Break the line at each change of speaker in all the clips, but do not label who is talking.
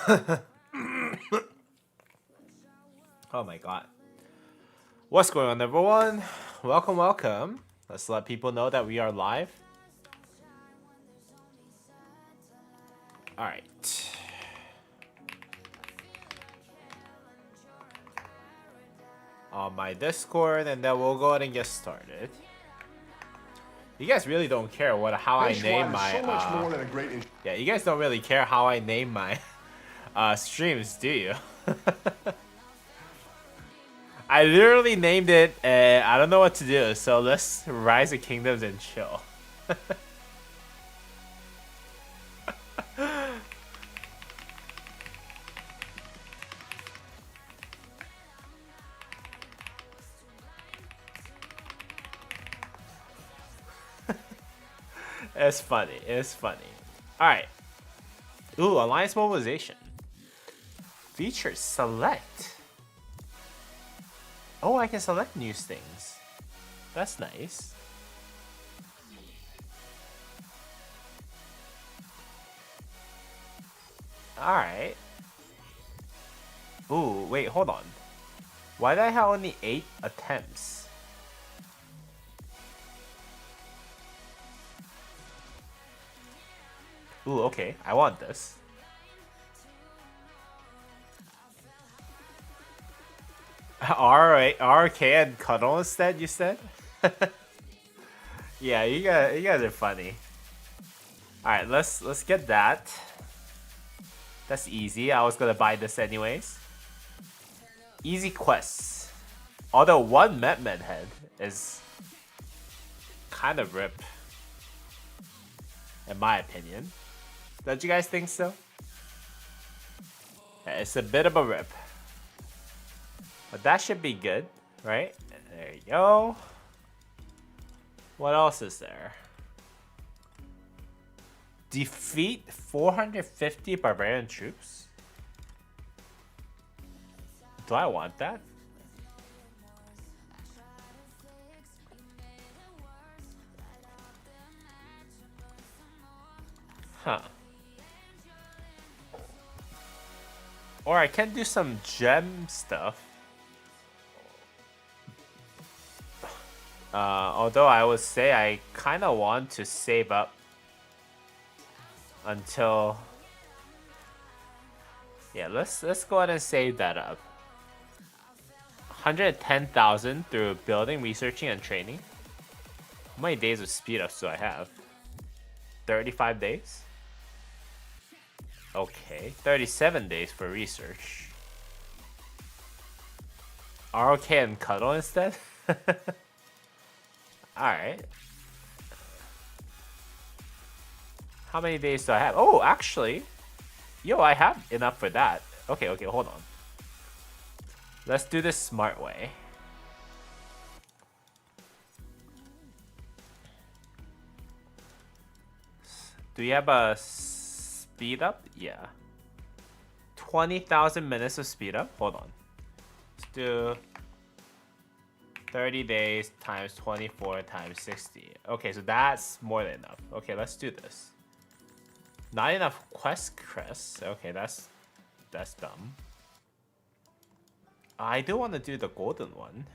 Oh my god. What's going on, everyone? Welcome, welcome. Let's let people know that we are live. Alright. On my Discord, and then we'll go ahead and get started. You guys really don't care how I name my yeah, you guys don't really care how I name my streams, do you? I literally named it and I don't know what to do, so let's Rise of Kingdoms and chill. It's funny. It's funny. Alright. Ooh, Alliance Mobilization. Features select. Oh, I can select new things. That's nice. Alright. Ooh, wait, hold on. Why did I have only 8 attempts? Ooh, okay. I want this. Alright, ROK and Cuddle instead, you said? Yeah, you guys are funny. Alright, let's get that. That's easy. I was gonna buy this anyways. Easy quests. Although one Metman head is kind of rip. In my opinion. Don't you guys think so? Yeah, it's a bit of a rip. But that should be good, right? There you go. What else is there? Defeat 450 barbarian troops? Do I want that? Huh. Or I can do some gem stuff. Although I would say I kind of want to save up until, yeah, let's go ahead and save that up. 110,000 through building, researching, and training. How many days of speed ups do I have? 35 days? Okay, 37 days for research. ROK and Cuddle instead? Alright. How many days do I have? Oh, actually. Yo, I have enough for that. Okay, hold on. Let's do this smart way. Do we have a speed up? Yeah. 20,000 minutes of speed up. Hold on. Let's do 30 days times 24 times 60. Okay, so that's more than enough. Okay, let's do this. Not enough quest crests. Okay, that's dumb. I do want to do the golden one.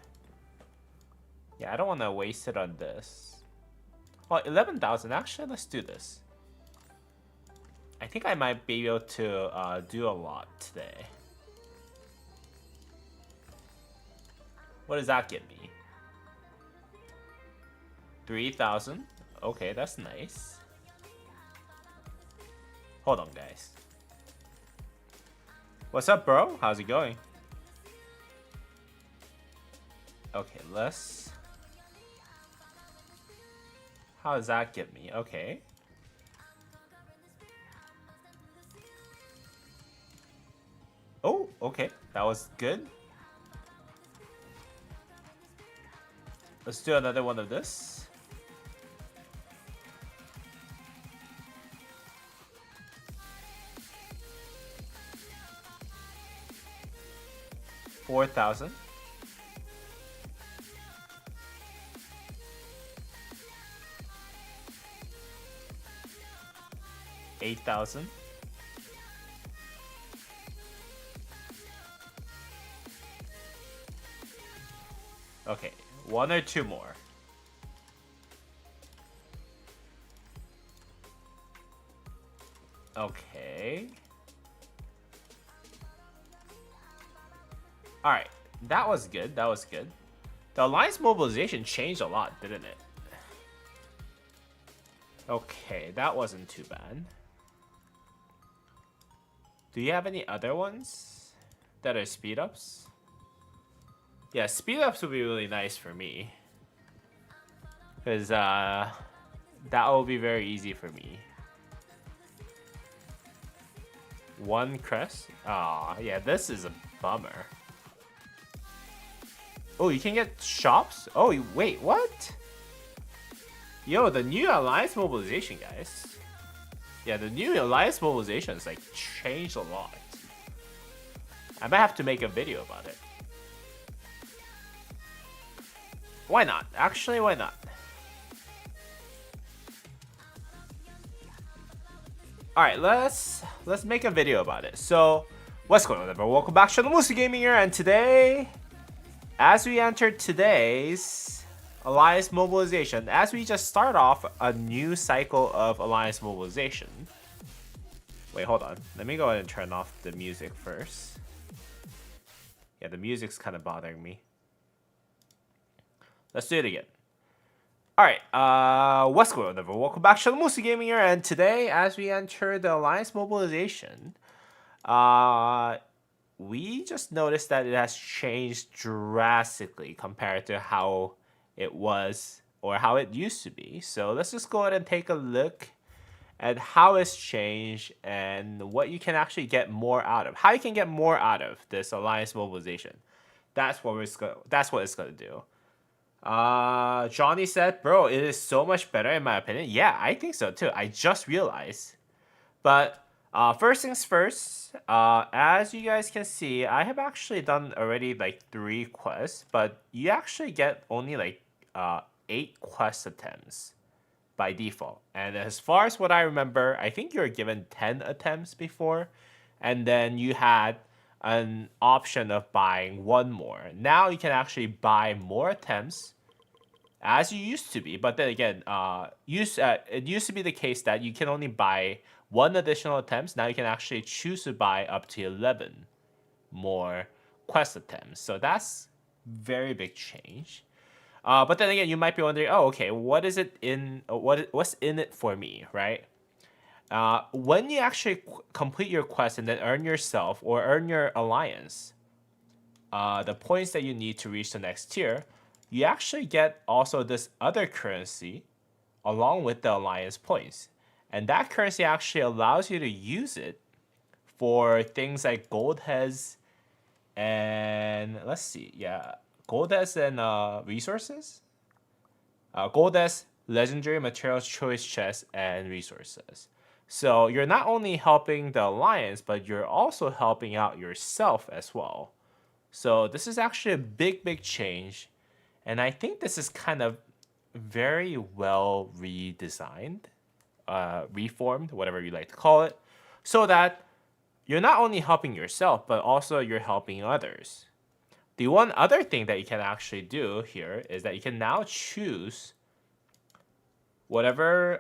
Yeah, I don't want to waste it on this. Oh, 11,000. Actually, let's do this. I think I might be able to do a lot today. What does that get me? 3,000. Okay, that's nice. Hold on, guys. What's up, bro? How's it going? Okay, let's... How does that get me? Okay. Oh, okay. That was good. Let's do another one of this. $4,000. 8,000. Okay, 1 or 2 more. Okay. Alright, that was good, that was good. The alliance mobilization changed a lot, didn't it? Okay, that wasn't too bad. Do you have any other ones that are speed ups? Yeah, speed ups would be really nice for me. Because that will be very easy for me. 1 crest? Aw, yeah, this is a bummer. Oh, you can get shops? Oh, wait, what? Yo, the new alliance mobilization, guys. Yeah, the new alliance mobilization is like changed a lot. I might have to make a video about it. Why not? Actually, why not? Alright, let's make a video about it. So, what's going on, everyone? Welcome back to the Musi Gaming here, and today, as we enter today's Alliance Mobilization, as we just start off a new cycle of Alliance Mobilization. Wait, hold on. Let me go ahead and turn off the music first. Yeah, the music's kind of bothering me. Let's do it again. Alright, what's going on, everyone? Welcome back to the Musi Gaming here, and today, as we enter the Alliance Mobilization, we just noticed that it has changed drastically compared to how it was or how it used to be. So let's just go ahead and take a look at how it's changed and what you can actually get more out of. How you can get more out of this Alliance Mobilization. That's what it's gonna do. Johnny said, bro, it is so much better in my opinion. Yeah, I think so too. I just realized. But first things first, as you guys can see, I have actually done already like 3 quests, but you actually get only like 8 quest attempts by default. And as far as what I remember, I think you were given 10 attempts before, and then you had an option of buying 1 more. Now you can actually buy more attempts as you used to be, but then again, it used to be the case that you can only buy 1 additional attempts. Now you can actually choose to buy up to 11 more quest attempts. So that's very big change. But then again, you might be wondering, oh, okay, what is it in? What's in it for me, right? When you actually complete your quest and then earn yourself or earn your alliance, the points that you need to reach the next tier, you actually get also this other currency along with the alliance points. And that currency actually allows you to use it for things like gold heads and let's see, yeah, gold heads and resources. Gold heads, legendary materials, choice chests, and resources. So you're not only helping the alliance, but you're also helping out yourself as well. So this is actually a big change. And I think this is kind of very well redesigned, reformed, whatever you like to call it, so that you're not only helping yourself, but also you're helping others. The one other thing that you can actually do here is that you can now choose whatever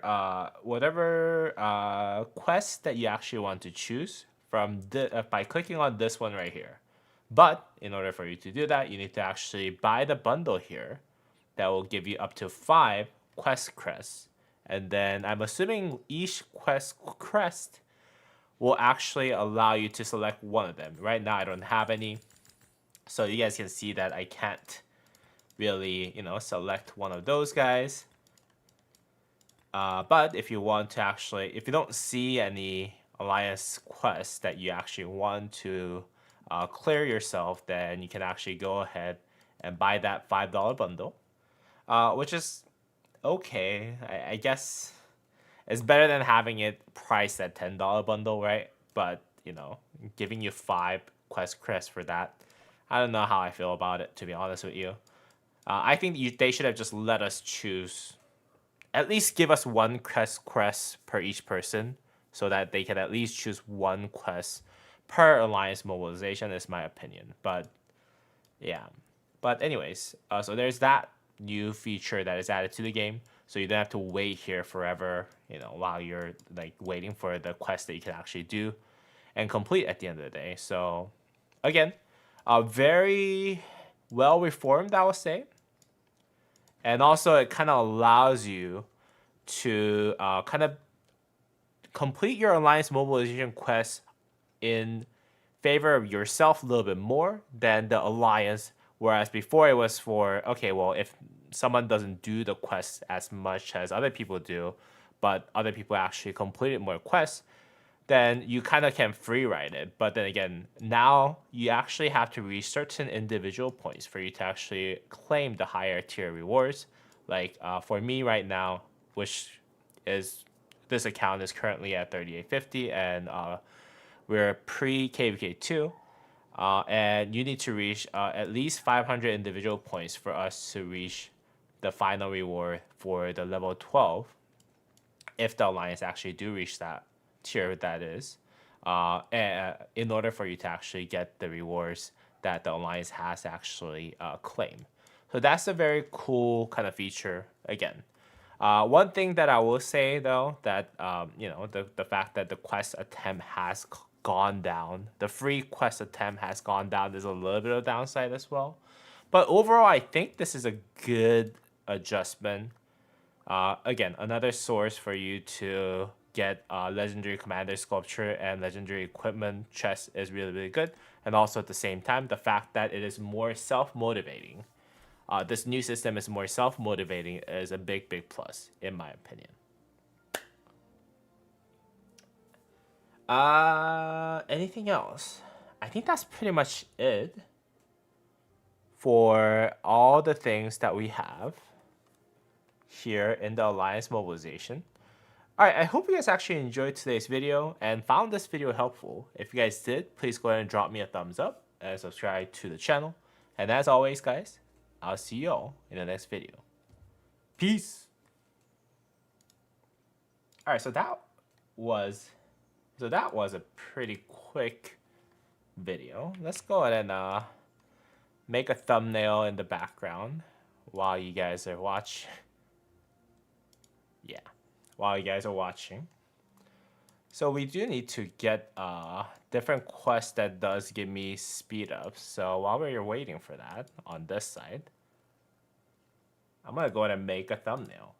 quest that you actually want to choose from by clicking on this one right here. But in order for you to do that, you need to actually buy the bundle here that will give you up to 5 quest crests. And then I'm assuming each quest crest will actually allow you to select one of them. Right now I don't have any. So you guys can see that I can't really, select one of those guys. But if you want to actually, if you don't see any alliance quests that you actually want to clear yourself, then you can actually go ahead and buy that $5 bundle, which is okay. I guess it's better than having it priced at $10 bundle, right? But giving you 5 quest crests for that, I don't know how I feel about it, to be honest with you. I think they should have just let us choose. At least give us 1 quest per each person, so that they can at least choose 1 quest per alliance mobilization, is my opinion. But yeah, But anyways, so there's that new feature that is added to the game. So you don't have to wait here forever, while you're like waiting for the quest that you can actually do and complete at the end of the day. So again, very well reformed, I would say. And also it kind of allows you to kind of complete your alliance mobilization quest in favor of yourself a little bit more than the alliance. Whereas before it was for, okay, well, if someone doesn't do the quest as much as other people do, but other people actually completed more quests, then you kind of can free ride it. But then again, now you actually have to reach certain individual points for you to actually claim the higher tier rewards. Like for me right now, which is this account is currently at 3850, and we're pre KVK2. And you need to reach at least 500 individual points for us to reach the final reward for the level 12. If the alliance actually do reach that tier, that is, and in order for you to actually get the rewards that the alliance has actually claimed. So that's a very cool kind of feature. Again, one thing that I will say though, that the fact that the quest attempt has gone down, the free quest attempt has gone down, there's a little bit of downside as well. But overall, I think this is a good adjustment. Again, another source for you to get legendary commander sculpture and legendary equipment chest is really, really good. And also at the same time, the fact that it is more self-motivating. This new system is more self-motivating is a big, big plus, in my opinion. Anything else? I think that's pretty much it for all the things that we have here in the Alliance Mobilization. Alright, I hope you guys actually enjoyed today's video and found this video helpful. If you guys did, please go ahead and drop me a thumbs up and subscribe to the channel. And as always, guys, I'll see you all in the next video. Peace! Alright, so that was a pretty quick video. Let's go ahead and make a thumbnail in the background while you guys are watching. Yeah, while you guys are watching. So we do need to get a different quest that does give me speed ups. So while we're waiting for that on this side, I'm gonna go ahead and make a thumbnail.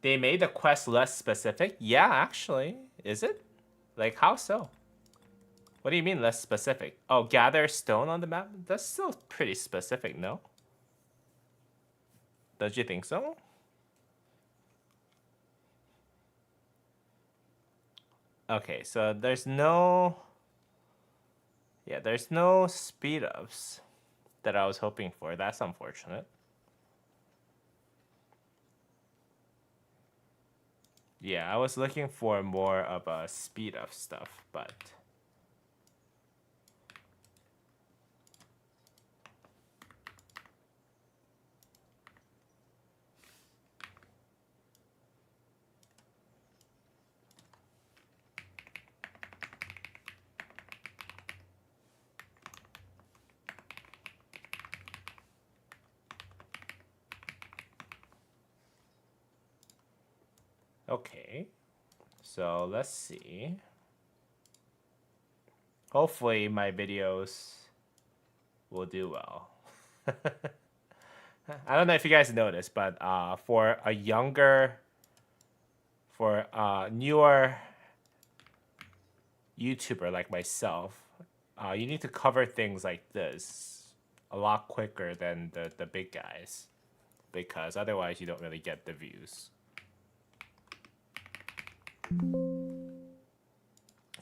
They made the quest less specific? Yeah, actually. Is it? Like, how so? What do you mean less specific? Oh, gather stone on the map? That's still pretty specific, no? Don't you think so? Okay, so there's no... Yeah, there's no speed ups that I was hoping for. That's unfortunate. Yeah, I was looking for more of a speed up stuff, but... Okay, so let's see. Hopefully my videos will do well. I don't know if you guys noticed, but for a newer YouTuber like myself, you need to cover things like this a lot quicker than the big guys, because otherwise you don't really get the views.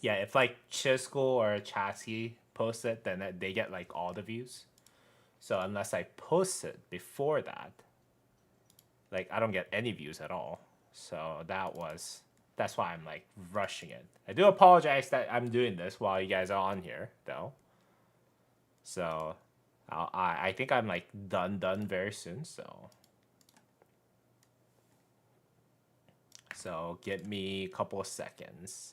Yeah, if like Chisco or Chasky post it, then they get like all the views. So unless I post it before that, like I don't get any views at all. So that's why I'm like rushing it. I do apologize that I'm doing this while you guys are on here though. So I think I'm like done very soon. So So give me a couple of seconds.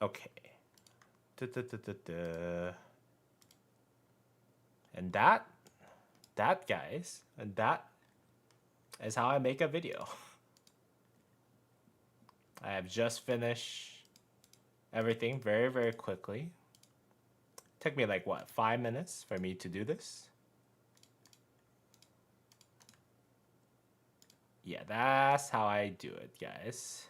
Okay. And that, guys, and that is how I make a video. I have just finished everything very, very quickly. Took me like, what, 5 minutes for me to do this? Yeah, that's how I do it, guys.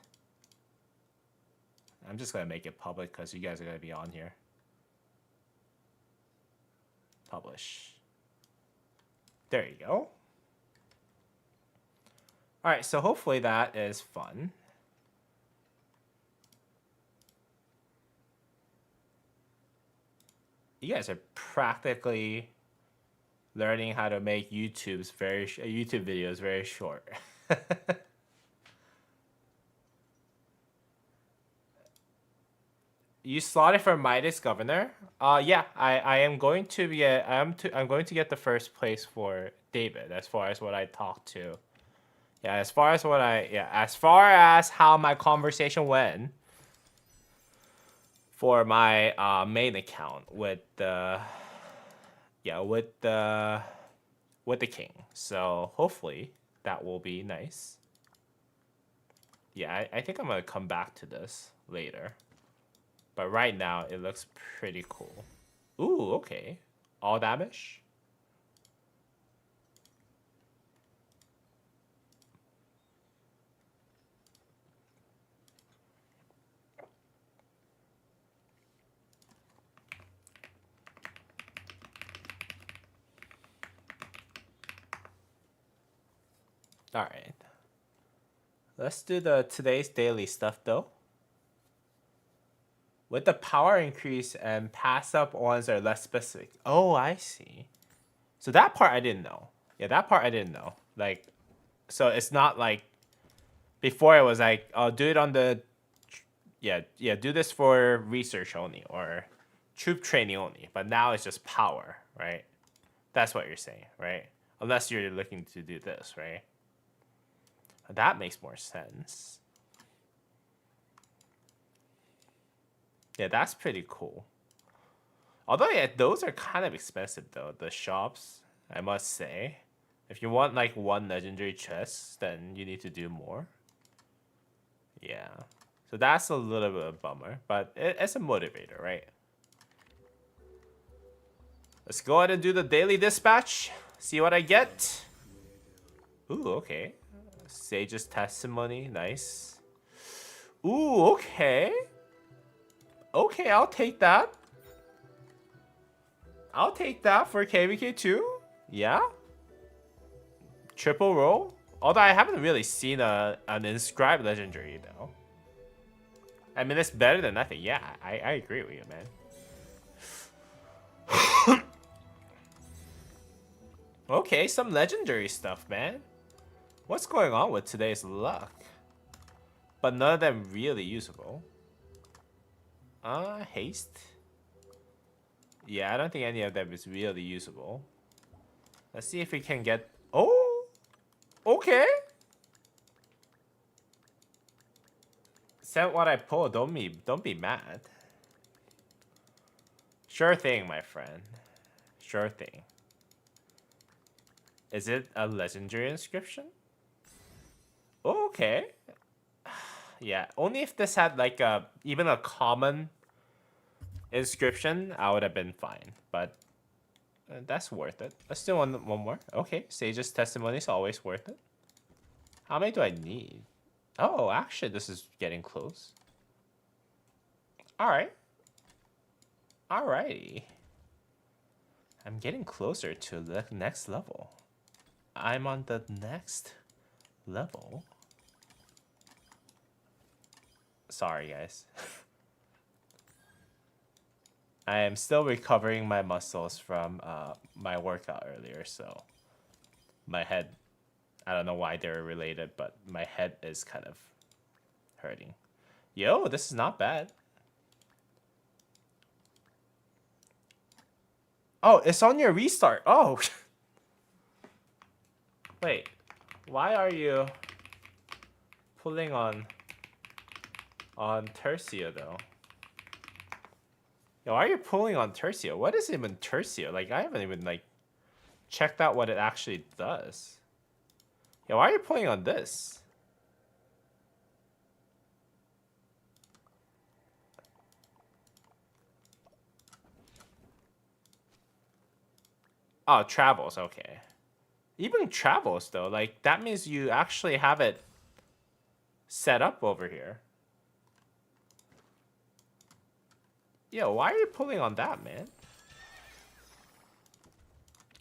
I'm just gonna make it public because you guys are gonna be on here. Publish. There you go. All right, so hopefully that is fun. You guys are practically learning how to make YouTube videos very short. You slotted for Midas Governor? Yeah, I am going to get I'm going to get the first place for David as far as what I talked to. Yeah, as far as how my conversation went for my main account with the king. So hopefully that will be nice. Yeah, I think I'm gonna come back to this later. But right now, it looks pretty cool. Ooh, okay. All damage? Alright. Let's do the today's daily stuff, though. With the power increase and pass up ones are less specific. Oh, I see. So that part I didn't know. Yeah, that part I didn't know. Like, so it's not like before it was like, oh, do it on the do this for research only or troop training only. But now it's just power, right? That's what you're saying, right? Unless you're looking to do this, right? That makes more sense. Yeah, that's pretty cool. Although, yeah, those are kind of expensive, though. The shops, I must say. If you want, like, one legendary chest, then you need to do more. Yeah. So that's a little bit of a bummer. But it's a motivator, right? Let's go ahead and do the daily dispatch. See what I get. Ooh, okay. Sage's testimony. Nice. Ooh, okay. Okay, I'll take that. I'll take that for KVK2. Yeah. Triple roll. Although I haven't really seen an inscribed legendary though. I mean, it's better than nothing. Yeah, I agree with you, man. Okay, some legendary stuff, man. What's going on with today's luck? But none of them really usable. Haste. Yeah, I don't think any of them is really usable. Let's see if we can get... Oh! Okay! Said what I pulled. Don't be mad. Sure thing, my friend. Sure thing. Is it a legendary inscription? Okay. Yeah, only if this had like even a common inscription, I would have been fine. But that's worth it. Let's do one more. Okay, Sage's testimony is always worth it. How many do I need? Oh, actually, this is getting close. All right. Alrighty. I'm getting closer to the next level. I'm on the next level. Sorry, guys. I am still recovering my muscles from my workout earlier, so My head, I don't know why they're related, but my head is kind of hurting. Yo, this is not bad. Oh, it's on your restart. Oh. Wait, why are you pulling on Tercio though? Yo, why are you pulling on Tercio? What is even Tercio? Like, I haven't even like checked out what it actually does. Yo, why are you pulling on this? Oh, travels, okay. Even travels though, like that means you actually have it set up over here. Yo, why are you pulling on that, man?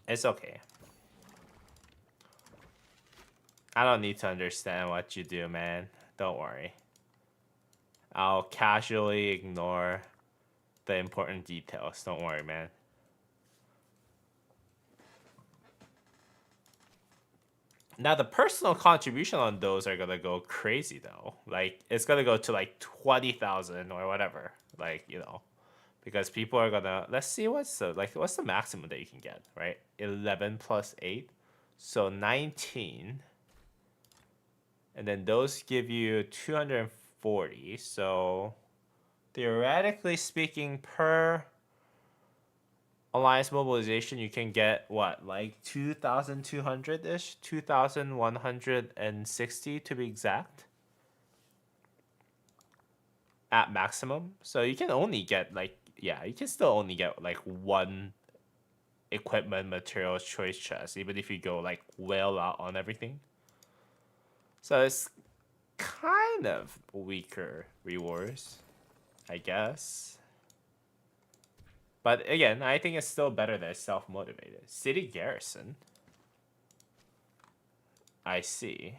It's okay. I don't need to understand what you do, man. Don't worry. I'll casually ignore the important details. Don't worry, man. Now, the personal contribution on those are gonna go crazy, though. Like, it's gonna go to, like, 20,000 or whatever. Like, you know. Because people are gonna... Let's see what's the maximum that you can get, right? 11 plus 8. So, 19. And then those give you 240. So, theoretically speaking, per Alliance mobilization, you can get what, like 2,200 ish, 2,160 to be exact, at maximum. So you can only get like, yeah, you can still only get like one equipment materials choice chest, even if you go like well out on everything. So it's kind of weaker rewards, I guess. But again, I think it's still better than self-motivated. City garrison. I see.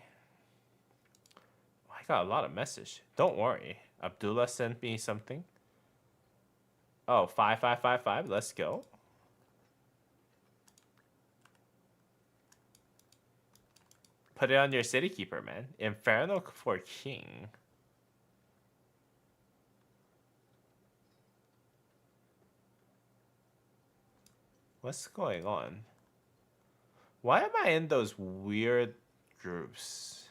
I got a lot of message. Don't worry. Abdullah sent me something. Oh, 5555. Let's go. Put it on your city keeper, man. Inferno for king. What's going on? Why am I in those weird groups?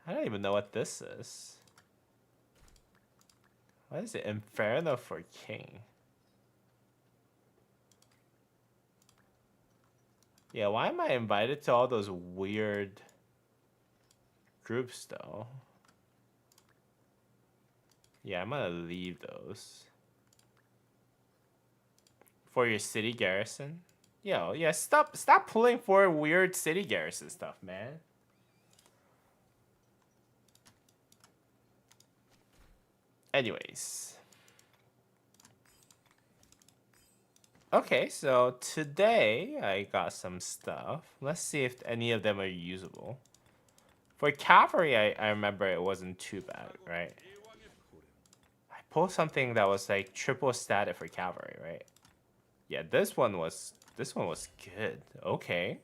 I don't even know what this is. What is it? Inferno for king. Yeah, why am I invited to all those weird groups though? Yeah, I'm gonna leave those. For your city garrison? Yo, yeah, stop pulling for weird city garrison stuff, man. Anyways. Okay, so today I got some stuff. Let's see if any of them are usable. For cavalry, I remember it wasn't too bad, right? I pulled something that was like triple static for cavalry, right? Yeah, this one was good. Okay.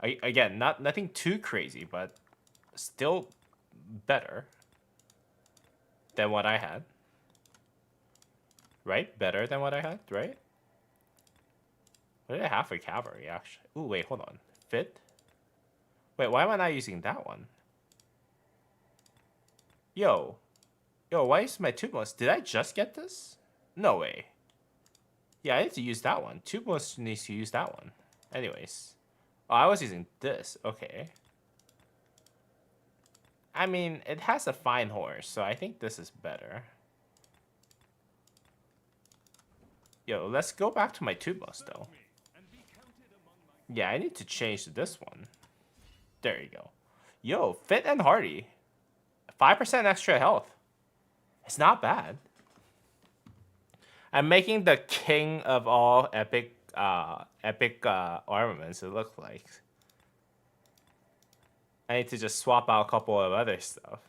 Again, nothing too crazy, but still better than what I had. Right? Better than what I had, right? What did I have for cavalry, actually? Ooh, wait, hold on. Fit? Wait, why am I not using that one? Yo, why is my Tubos? Did I just get this? No way. Yeah, I need to use that one. Tubos needs to use that one. Anyways. Oh, I was using this. Okay. I mean, it has a fine horse, so I think this is better. Yo, let's go back to my Tubos, though. Yeah, I need to change to this one. There you go. Yo, fit and hardy. 5% extra health. It's not bad. I'm making the king of all epic armaments, it looks like. I need to just swap out a couple of other stuff.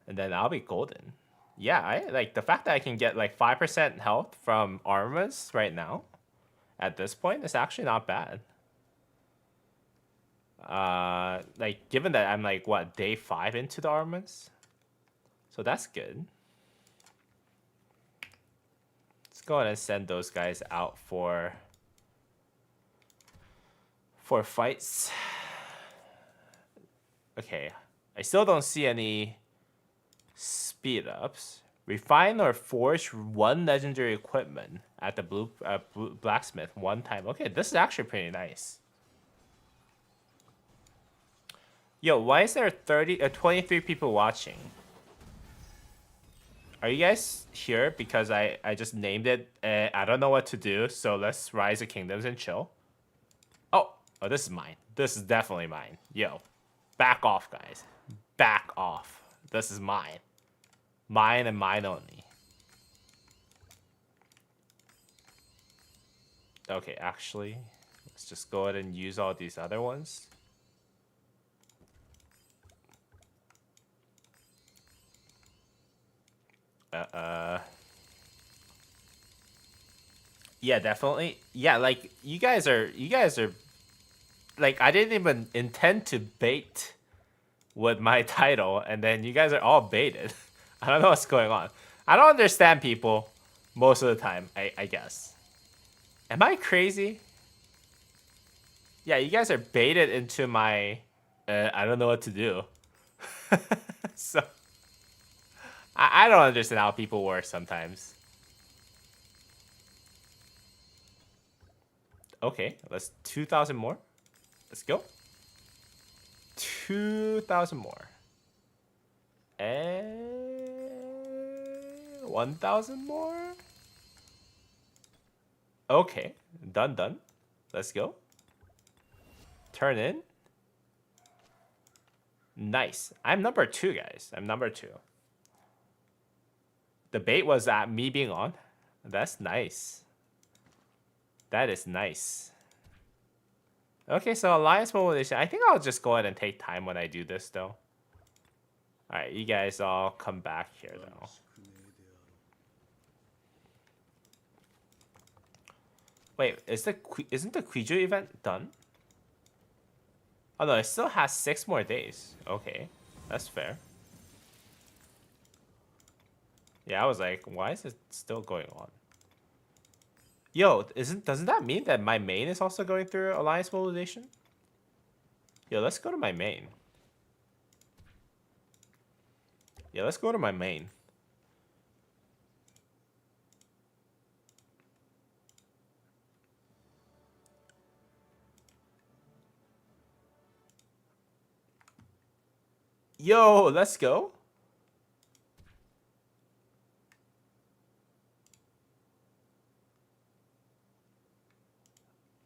And then I'll be golden. Yeah, I like the fact that I can get like 5% health from armors right now at this point is actually not bad. Like given that I'm like what, day 5 into the armors? So that's good. Let's go ahead and send those guys out for fights. Okay, I still don't see any speed ups. Refine or forge 1 legendary equipment at the blue blacksmith 1 time. Okay, this is actually pretty nice. Yo, why is there 23 people watching? Are you guys here because I just named it? I don't know what to do, so let's Rise of Kingdoms and chill. Oh, this is mine. This is definitely mine. Yo, back off, guys. Back off. This is mine. Mine and mine only. Okay, actually, let's just go ahead and use all these other ones. Yeah, definitely. Yeah, like you guys are like I didn't even intend to bait with my title, and then you guys are all baited. I don't know what's going on. I don't understand people most of the time, I guess. Am I crazy? Yeah, you guys are baited into my I don't know what to do. So I don't understand how people work sometimes. Okay, let's 2,000 more. Let's go. 2,000 more. And 1,000 more. Okay, done. Let's go. Turn in. Nice. I'm number 2, guys. I'm number 2. The bait was at me being on. That's nice. That is nice. Okay, so Alliance Mobilization. I think I'll just go ahead and take time when I do this, though. Alright, you guys all come back here, though. Wait, isn't the Kuiju event done? Oh no, it still has 6 more days. Okay, that's fair. Yeah, I was like, why is it still going on? Yo, doesn't that mean that my main is also going through Alliance Mobilization? Yo, let's go to my main. Yeah, let's go to my main. Yo, let's go.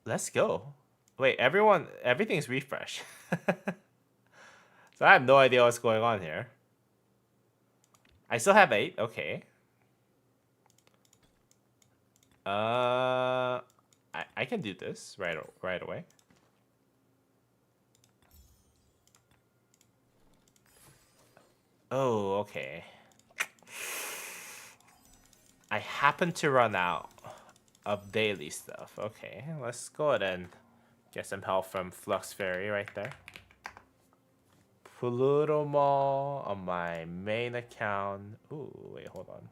Let's go. Wait, everything's refresh. So I have no idea what's going on here. I still have 8, okay. I can do this right away. Oh, okay. I happen to run out of daily stuff. Okay, let's go ahead and get some help from Flux Fairy right there. Pluto Mall on my main account. Ooh, wait, hold on.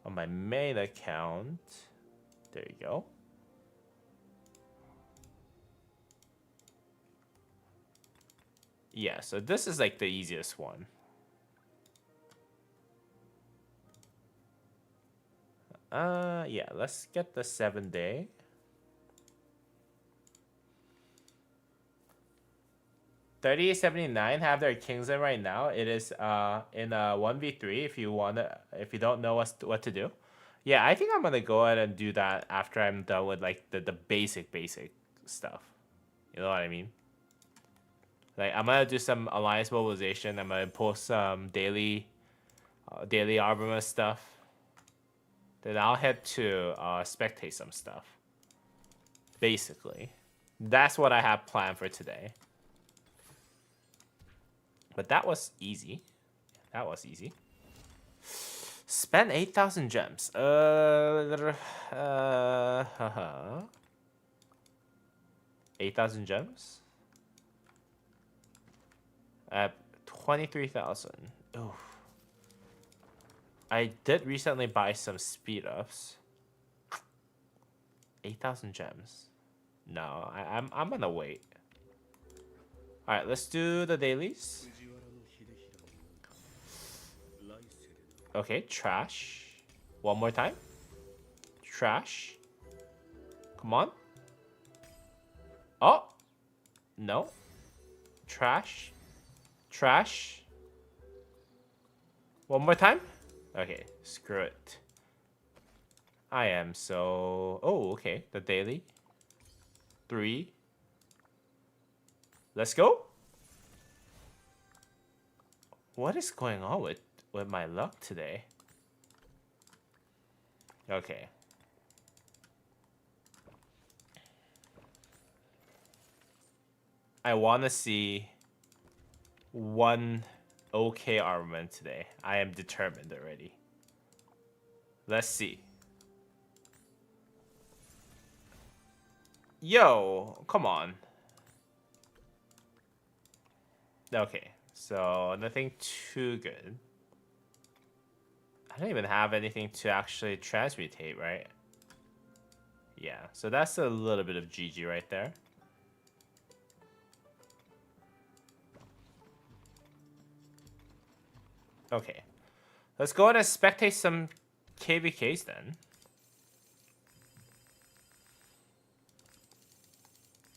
On my main account. There you go. Yeah, so this is like the easiest one. Yeah, let's get the 7-day. $38.79 have their kings in right now. It is in a 1v3 if you don't know what to do. Yeah, I think I'm gonna go ahead and do that after I'm done with like the basic stuff. You know what I mean? Like I'm gonna do some alliance mobilization. I'm gonna post some daily armament stuff. Then I'll head to spectate some stuff. Basically. That's what I have planned for today. But that was easy. That was easy. Spend 8,000 gems. 8,000 gems? At 23,000. Oh. I did recently buy some speed ups. 8,000 gems. No, I'm gonna wait. Alright, let's do the dailies. Okay, trash. One more time. Trash. Come on. Oh! No. Trash. Trash. One more time. Okay, screw it. I am so... Oh, okay. The daily. 3. Let's go. What is going on with my luck today? Okay. I want to see one OK armament today. I am determined already. Let's see. Yo, come on. Okay, so nothing too good. I don't even have anything to actually transmutate, right? Yeah, so that's a little bit of GG right there. Okay, let's go ahead and spectate some KVKs then.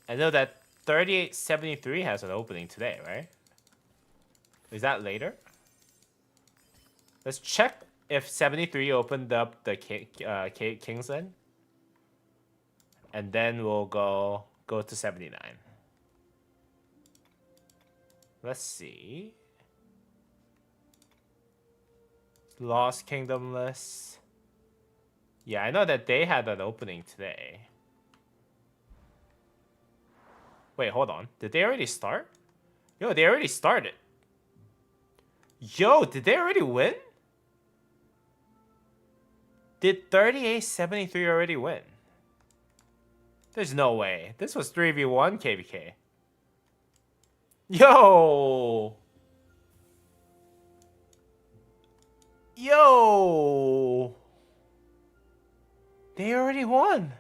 I know that 3873 has an opening today, right? Is that later? Let's check if 73 opened up the Kingsland. And then we'll go to 79. Let's see. Lost Kingdomless. Yeah, I know that they had an opening today. Wait, hold on. Did they already start? Yo, they already started. Yo, did they already win? Did 3873 already win? There's no way. This was 3v1 KVK. Yo! Yo! They already won.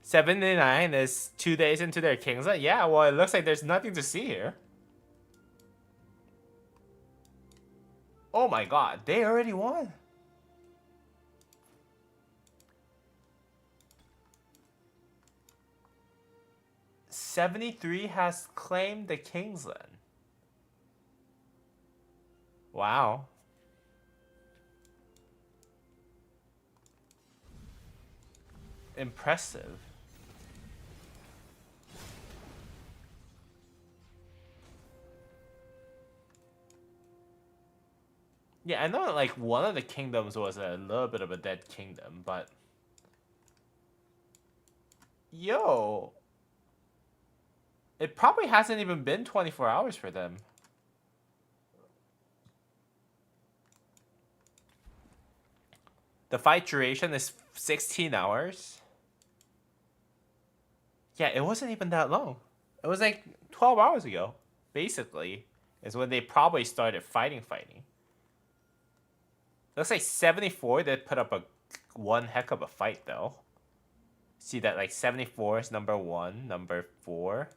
79 is 2 days into their Kingsland. Yeah, well, it looks like there's nothing to see here. Oh my god, they already won. '73 has claimed the Kingsland. Wow. Impressive. Yeah, I know like one of the kingdoms was a little bit of a dead kingdom, but yo, it probably hasn't even been 24 hours for them. The fight duration is 16 hours. Yeah, it wasn't even that long. It was like 12 hours ago, basically, is when they probably started fighting. Looks like 74 did put up one heck of a fight though. See that like 74 is number 1, number 4.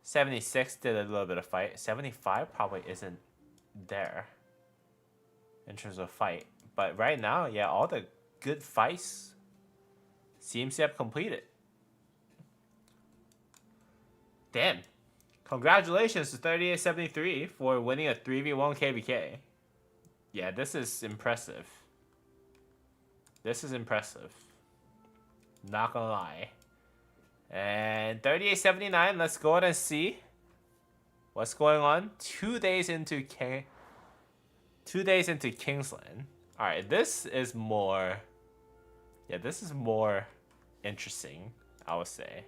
76 did a little bit of fight. 75 probably isn't there in terms of fight. But right now, yeah, all the good fights seems to have completed. Damn. Congratulations to 3873 for winning a 3v1 KVK. Yeah, this is impressive. This is impressive. Not gonna lie. And 3879, let's go ahead and see what's going on. 2 days into 2 days into Kingsland. All right, this is more. Yeah, this is more interesting, I would say.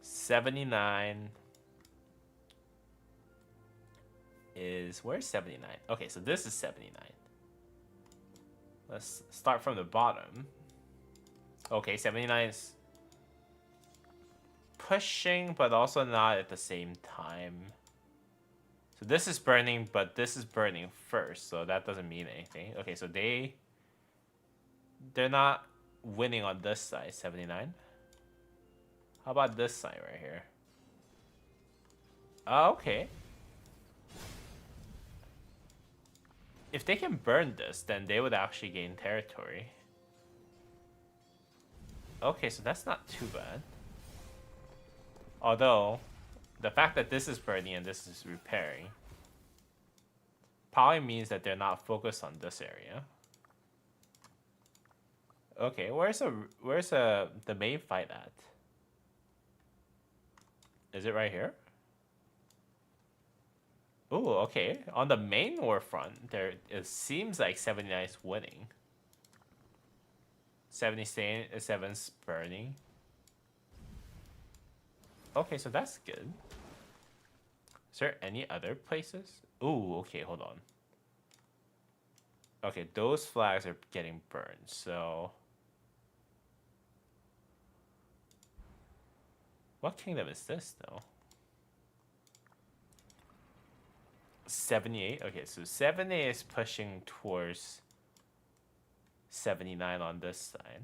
79 is, where's 79? Okay, so this is 79. Let's start from the bottom. Okay, 79 is pushing, but also not at the same time. So this is burning, but this is burning first, so that doesn't mean anything. Okay, so they're not winning on this side, 79. How about this side right here? Oh, okay. If they can burn this, then they would actually gain territory. Okay, so that's not too bad. Although, the fact that this is burning and this is repairing probably means that they're not focused on this area. Okay, where's the main fight at? Is it right here? Ooh, okay. On the main war front, it seems like 79 is winning. 77's burning. Okay, so that's good. Is there any other places? Ooh, okay, hold on. Okay, those flags are getting burned, so... What kingdom is this, though? 78? Okay, so 78 is pushing towards 79 on this side.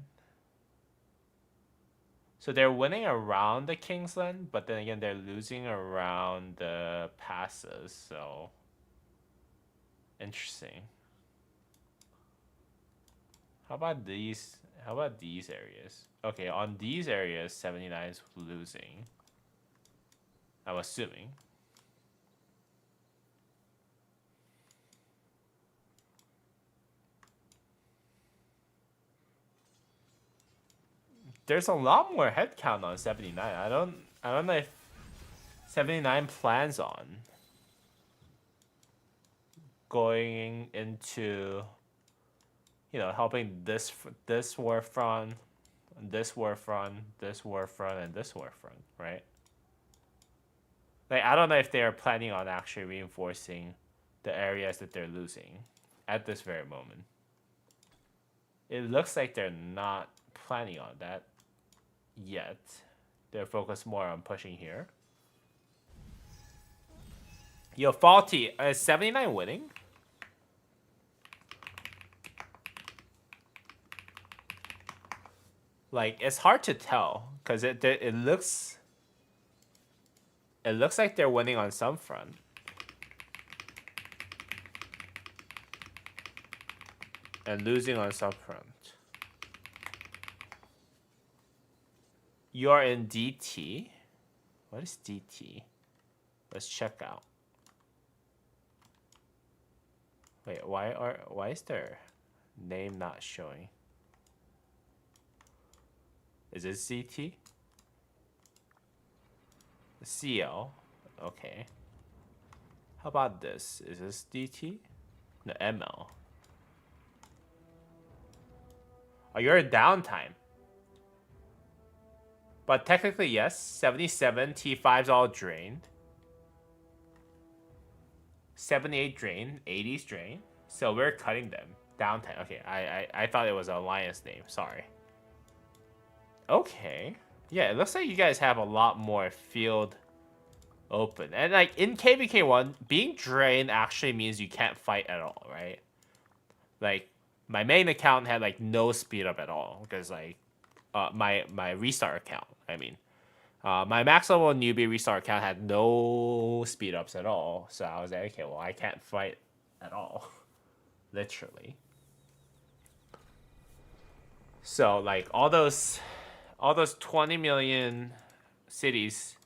So they're winning around the Kingsland, but then again, they're losing around the passes, so... Interesting. How about these? How about these areas? Okay, on these areas, 79 is losing. I'm assuming. There's a lot more headcount on 79. I don't know if 79 plans on going into, you know, helping this war front, this war front, this war front, and this war front, right? Like, I don't know if they are planning on actually reinforcing the areas that they're losing at this very moment. It looks like they're not planning on that yet. They're focused more on pushing here. Yo, Faulty, is 79 winning? Like, it's hard to tell because it looks like they're winning on some front. And losing on some front. You're in DT. What is DT? Let's check out. Wait, why is their name not showing? Is it CT? CL. Okay. How about this? Is this DT? No, ML. Oh, you're in downtime. But technically, yes. 77, T5's all drained. 78 drained, 80's drained. So we're cutting them. Downtime. Okay, I thought it was an alliance name. Sorry. Okay. Yeah, it looks like you guys have a lot more field open. And like in KVK1, being drained actually means you can't fight at all, right? Like my main account had like no speed up at all because like my restart account, I mean. My max level newbie restart account had no speed ups at all. So I was like, okay, well I can't fight at all. Literally. So like all those 20 million cities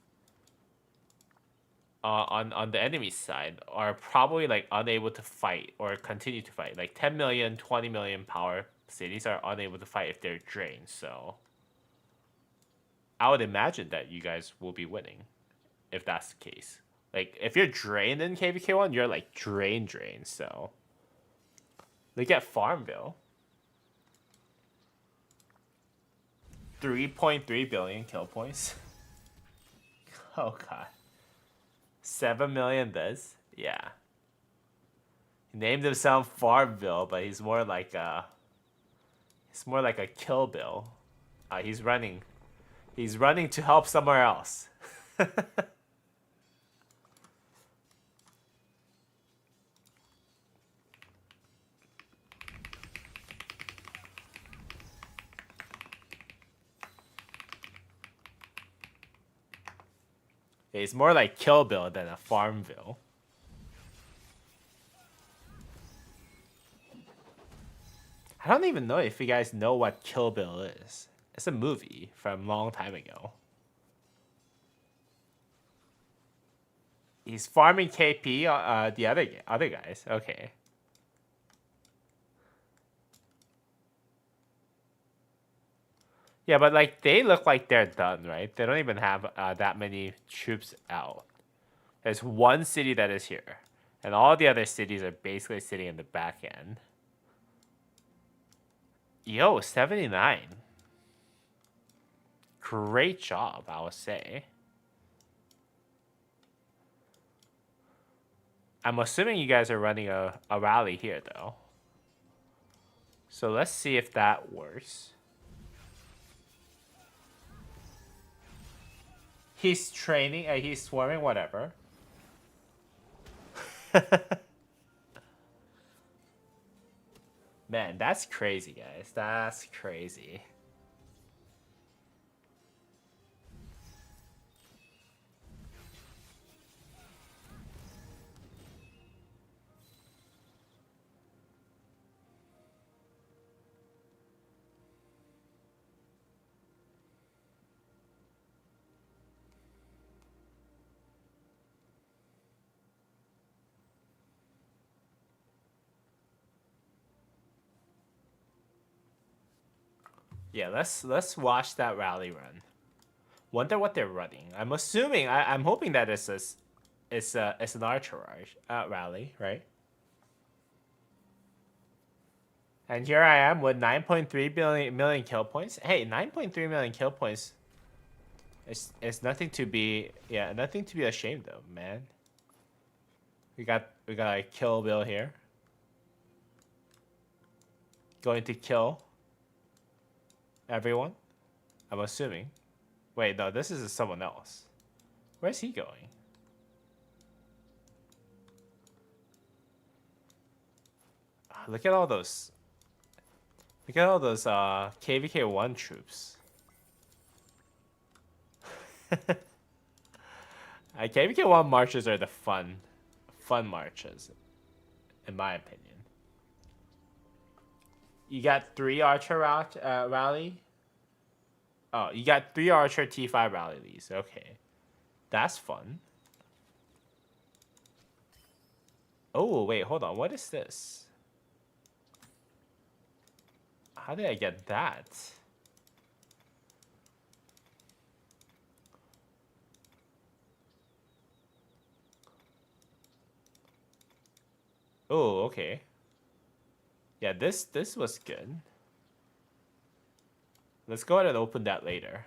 on the enemy side are probably like unable to fight or continue to fight. Like 10 million, 20 million power cities are unable to fight if they're drained. So I would imagine that you guys will be winning if that's the case. Like, if you're drained in KVK1, you're like drain. So look at Farmville. 3.3 billion kill points. Oh god. 7 million this? Yeah. He named himself Farmville, but he's more like a Kill Bill. He's running. He's running to help somewhere else. He's more like Kill Bill than a Farmville. I don't even know if you guys know what Kill Bill is. It's a movie from a long time ago. He's farming KP, the other guys. Okay. Yeah, but like they look like they're done, right? They don't even have that many troops out. There's one city that is here, and all the other cities are basically sitting in the back end. Yo, 79. Great job, I would say. I'm assuming you guys are running a rally here, though. So let's see if that works. He's training, he's swarming, whatever. Man, that's crazy, guys. That's crazy. Yeah, let's watch that rally run. Wonder what they're running. I'm assuming, I'm hoping that it's an archer rally, right? And here I am with 9.3 million kill points. Hey, 9.3 million kill points. It's nothing to be nothing to be ashamed of, man. We got a Kill Bill here. Going to kill everyone. I'm assuming. Wait, no, this is someone else. Where's he going? Look at all those. Look at all those KVK1 troops. KVK1 marches are the fun marches, in my opinion. You got 3 Archer rally. Oh, you got 3 Archer T5 rallies. Okay, that's fun. Oh wait, hold on. What is this? How did I get that? Oh, okay. Yeah, this was good. Let's go ahead and open that later.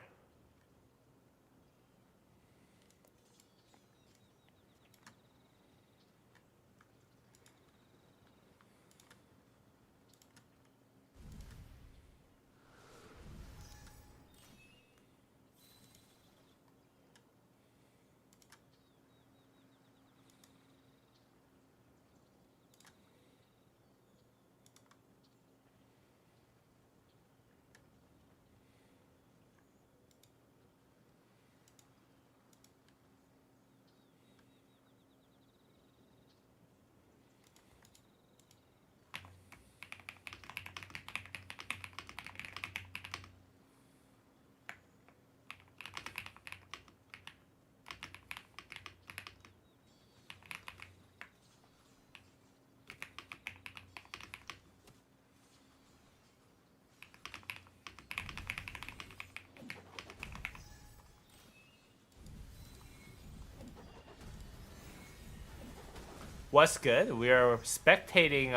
What's good? We're spectating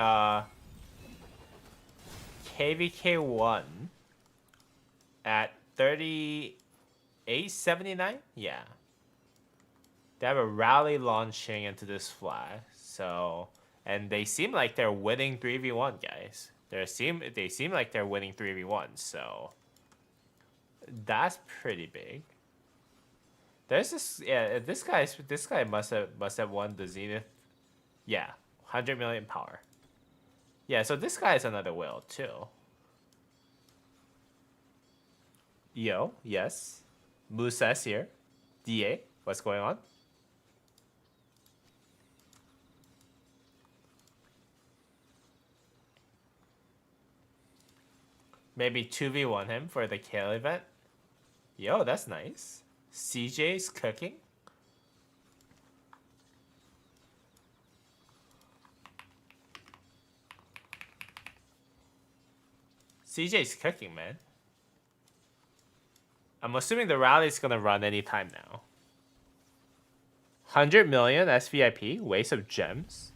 KVK1 at 38.79. Yeah. They have a rally launching into this flag. So, and they seem like they're winning 3v1, guys. They seem like they're winning 3v1. So, that's pretty big. There's this this guy must have won the Zenith. Yeah, 100 million power. Yeah, so this guy is another whale too. Yo, yes. Musa's here. DA, what's going on? Maybe 2v1 him for the Kale event. Yo, that's nice. CJ's cooking. CJ's cooking, man. I'm assuming the rally's gonna run anytime now. 100 million SVIP, waste of gems.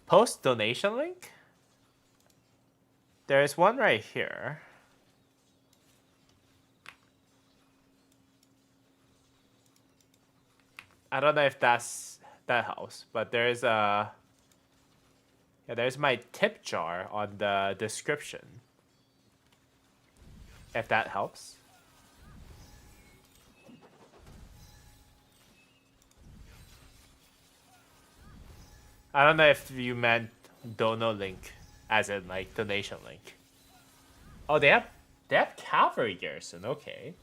Post donation link? There's one right here. I don't know if that helps, but there's a there's my tip jar on the description. If that helps. I don't know if you meant dono link as in like donation link. Oh, they have cavalry garrison, okay.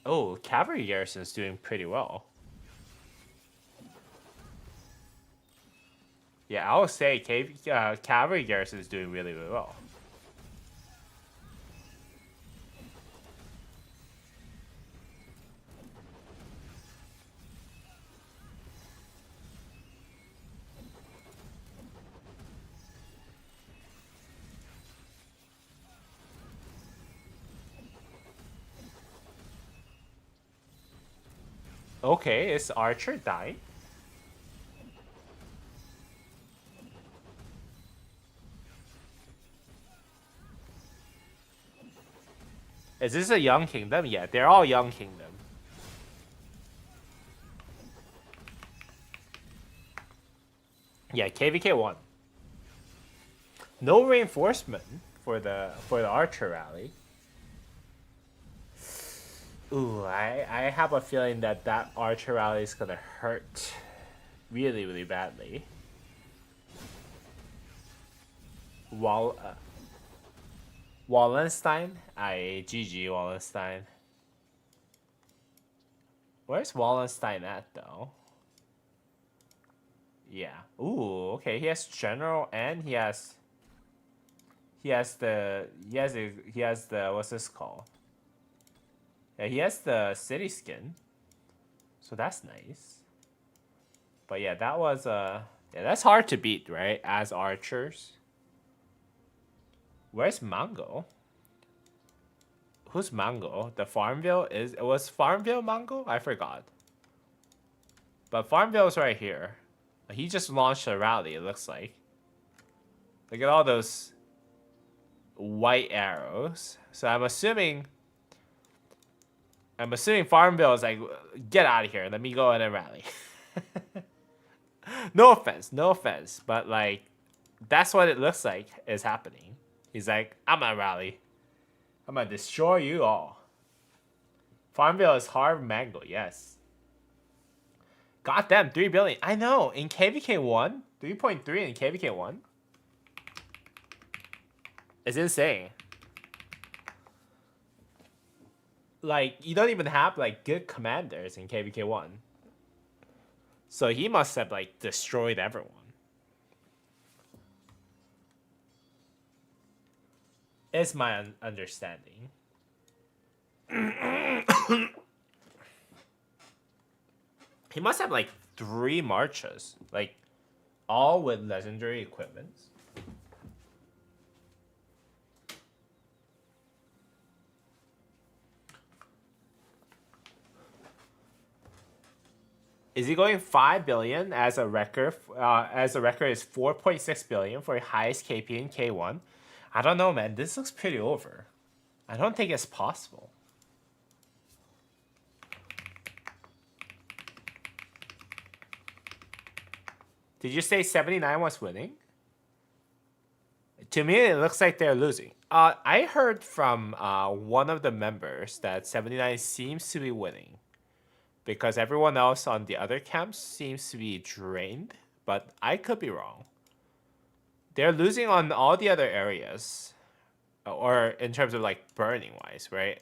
Oh, cavalry garrison is doing pretty well. Yeah, I would say cavalry garrison is doing really, really well. Okay, is Archer dying? Is this a young kingdom? Yeah, they're all young kingdom. Yeah, KVK won. No reinforcement for the Archer rally. Ooh, I have a feeling that Archer rally is gonna hurt really, really badly. Wallenstein? GG Wallenstein. Where's Wallenstein at though? Yeah. Ooh, okay. He has general and he has the what's this called? Yeah, he has the city skin. So that's nice. But yeah, that was yeah, that's hard to beat, right? As archers. Where's Mango? Who's Mango? The Farmville was Farmville Mango? I forgot. But Farmville's right here. He just launched a rally, it looks like. Look at all those white arrows. So I'm assuming Farmville is like, get out of here, let me go in and rally. No offense, but like, that's what it looks like is happening. He's like, I'm gonna rally. I'm gonna destroy you all. Farmville is hard mango, yes. God damn, 3 billion. I know, in KVK1, 3.3 in KVK1. It's insane. Like, you don't even have like good commanders in KVK1. So he must have like destroyed everyone. Is my understanding. He must have like 3 marches, like all with legendary equipment. Is he going 5 billion as a record? As a record is 4.6 billion for highest KP in K1. I don't know, man. This looks pretty over. I don't think it's possible. Did you say 79 was winning? To me, it looks like they're losing. I heard from one of the members that 79 seems to be winning because everyone else on the other camps seems to be drained, but I could be wrong. They're losing on all the other areas, or in terms of like burning wise, right?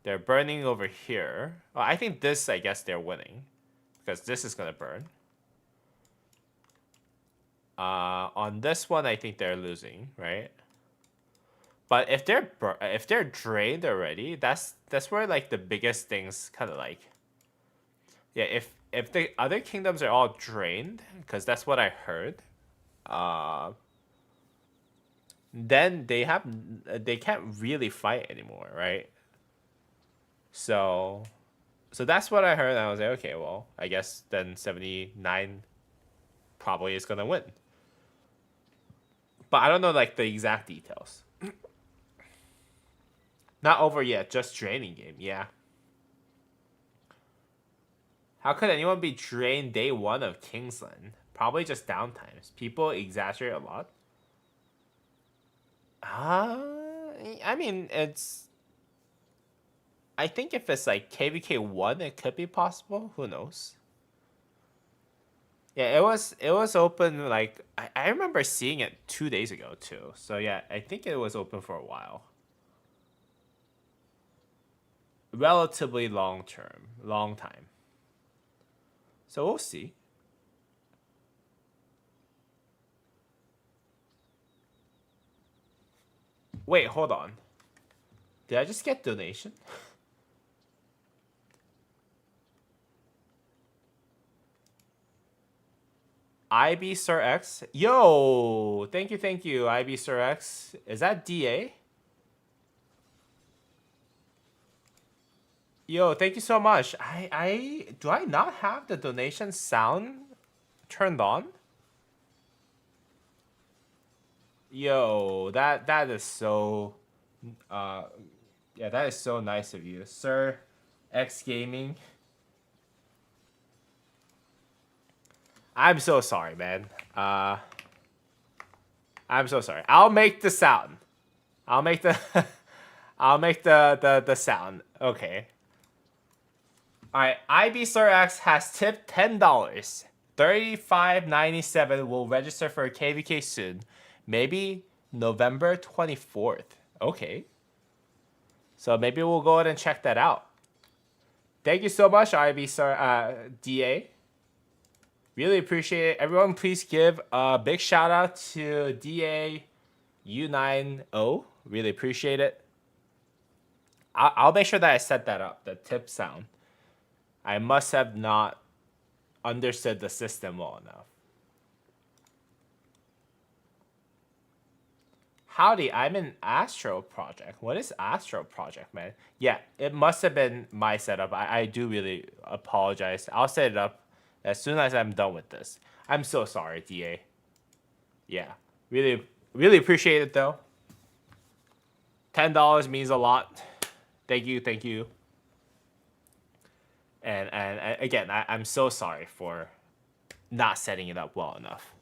They're burning over here. Well, I think this, I guess they're winning because this is gonna burn. On this one, I think they're losing, right? But if they're drained already, that's where like the biggest things kind of like, yeah. If the other kingdoms are all drained, because that's what I heard, then they can't really fight anymore, right? So that's what I heard, and I was like, okay, well, I guess then 79 probably is gonna win. But I don't know like the exact details. Not over yet, just draining game, yeah. How could anyone be drained day 1 of Kingsland? Probably just downtimes. People exaggerate a lot. I mean, it's... I think if it's like KVK 1, it could be possible. Who knows? Yeah, it was open like... I remember seeing it 2 days ago too. So yeah, I think it was open for a while. Relatively long time. So we'll see. Wait, hold on. Did I just get donation? IB Sir X. Yo, thank you, IB Sir X. Is that DA? Yo, thank you so much. Do I not have the donation sound turned on? Yo, that is so yeah, that is so nice of you, Sir X Gaming. I'm so sorry, man. I'm so sorry. I'll make the sound. I'll make the I'll make the sound. Okay. Alright, IB Sir X has tipped $10. $35.97 will register for a KVK soon. Maybe November 24th. Okay. So maybe we'll go ahead and check that out. Thank you so much, IB Sir DA. Really appreciate it. Everyone, please give a big shout out to DA U90. Really appreciate it. I'll make sure that I set that up, the tip sound. I must have not understood the system well enough. Howdy, I'm in Astro Project. What is Astro Project, man? Yeah, it must have been my setup. I do really apologize. I'll set it up as soon as I'm done with this. I'm so sorry, DA. Yeah, really appreciate it though. $10 means a lot. Thank you. And again, I'm so sorry for not setting it up well enough.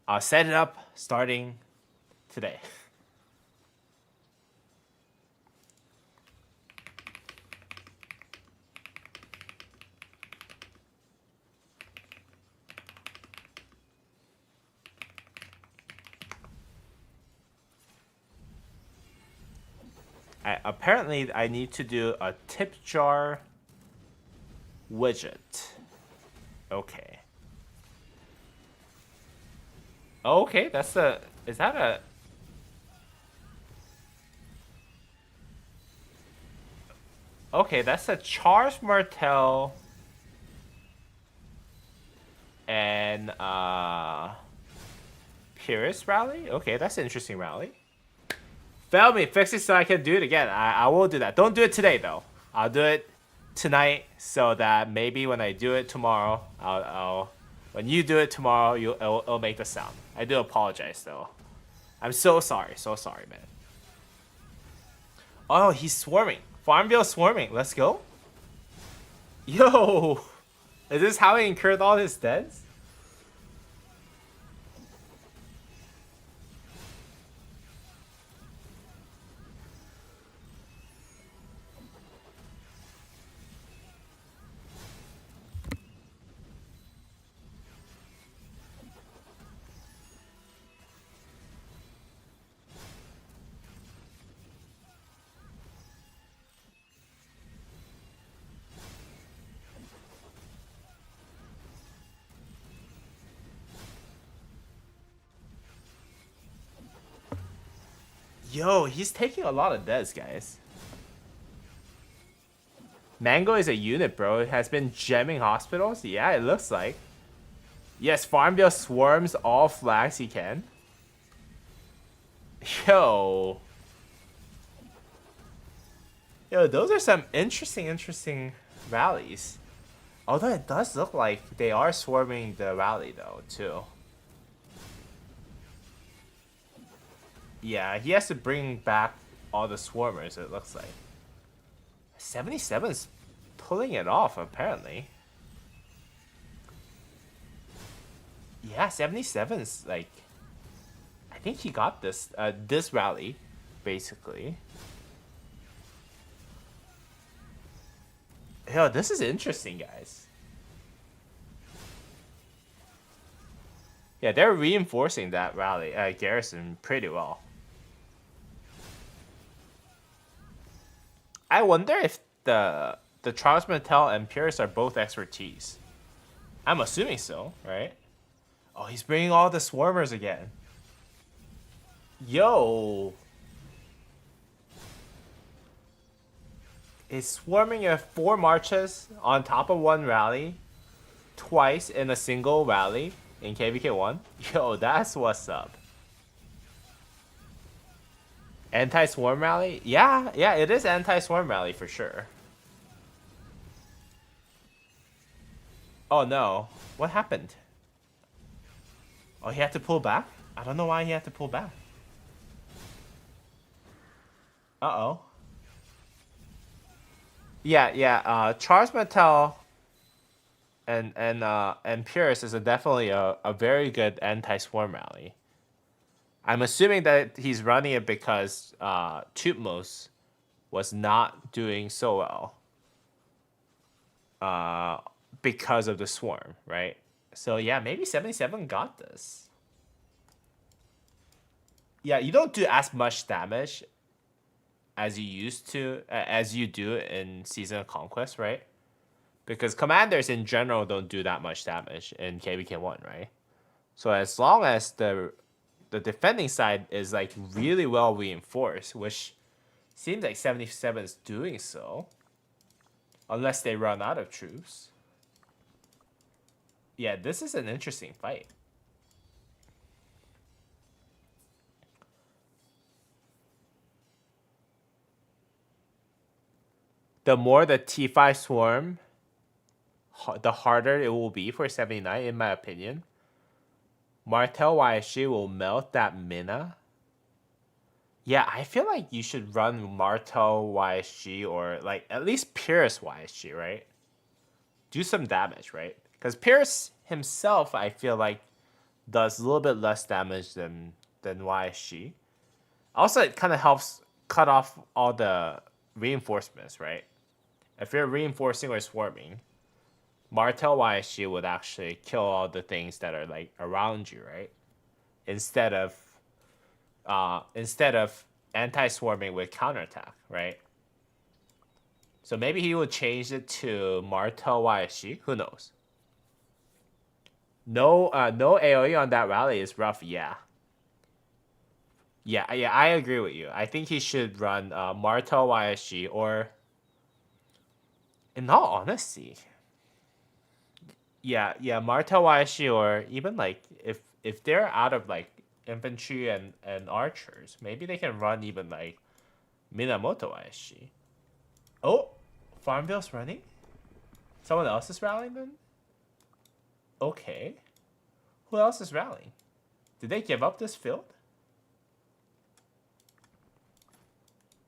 I'll set it up starting today. Apparently, I need to do a tip jar widget. Okay. Okay, that's a... Is that a... Okay, that's a Charles Martel and Pyrrhus rally? Okay, that's an interesting rally. Fail me, fix it so I can do it again. I will do that. Don't do it today though. I'll do it tonight so that maybe when I do it tomorrow, I'll when you do it tomorrow, it'll make the sound. I do apologize though. I'm so sorry, man. Oh, he's swarming. Farmville swarming. Let's go. Yo, is this how he incurred all his deaths? Yo, he's taking a lot of deaths, guys. Mango is a unit, bro. It has been gemming hospitals. Yeah, it looks like. Yes, Farmville swarms all flags he can. Yo. Yo, those are some interesting rallies. Although it does look like they are swarming the rally, though, too. Yeah, he has to bring back all the swarmers, it looks like. 77's pulling it off, apparently. Yeah, 77's like... I think he got this this rally, basically. Yo, this is interesting, guys. Yeah, they're reinforcing that rally garrison pretty well. I wonder if the Charles Mattel and Pierce are both expertise. I'm assuming so, right? Oh, he's bringing all the swarmers again. Yo. Is swarming 4 marches on top of 1 rally twice in a single rally in KVK1? Yo, that's what's up. Anti-swarm rally? Yeah, it is anti-swarm rally for sure. Oh no. What happened? Oh, he had to pull back? I don't know why he had to pull back. Uh-oh. Yeah, Charles Mattel and Pierce is definitely a very good anti-swarm rally. I'm assuming that he's running it because Tutmos was not doing so well because of the swarm, right? So yeah, maybe 77 got this. Yeah, you don't do as much damage as you used to, as you do in Season of Conquest, right? Because commanders in general don't do that much damage in KVK1, right? So as long as the defending side is like really well reinforced, which seems like 77 is doing so, unless they run out of troops. Yeah, this is an interesting fight. The more the T5 swarm, the harder it will be for 79, in my opinion. Martel YSG will melt that Mina. Yeah, I feel like you should run Martel YSG or like at least Pierce YSG, right? Do some damage, right? Because Pierce himself, I feel like, does a little bit less damage than YSG. Also, it kind of helps cut off all the reinforcements, right? If you're reinforcing or swarming, Martel YSG would actually kill all the things that are like around you, right? Instead of anti-swarming with counterattack, right? So maybe he would change it to Martel YSG. Who knows? No AoE on that rally is rough. Yeah, I agree with you. I think he should run Martel YSG or, in all honesty, yeah, Martel YSG, or even like if they're out of like infantry and archers, maybe they can run even like Minamoto YSG. Oh, Farmville's running? Someone else is rallying then? Okay. Who else is rallying? Did they give up this field?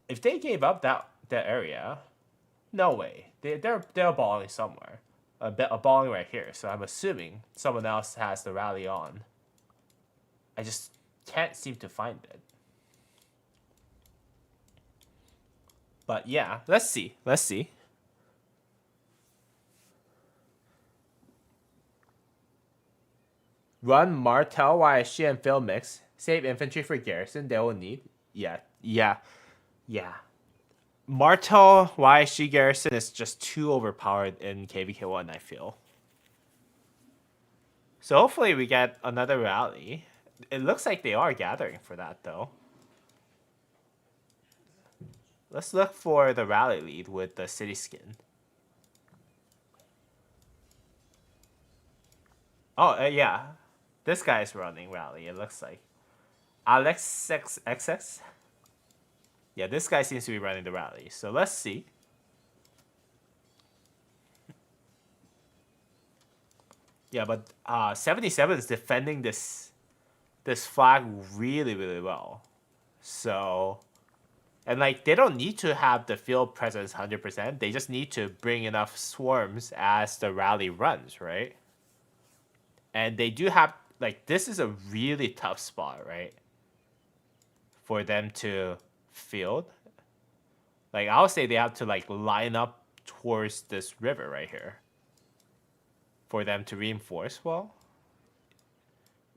If they gave up that area, no way. They're balling somewhere. A balling right here. So I'm assuming someone else has the rally on. I just can't seem to find it. But yeah, let's see. Let's see. Run Martel, YSG, and Phil mix. Save infantry for garrison. They will need. Yeah. Martel, YSG garrison is just too overpowered in KVK1, I feel. So hopefully we get another rally. It looks like they are gathering for that, though. Let's look for the rally lead with the city skin. Oh, yeah. This guy's running rally, it looks like. AlexXX? Yeah, this guy seems to be running the rally. So let's see. Yeah, but 77 is defending this flag really, really well. So, and like they don't need to have the field presence 100%. They just need to bring enough swarms as the rally runs, right? And they do have, like, this is a really tough spot, right? For them to field. Like, I'll say they have to, like, line up towards this river right here for them to reinforce well.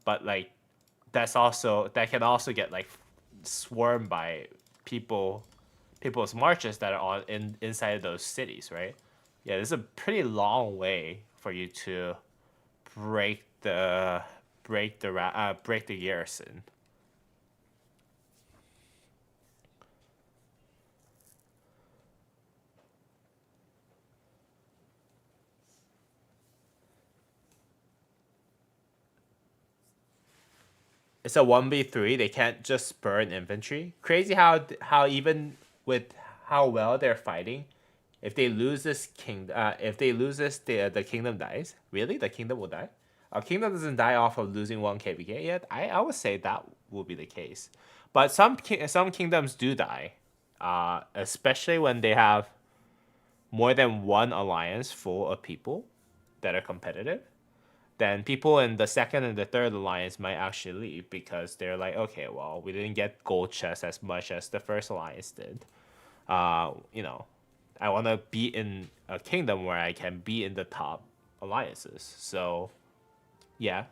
But, like, that can also get, like, swarmed by people's marches that are inside of those cities, right? Yeah, this is a pretty long way for you to break the garrison. It's a 1v3. They can't just burn infantry. Crazy how even with how well they're fighting, if they lose this the kingdom dies. Really, the kingdom will die. Our kingdom doesn't die off of losing one KVK yet. I would say that will be the case, but some kingdoms do die, especially when they have more than one alliance full of people that are competitive. Then people in the second and the third alliance might actually leave because they're like, okay, well, we didn't get gold chests as much as the first alliance did. You know, I want to be in a kingdom where I can be in the top alliances. So, yeah,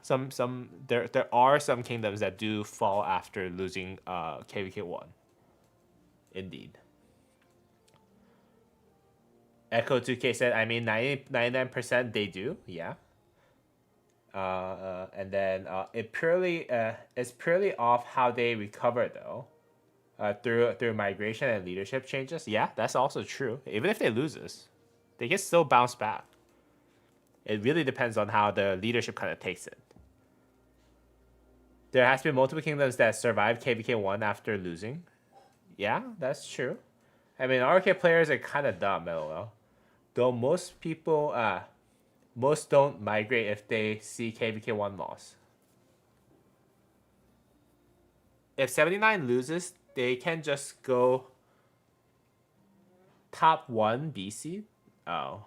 there are some kingdoms that do fall after losing KVK1. Indeed. Echo 2K said, I mean, 99% they do, yeah. And then it's purely off how they recover though, through migration and leadership changes. Yeah, that's also true. Even if they lose this, they can still bounce back. It really depends on how the leadership kind of takes it. There has been multiple kingdoms that survived KVK1 after losing. Yeah, that's true. I mean, RK players are kind of dumb, lol. Though most people, most don't migrate if they see KVK1 loss. If 79 loses, they can just go top 1 BC. Oh.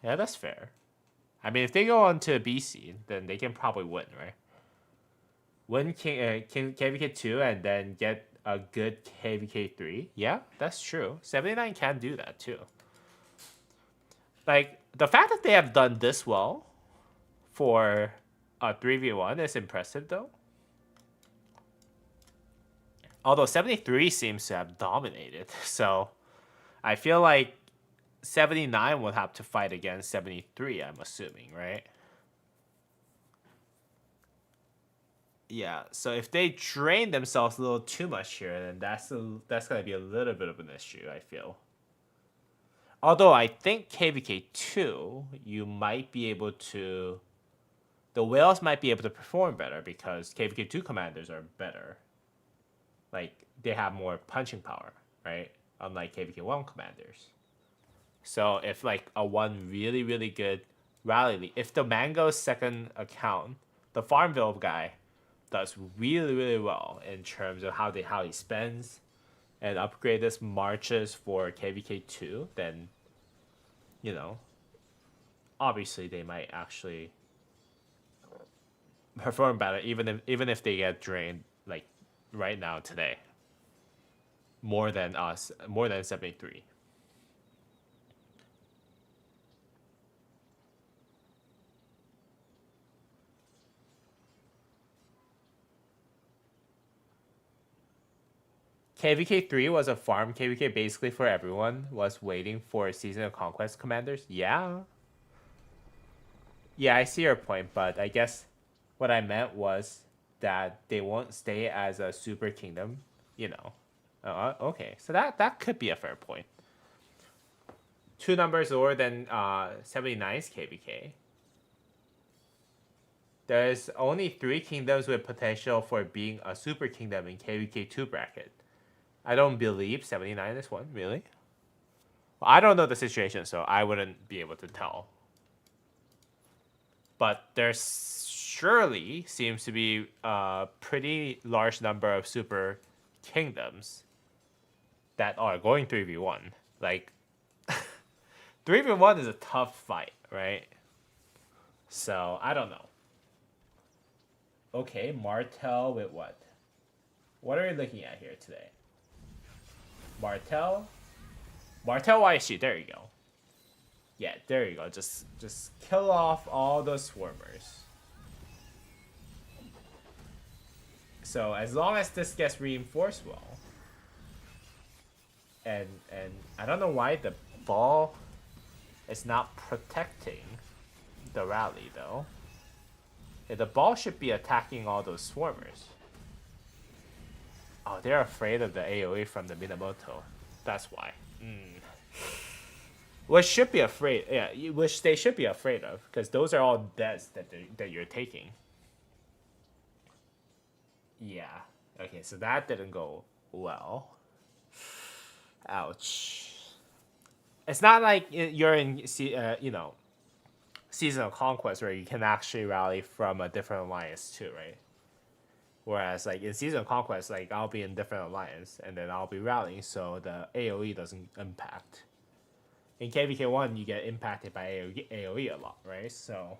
Yeah, that's fair. I mean, if they go on to BC, then they can probably win, right? Win KVK 2 and then get a good KVK 3. Yeah, that's true. 79 can do that too. Like, the fact that they have done this well for a 3v1 is impressive though. Although 73 seems to have dominated. So I feel like 79 would have to fight against 73, I'm assuming, right? Yeah, so if they drain themselves a little too much here, then that's going to be a little bit of an issue, I feel. Although I think KVK2, you might be able to... The whales might be able to perform better because KVK2 commanders are better. Like, they have more punching power, right? Unlike KVK1 commanders. So if like a one really really good rally lead, if the Mango's second account, the Farmville guy, does really really well in terms of how he spends and upgrade this marches for KVK2, then you know obviously they might actually perform better even if they get drained like right now today more than us, more than 73. KVK3 was a farm KVK basically for everyone was waiting for Season of Conquest commanders. Yeah, I see your point, but I guess what I meant was that they won't stay as a super kingdom, you know. Okay, so that could be a fair point. Two numbers lower than 79's KVK. There's only three kingdoms with potential for being a super kingdom in KVK2 bracket. I don't believe 79 is one, really. Well, I don't know the situation, so I wouldn't be able to tell. But there surely seems to be a pretty large number of super kingdoms that are going 3v1. Like, 3v1 is a tough fight, right? So, I don't know. Okay, Martel with what? What are we looking at here today? Martel YC, there you go. Yeah, there you go. Just kill off all those swarmers. So as long as this gets reinforced well, and I don't know why the ball is not protecting the rally though. Yeah, the ball should be attacking all those swarmers. Oh, they're afraid of the AoE from the Minamoto. That's why. Which should be afraid, yeah. Which they should be afraid of, because those are all deaths that you're taking. Yeah. Okay, so that didn't go well. Ouch. It's not like you're in, Season of Conquest where you can actually rally from a different alliance too, right? Whereas like in Season of Conquest, like I'll be in different alliance and then I'll be rallying, so the AoE doesn't impact. In KVK1, you get impacted by AoE a lot, right? So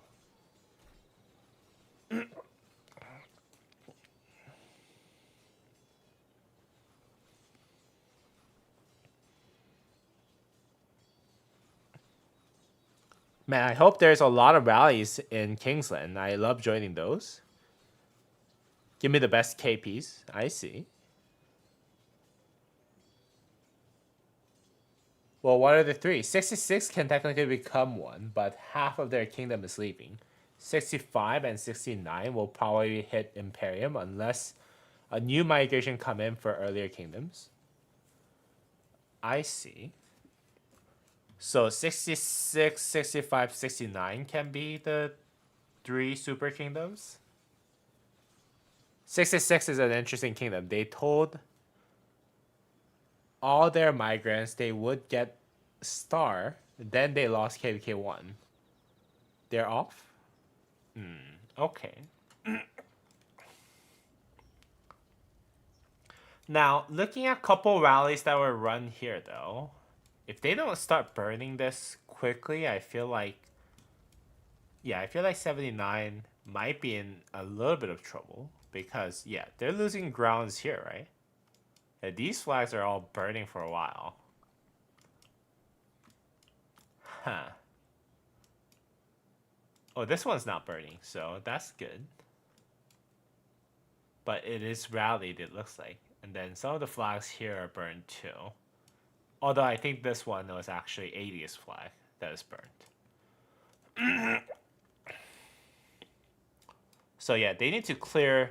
man, I hope there's a lot of rallies in Kingsland. I love joining those. Give me the best KPs. I see. Well, what are the three? 66 can technically become one, but half of their kingdom is leaving. 65 and 69 will probably hit Imperium unless a new migration come in for earlier kingdoms. I see. So 66, 65, 69 can be the three super kingdoms. 66 is an interesting kingdom. They told all their migrants they would get star, then they lost KVK1. They're off? Okay. Now, looking at a couple rallies that were run here, though, if they don't start burning this quickly, I feel like 79 might be in a little bit of trouble because, yeah, they're losing grounds here, right? Yeah, these flags are all burning for a while. Huh. Oh, this one's not burning, so that's good. But it is rallied, it looks like. And then some of the flags here are burned too. Although I think this one was actually 80th flag that is burned. So yeah, they need to clear.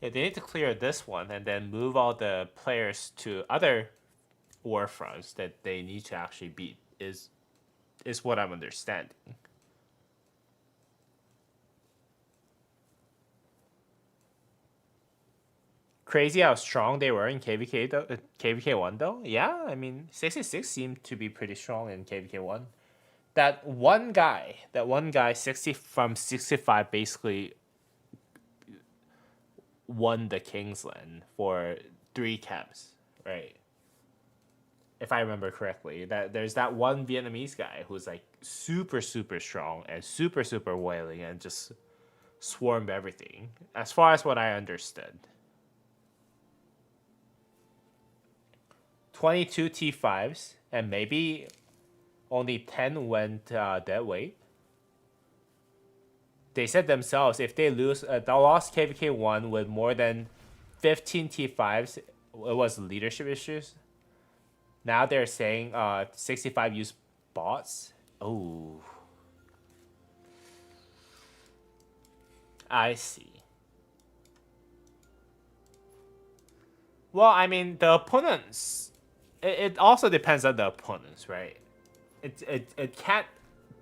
Yeah, they need to clear this one and then move all the players to other war fronts that they need to actually beat. Is what I'm understanding. crazy how strong they were in KVK though. KVK 1 though. Yeah, I mean 66 seemed to be pretty strong in KVK 1. That one guy, 60 from 65 basically won the Kingsland for 3 camps, right? If I remember correctly, that there's that one Vietnamese guy who's like super strong and super wailing and just swarmed everything. As far as what I understood. 22 T5s and maybe only 10 went dead weight. They said themselves if they lose, they lost KVK 1 with more than 15 T5s, it was leadership issues. Now they're saying 65 use bots. Oh. I see. Well, I mean, the opponents, it also depends on the opponents, right? It can't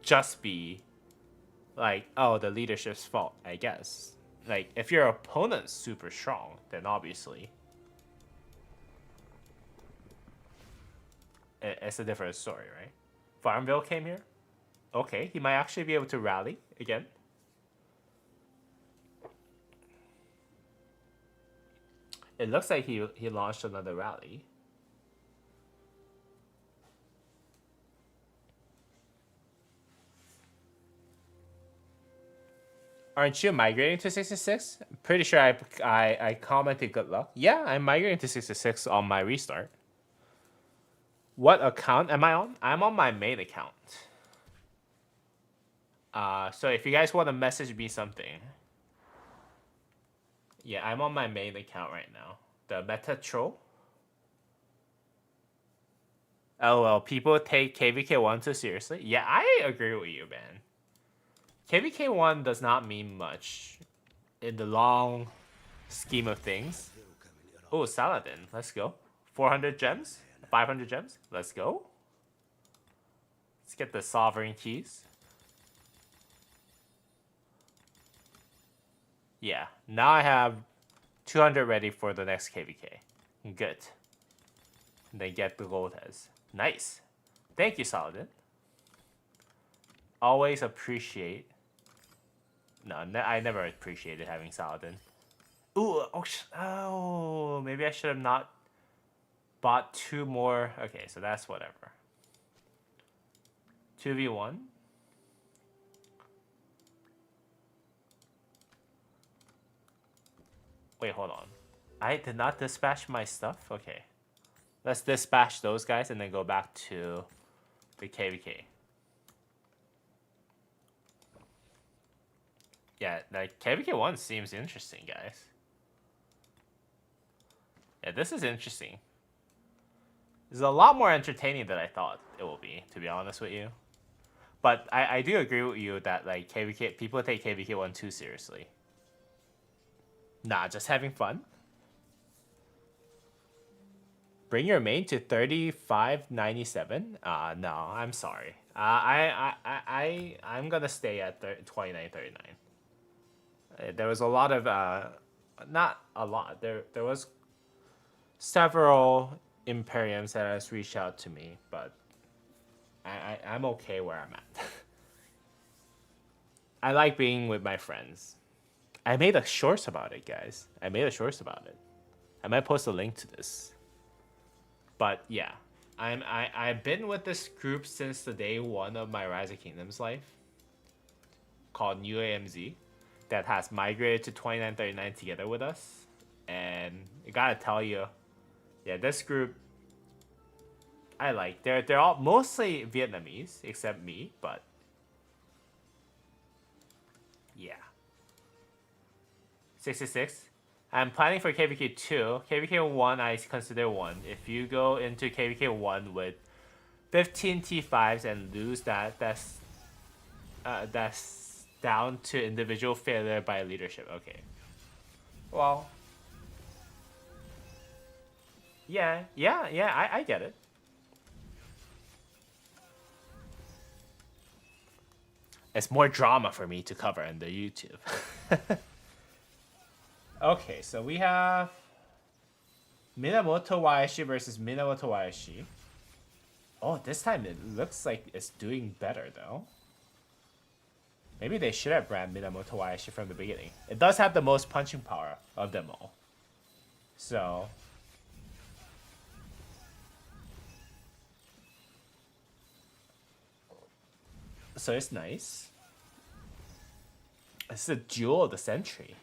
just be like, oh, the leadership's fault, I guess. Like, if your opponent's super strong, then obviously it's a different story, right? Farmville came here. Okay, he might actually be able to rally again. It looks like he launched another rally. Aren't you migrating to 66? I'm pretty sure I commented good luck. Yeah, I'm migrating to 66 on my restart. What account am I on? I'm on my main account. So if you guys want to message me something. Yeah, I'm on my main account right now. The Meta Troll. Oh, well, people take KVK 1 too seriously. Yeah, I agree with you, man. KVK 1 does not mean much in the long scheme of things. Oh, Saladin. Let's go. 400 gems? 500 gems? Let's go. Let's get the sovereign keys. Yeah, now I have 200 ready for the next KVK. Good. They get the gold heads. Nice. Thank you, Saladin. Always appreciate. No, I never appreciated having Saladin. Ooh, oh, maybe I should have not bought 2 more. Okay, so that's whatever. 2v1. Wait, hold on. I did not dispatch my stuff? Okay. Let's dispatch those guys and then go back to the KVK. Yeah, like KVK 1 seems interesting, guys. Yeah, this is interesting. This is a lot more entertaining than I thought it will be, to be honest with you. But I do agree with you that like KVK people take KVK 1 too seriously. Nah, just having fun. Bring your main to 35.97. No, I'm sorry. I'm gonna stay at 29.39. There was a lot of not a lot. There was several Imperiums that has reached out to me, but I'm okay where I'm at. I like being with my friends. I made a shorts about it, guys. I made a shorts about it. I might post a link to this. But yeah, I've been with this group since the day 1 of my Rise of Kingdoms life, called New AMZ, that has migrated to 2939 together with us. And I gotta tell you, yeah, this group I like. They're all mostly Vietnamese, except me, but yeah. 66. I'm planning for KVK 2. KVK 1 I consider 1. If you go into KVK 1 with 15 T5s and lose that's down to individual failure by leadership. Okay. Well. Yeah, I get it. It's more drama for me to cover on the YouTube. Okay, so we have Minamoto Wayashi versus Minamoto Wayashi. Oh, this time it looks like it's doing better though. Maybe they should have brand Minamoto Wayashi from the beginning. It does have the most punching power of them all. So it's nice. It's the duel of the century.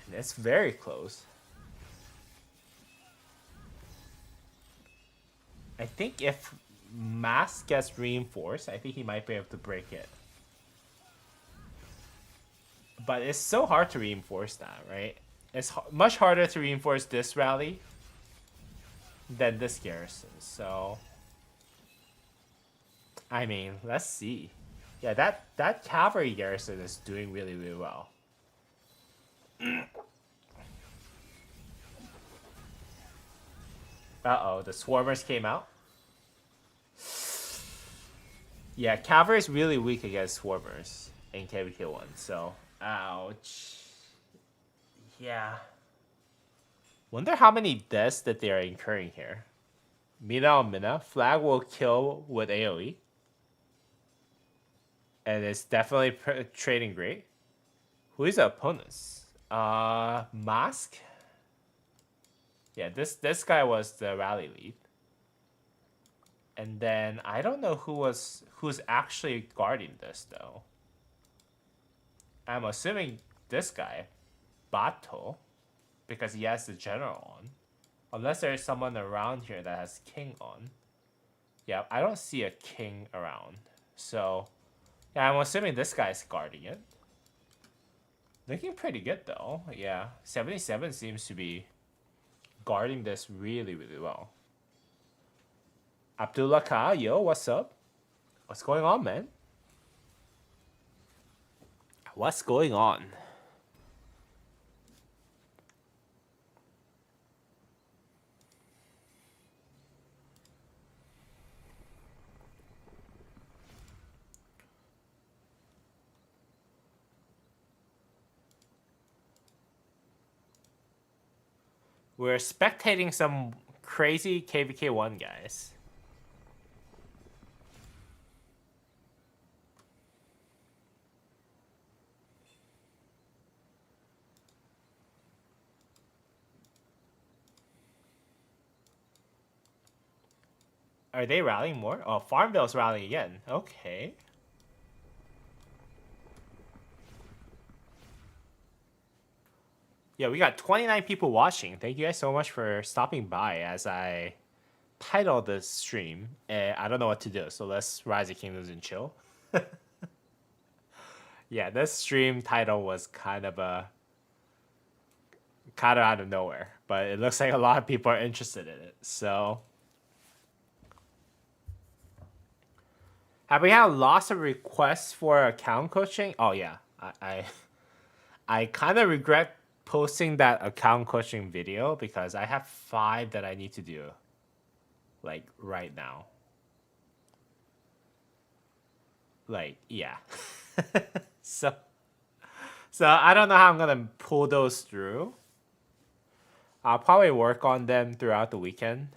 And it's very close. I think if Mask gets reinforced, I think he might be able to break it. But it's so hard to reinforce that, right? It's much harder to reinforce this rally than this garrison. So, I mean, let's see. Yeah, that cavalry garrison is doing really, really well. Uh-oh, the swarmers came out. Yeah, cavalry is really weak against swarmers in KVK1, so ouch. Yeah. Wonder how many deaths that they are incurring here. Mina on Mina. Flag will kill with AoE. And it's definitely trading great. Who is the opponents? Mask? Yeah, this guy was the rally lead. And then I don't know who's actually guarding this though. I'm assuming this guy, Bato, because he has the general on. Unless there's someone around here that has king on. Yeah, I don't see a king around. So, yeah, I'm assuming this guy's guarding it. Looking pretty good though. Yeah, 77 seems to be guarding this really, really well. Abdullah Ka, yo, what's up? What's going on, man? What's going on? We're spectating some crazy KVK1 guys. Are they rallying more? Oh, Farmville's rallying again. Okay. Yeah, we got 29 people watching. Thank you guys so much for stopping by as I title this stream. I don't know what to do, so let's Rise of Kingdoms and chill. Yeah, this stream title was kind of out of nowhere, but it looks like a lot of people are interested in it. So, have we had lots of requests for account coaching? Oh yeah, I kind of regret posting that account coaching video because I have 5 that I need to do, like right now. Like, yeah. so I don't know how I'm gonna pull those through. I'll probably work on them throughout the weekend.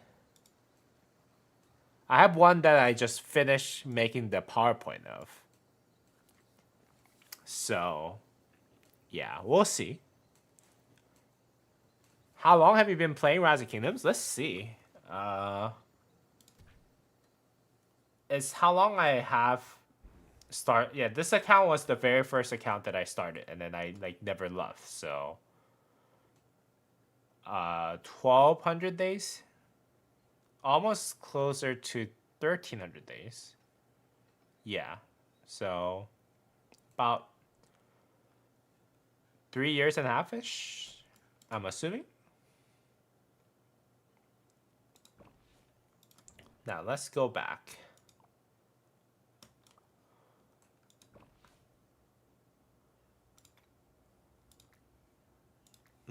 I have one that I just finished making the PowerPoint of. So, yeah, we'll see. How long have you been playing Rise of Kingdoms? Let's see. It's how long I have yeah, this account was the very first account that I started, and then I like never left. So 1200 days, almost closer to 1300 days. Yeah, so about 3 years and a half ish, I'm assuming. Now let's go back.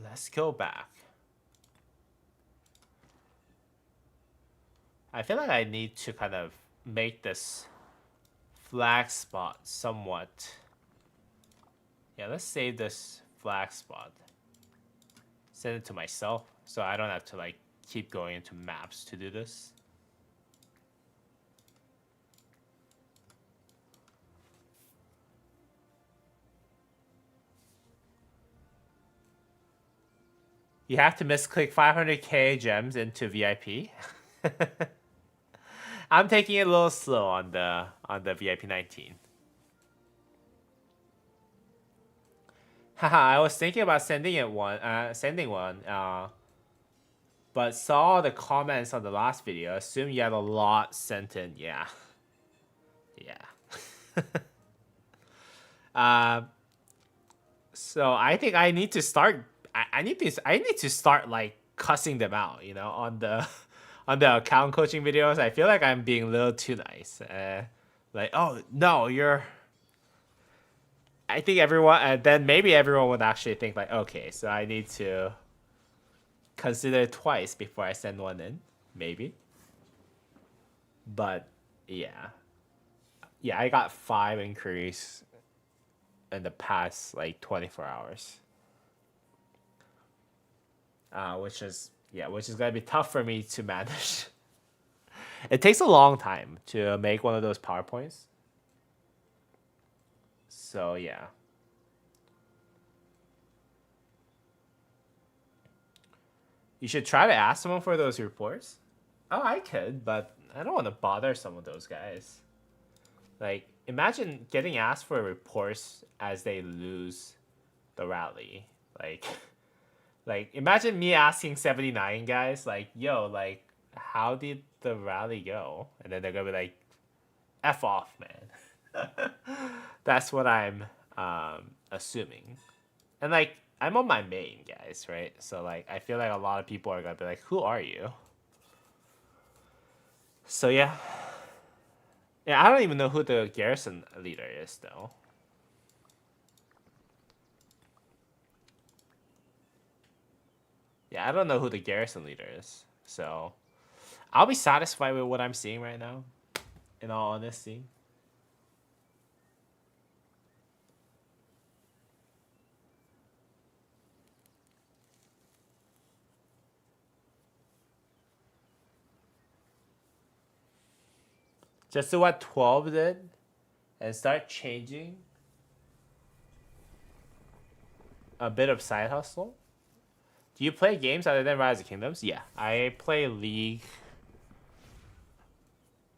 Let's go back. I feel like I need to kind of make this flag spot somewhat. Yeah, let's save this flag spot. Send it to myself so I don't have to like keep going into maps to do this. You have to misclick 500k gems into VIP. I'm taking it a little slow on the VIP 19. Haha, I was thinking about sending one, but saw the comments on the last video. Assume you have a lot sent in. Yeah. So I think I need to start. I need to start like cussing them out. You know, on the on the account coaching videos. I feel like I'm being a little too nice. Like, oh no, you're. I think everyone, and then maybe everyone would actually think like, okay, so I need to consider it twice before I send one in, maybe. But yeah, I got 5 inquiries in the past like 24 hours, which is gonna be tough for me to manage. It takes a long time to make one of those PowerPoints. So yeah. You should try to ask someone for those reports. Oh, I could, but I don't want to bother some of those guys. Like, imagine getting asked for reports as they lose the rally. Like, imagine me asking 79 guys, like, yo, like, how did the rally go? And then they're gonna be like, F off, man. That's what I'm assuming. And like, I'm on my main, guys, right? So like, I feel like a lot of people are gonna be like, who are you? So yeah. Yeah, I don't even know who the garrison leader is, though. Yeah, I don't know who the garrison leader is. So I'll be satisfied with what I'm seeing right now, in all honesty. Just do what 12 did and start changing a bit of side hustle. Do you play games other than Rise of Kingdoms? Yeah, I play League.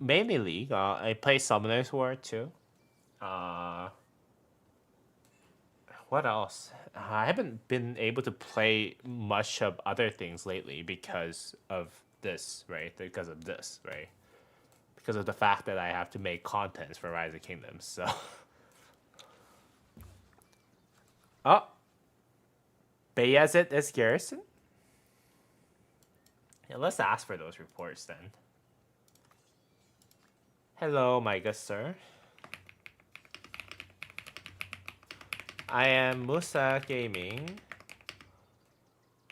Mainly League. I play Summoner's War too. What else? I haven't been able to play much of other things lately because of this, right? Because of this, right? Because of the fact that I have to make contents for Rise of Kingdoms, so. Oh. Bayezid is garrison? Yeah, let's ask for those reports then. Hello, my good sir. I am Musa Gaming,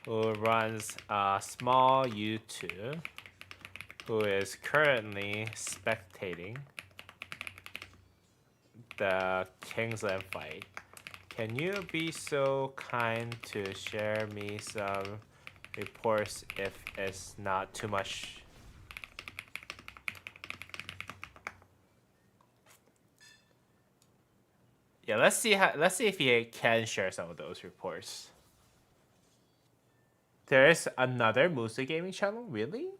who runs a small YouTube, who is currently spectating the Kingsland fight. Can you be so kind to share me some reports if it's not too much? Yeah, let's see if he can share some of those reports. There is another Musa Gaming channel, really?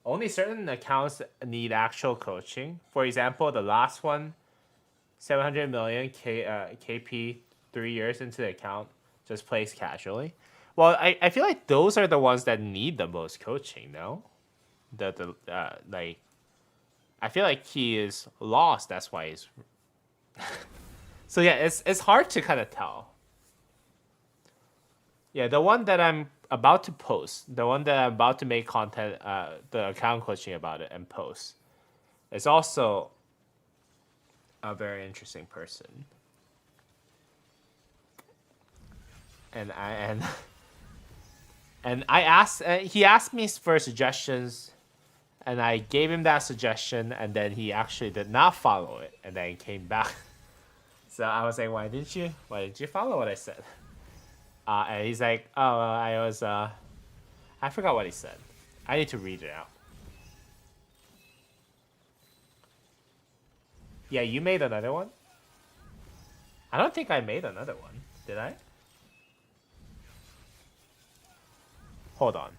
Only certain accounts need actual coaching. For example, the last one, 700 million KP 3 years into the account, just plays casually. Well, I feel like those are the ones that need the most coaching, no? Like, I feel like he is lost. That's why he's. So yeah, it's hard to kind of tell. Yeah, the one that I'm about to post, the one that I'm about to make content, the account coaching about it and post, is also a very interesting person. And I asked, he asked me for suggestions and I gave him that suggestion, and then he actually did not follow it, and then came back. So I was like, why didn't you follow what I said? And he's like, oh, I forgot what he said. I need to read it out. Yeah, you made another one? I don't think I made another one. Did I? Hold on.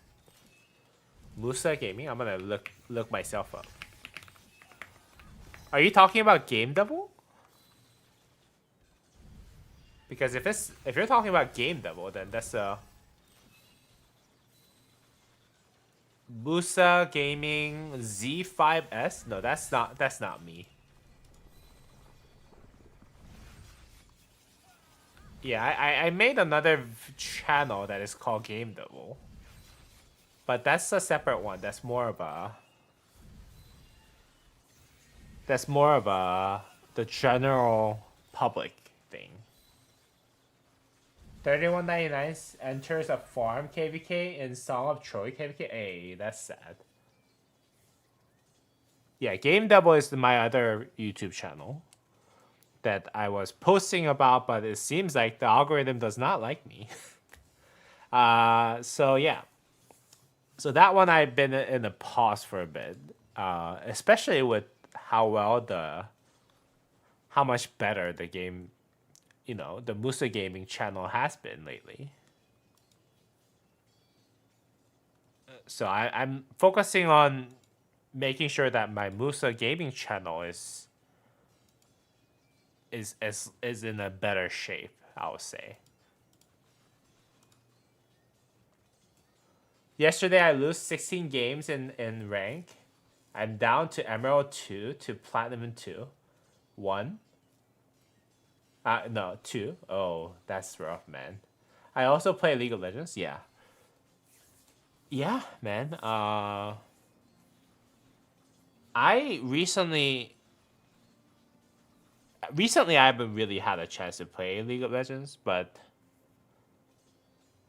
Musa Gaming? I'm gonna look myself up. Are you talking about Game Double? Because if you're talking about Game Double, then that's Musa Gaming Z5S? No, that's not me. Yeah, I made another channel that is called Game Double. But that's a separate one. That's more of a the general public thing. 31.99 enters a farm KVK in Song of Troy KVK. Hey, that's sad. Yeah, Game Double is my other YouTube channel that I was posting about, but it seems like the algorithm does not like me. So yeah. So that one I've been in a pause for a bit, especially with how much better the game, the Musa Gaming channel has been lately. So I'm focusing on making sure that my Musa Gaming channel is in a better shape, I would say. Yesterday I lose 16 games in rank. I'm down to Emerald 2 to Platinum 2. 1. No, 2. Oh, that's rough, man. I also play League of Legends, yeah. Yeah, man. I recently I haven't really had a chance to play League of Legends, but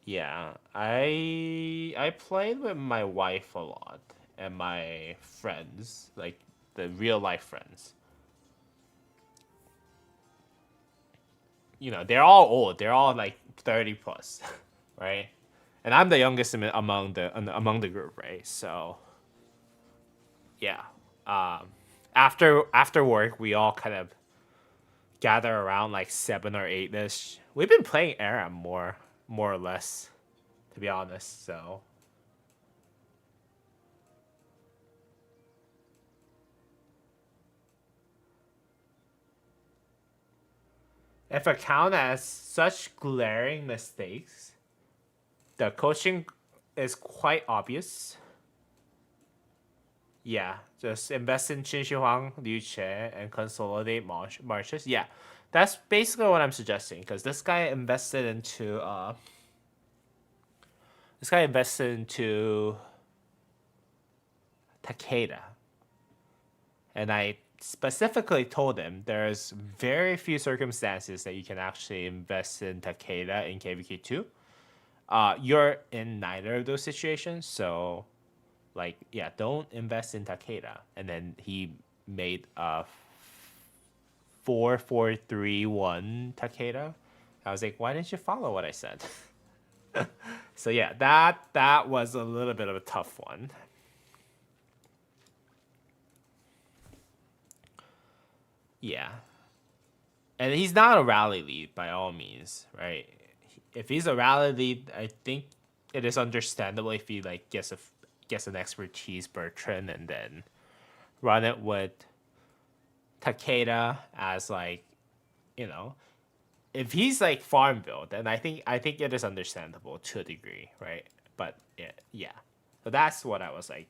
yeah, I played with my wife a lot and my friends, like the real life friends. They're all old. They're all like 30 plus, right? And I'm the youngest among the group, right? So yeah. After work, we all kind of gather around like 7 or 8 ish. We've been playing Aram more or less, to be honest. So if account has such glaring mistakes, the coaching is quite obvious. Yeah, just invest in Qin Shi Huang, Liu Che, and consolidate marches. Yeah, that's basically what I'm suggesting. Because this guy invested into Takeda, and I specifically told him there's very few circumstances that you can actually invest in Takeda in KVK2. You're in neither of those situations, so don't invest in Takeda. And then he made a 4-4-3-1 Takeda. I was like, why didn't you follow what I said? So yeah, that was a little bit of a tough one. Yeah. And he's not a rally lead by all means, right? If he's a rally lead, I think it is understandable if he gets an expertise Bertrand and then run it with Takeda as if he's like farm build, then I think it is understandable to a degree, right? But yeah. So that's what I was like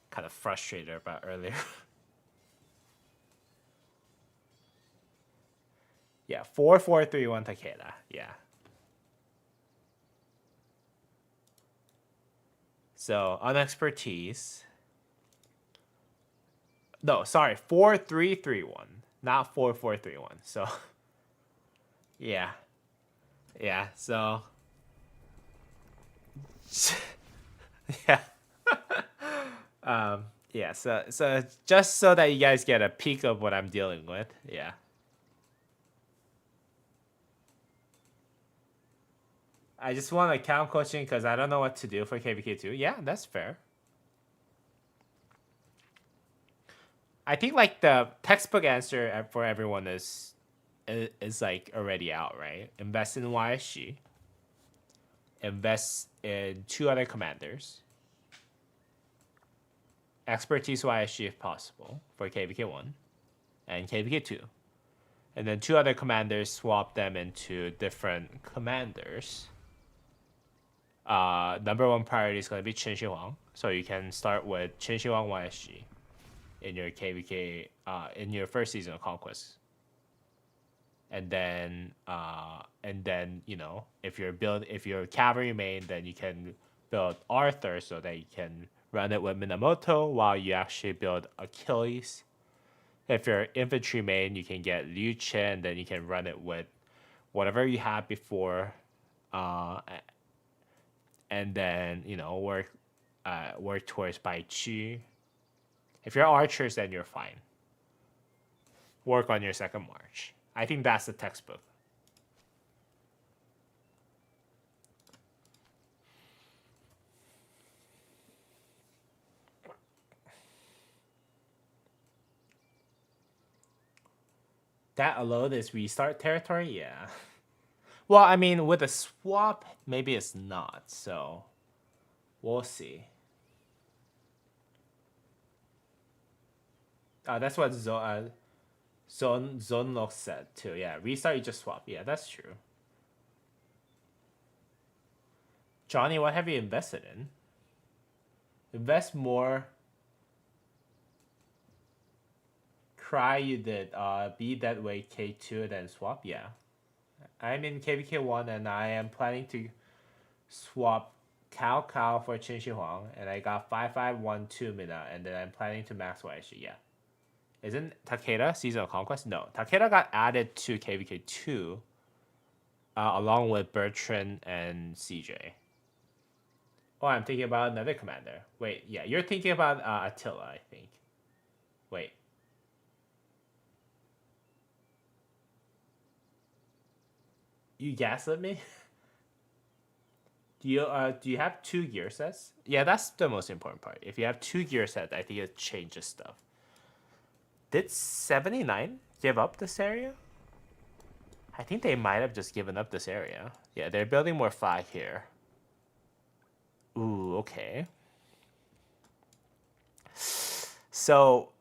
kind of frustrated about earlier. Yeah, 4-4-3-1 Takeda. Yeah. So on expertise. No, sorry, 4-3-3-1, not 4-4-3-1. So yeah. Yeah, so yeah. Yeah, so just so that you guys get a peek of what I'm dealing with. Yeah. I just want account coaching because I don't know what to do for KVK2. Yeah, that's fair. I think like the textbook answer for everyone is like already out, right? Invest in YSG. Invest in 2 other commanders. Expertise YSG if possible for KVK1 and KVK2. And then 2 other commanders, swap them into different commanders. Number 1 priority is going to be Qin Shi Huang. So you can start with Qin Shi Huang YSG in your KVK, in your first season of Conquest. And then you know, if you're cavalry main, then you can build Arthur so that you can run it with Minamoto while you actually build Achilles. If you're infantry main, you can get Liu Chen, then you can run it with whatever you had before, and then you know work towards Bai Chi. If you're archers, then you're fine. Work on your second march. I think that's the textbook. That alone is restart territory? Yeah. Well, I mean, with a swap, maybe it's not, so we'll see. That's what Zonlok said too. Yeah, restart, you just swap. Yeah, that's true. Johnny, what have you invested in? Invest more. Cry you did. Be that way K2 then swap. Yeah. I'm in KVK1 and I am planning to swap Cao for Qin Shi Huang, and I got 5512 Mina, and then I'm planning to max YSG. Yeah. Isn't Takeda Season of Conquest? No. Takeda got added to KVK2 along with Bertrand and CJ. Oh, I'm thinking about another commander. Wait, yeah, you're thinking about Attila, I think. Wait. You gaslit me? Do you have 2 gear sets? Yeah, that's the most important part. If you have 2 gear sets, I think it changes stuff. Did 79 give up this area? I think they might have just given up this area. Yeah, they're building more flag here. Ooh, okay. So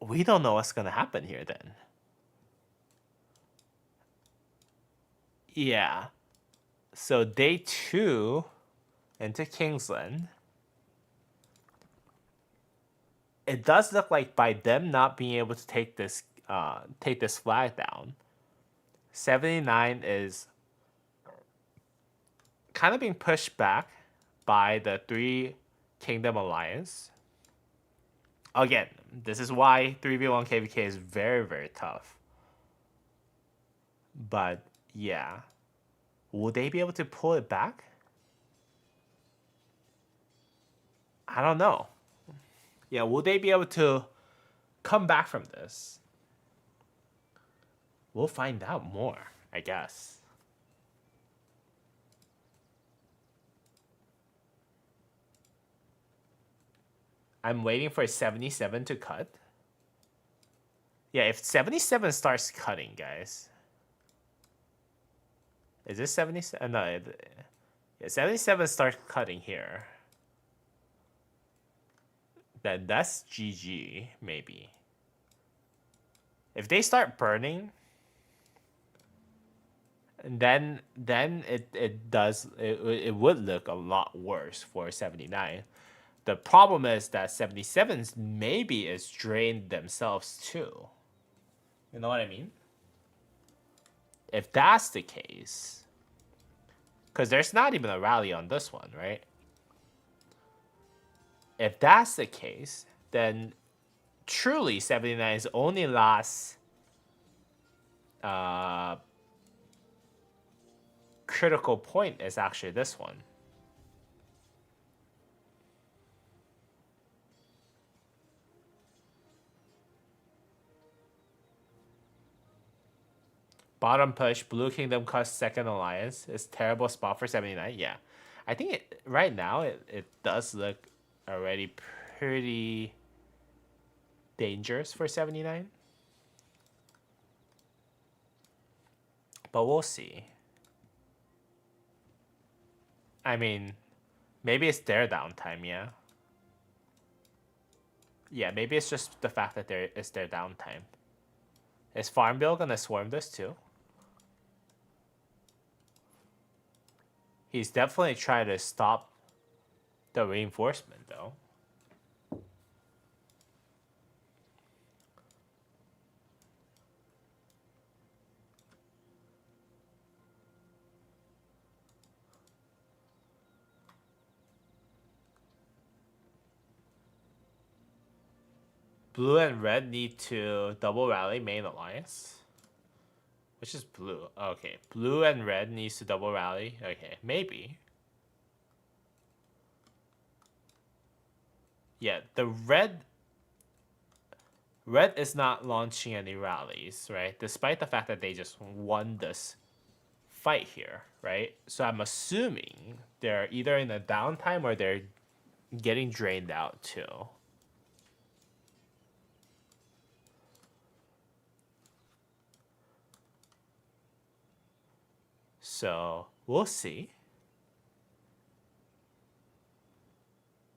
we don't know what's gonna happen here then. Yeah. So day 2 into Kingsland. It does look like by them not being able to take this flag down, 79 is kind of being pushed back by the 3 Kingdom Alliance. Again, this is why 3v1 KVK is very, very tough. But yeah, will they be able to pull it back? I don't know. Yeah, will they be able to come back from this? We'll find out more, I guess. I'm waiting for 77 to cut. Yeah, if 77 starts cutting, guys. Is this 77? No, yeah, 77 starts cutting here. Then that's GG, maybe. If they start burning, then it would look a lot worse for 79. The problem is that 77s maybe is drained themselves too. You know what I mean? If that's the case, because there's not even a rally on this one, right? If that's the case, then truly 79's only last critical point is actually this one. Bottom push, Blue Kingdom cuts second alliance. It's terrible spot for 79. Yeah. I think right now it does look already pretty dangerous for 79. But we'll see. I mean, maybe it's their downtime, yeah. Yeah, maybe it's just the fact that it's their downtime. Is Farmville gonna swarm this too? He's definitely trying to stop the reinforcement though. Blue and red need to double rally main alliance. Which is blue? Okay, blue and red needs to double rally. Okay, maybe. Yeah, the red is not launching any rallies, right? Despite the fact that they just won this fight here, right? So I'm assuming they're either in a downtime or they're getting drained out too. So we'll see.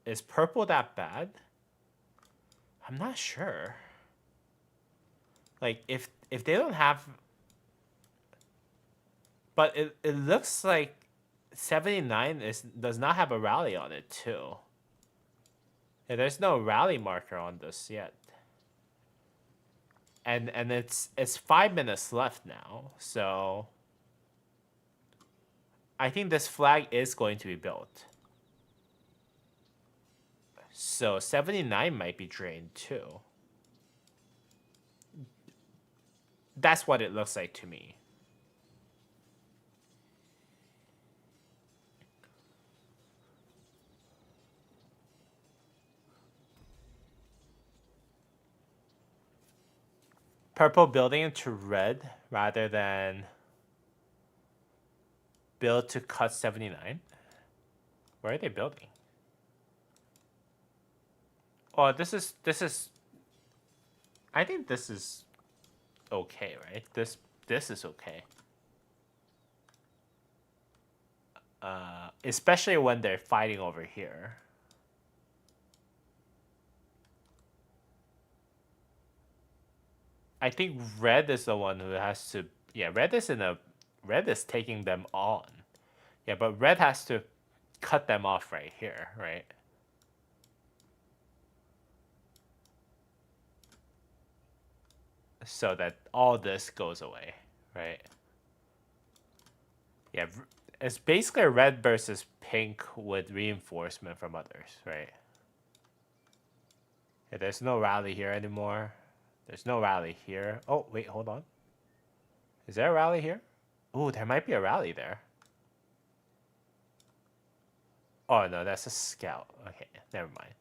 Is purple that bad? I'm not sure. Like if they don't have, but it looks like 79 does not have a rally on it too. Yeah, there's no rally marker on this yet. And it's 5 minutes left now, so I think this flag is going to be built. So 79 might be drained too. That's what it looks like to me. Purple building into red rather than build to cut 79. Where are they building? Oh, this is I think this is okay, right? This is okay. Especially when they're fighting over here. I think red is the one who has to. Yeah, red is taking them on. Yeah, but red has to cut them off right here, right? So that all this goes away, right? Yeah, it's basically red versus pink with reinforcement from others, right? Yeah, there's no rally here anymore. There's no rally here. Oh, wait, hold on. Is there a rally here? Oh, there might be a rally there. Oh, no, that's a scout. Okay, never mind.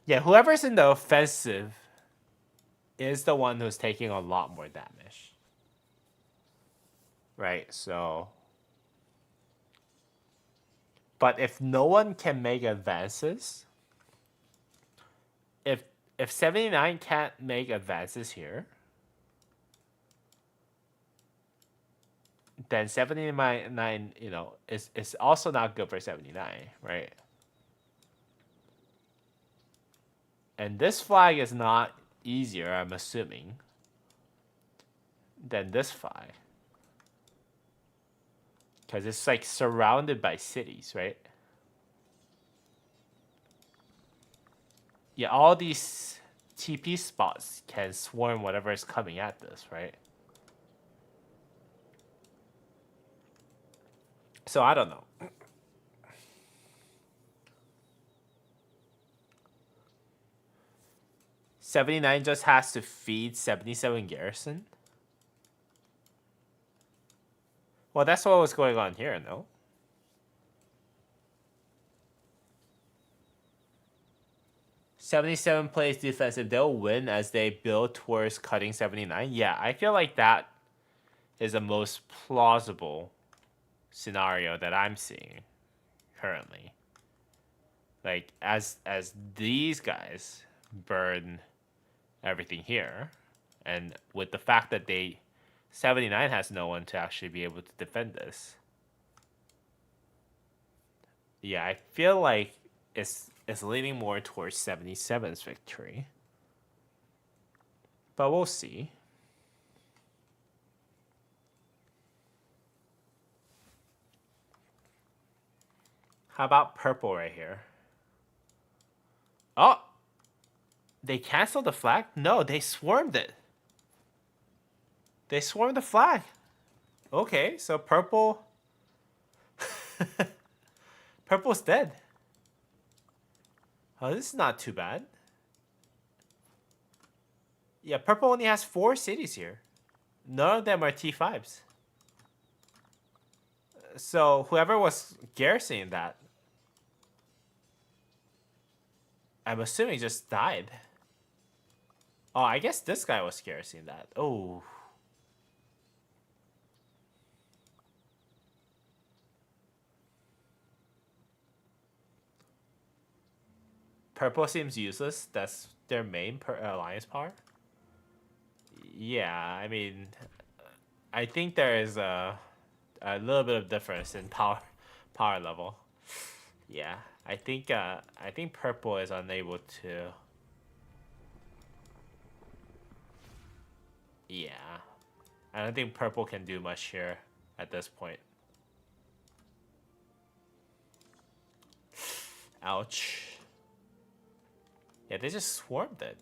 Yeah, whoever's in the offensive is the one who's taking a lot more damage. Right, so... But if no one can make advances... If 79 can't make advances here... Then 79, you know, is also not good for 79, right? And this flag is not easier, I'm assuming, than this flag. Because it's like surrounded by cities, right? Yeah, all these TP spots can swarm whatever is coming at this, right? So I don't know. $79 just has to feed 77 garrison. Well, that's what was going on here, no? . 77 plays defensive. They'll win as they build towards cutting 79. Yeah, I feel like that is the most plausible scenario that I'm seeing currently. Like as these guys burn everything here, and with the fact that 79 has no one to actually be able to defend this. Yeah, I feel like it's leaning more towards 77's victory. But we'll see. How about purple right here? Oh! They canceled the flag? No, they swarmed it. They swarmed the flag. Okay, so purple... Purple's dead. Oh, this is not too bad. Yeah, purple only has 4 cities here. None of them are T5s. So whoever was garrisoning that, I'm assuming just died. Oh, I guess this guy was garrisoning that. Oh. Purple seems useless. That's their main alliance power. Yeah, I mean, I think there is a little bit of difference in power level. Yeah, I think purple is unable to. Yeah, I don't think purple can do much here at this point. Ouch. Yeah, they just swarmed it.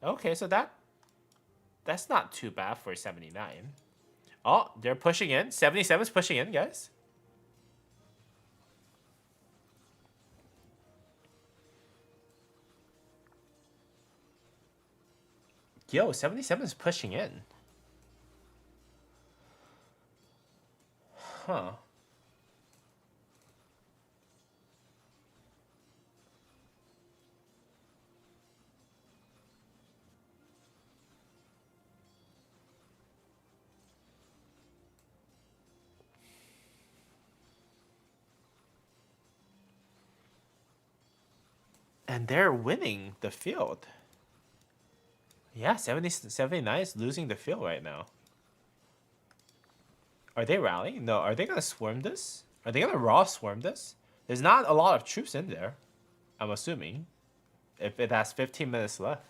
Okay, so that's not too bad for 79. Oh, they're pushing in. 77's pushing in, guys. Yo, 77's pushing in. Huh. And they're winning the field. Yeah, 79 is losing the field right now. Are they rallying? No, are they going to swarm this? Are they going to raw swarm this? There's not a lot of troops in there, I'm assuming. If it has 15 minutes left.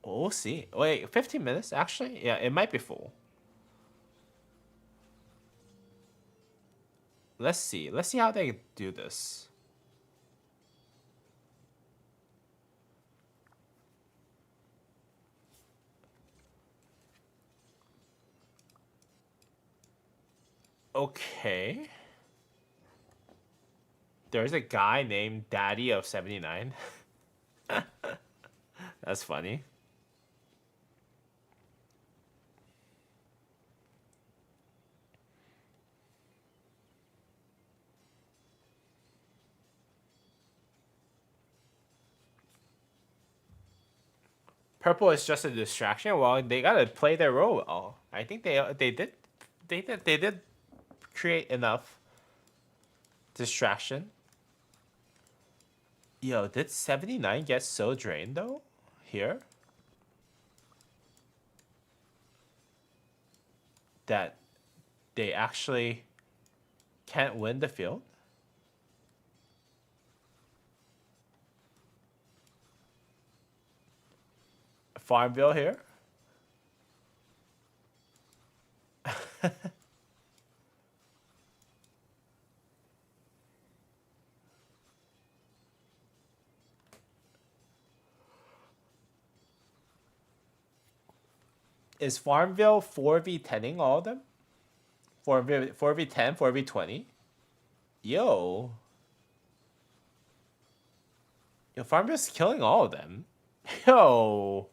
We'll see. Wait, 15 minutes? Actually? Yeah, it might be full. Let's see. Let's see how they do this. Okay. There's a guy named Daddy of 79. That's funny. Purple is just a distraction. Well, they gotta play their role well. I think they did create enough distraction. Yo, did 79 get so drained though? Here? That they actually can't win the field? Farmville here? Is Farmville 4v10ing all of them? 4v10, 4v20? Yo. Yo, Farmville's killing all of them. Yo.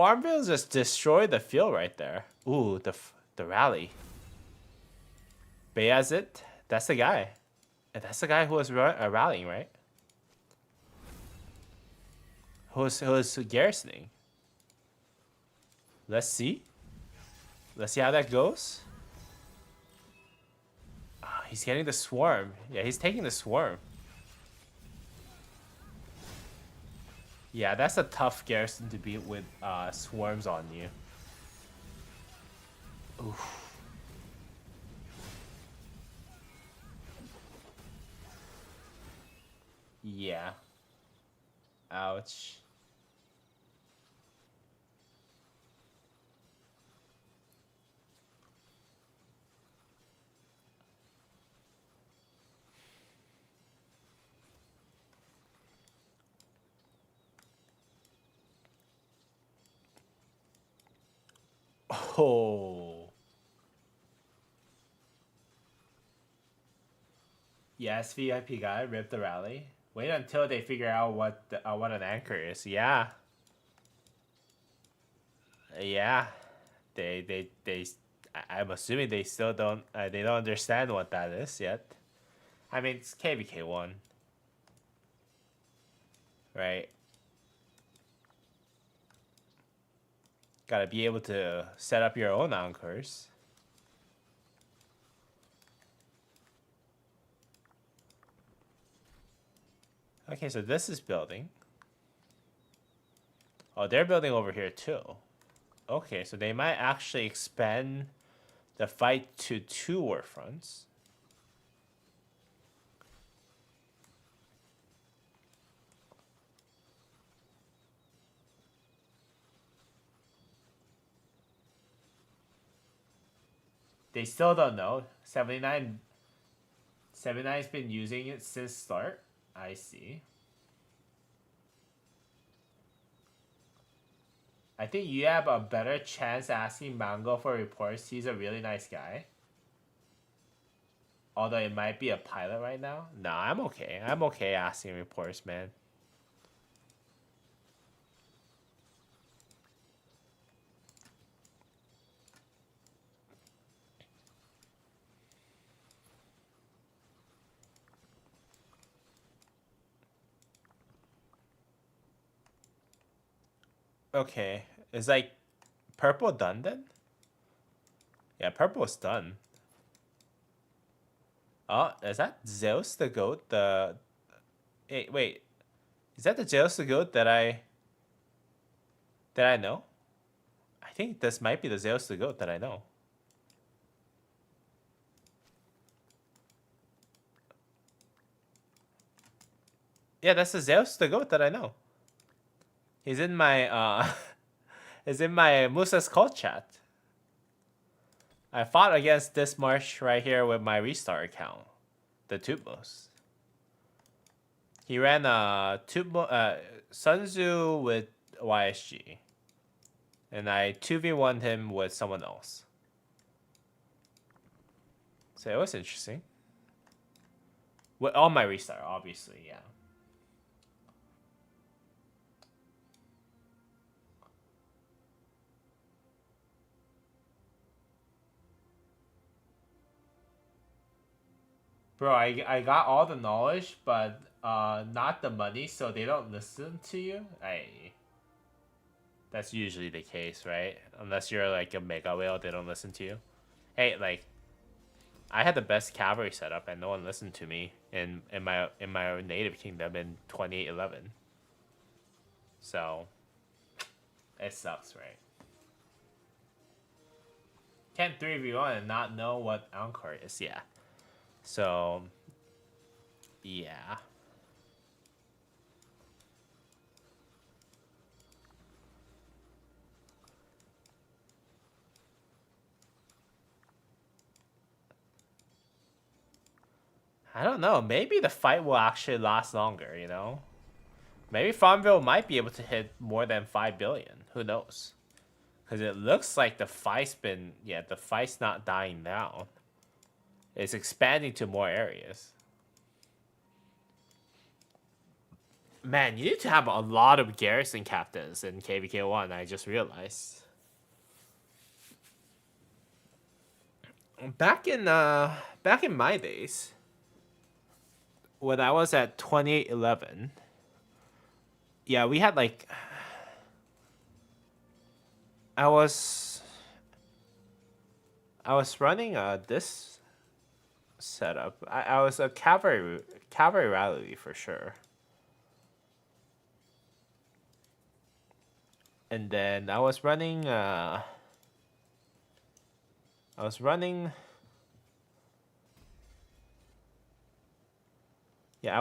Farmville just destroyed the field right there. Ooh, the rally. Bayazit, that's the guy. And that's the guy who was rallying, right? Who was garrisoning. Let's see. Let's see how that goes. Oh, he's getting the swarm. Yeah, he's taking the swarm. Yeah, that's a tough garrison to beat with swarms on you. Oof. Yeah. Ouch. Oh. Yes, VIP guy, rip the rally. Wait until they figure out what what an anchor is. Yeah. Yeah. They I'm assuming they still don't they don't understand what that is yet. I mean, it's KVK1. Right? Gotta be able to set up your own anchors. Okay, so this is building. Oh, they're building over here too. Okay, so they might actually expand the fight to 2 war fronts. They still don't know. 79's been using it since start. I see. I think you have a better chance asking Mango for reports. He's a really nice guy. Although it might be a pilot right now. No, I'm okay. I'm okay asking reports, man. Okay. Is like purple done then? Yeah, purple is done. Oh, is that Zeus the goat? Hey, wait. Is that the Zeus the goat that I know? I think this might be the Zeus the goat that I know. Yeah, that's the Zeus the goat that I know. He's in my is in my Musa's cult chat. I fought against this marsh right here with my restart account, the Tubos. He ran Sun Tzu with YSG, and I 2v1 him with someone else. So it was interesting. With all my restart, obviously, yeah. Bro, I got all the knowledge, but not the money, so they don't listen to you. That's usually the case, right? Unless you're like a mega whale, they don't listen to you. Hey, like, I had the best cavalry setup, and no one listened to me in my native kingdom in 2811. So it sucks, right? Can't 3v1 and not know what Encore is, yeah. So, yeah. I don't know. Maybe the fight will actually last longer, you know? Maybe Farmville might be able to hit more than 5 billion. Who knows? Because it looks like the fight's been... Yeah, the fight's not dying down. It's expanding to more areas. Man, you need to have a lot of garrison captains in KVK1, I just realized. Back in my days, when I was at 2811, yeah, we had like I was running this setup. I was a cavalry rally for sure. And then I was running yeah, I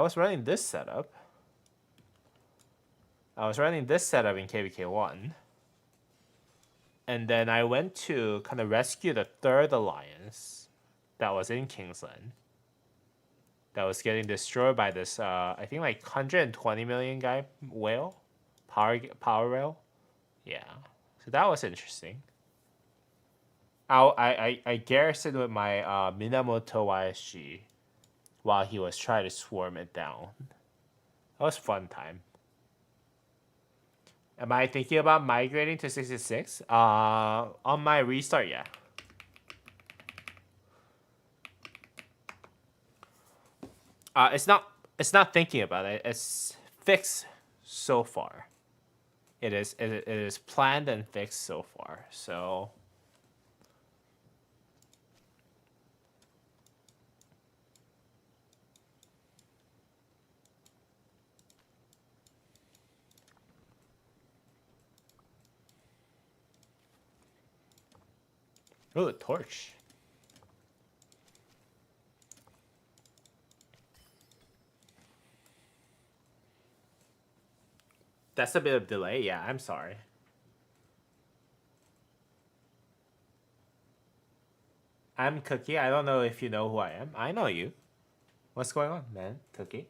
was running this setup. I was running this setup in KVK1. And then I went to kind of rescue the third alliance that was in Kingsland. That was getting destroyed by this, I think like 120 million guy whale, power rail. Yeah, so that was interesting. I garrisoned with my Minamoto YSG while he was trying to swarm it down. That was fun time. Am I thinking about migrating to 66? On my restart, yeah. It's not thinking about it. It's fixed so far. It is planned and fixed so far. So oh, a torch. That's a bit of delay. Yeah, I'm sorry. I'm Cookie. I don't know if you know who I am. I know you. What's going on, man? Cookie?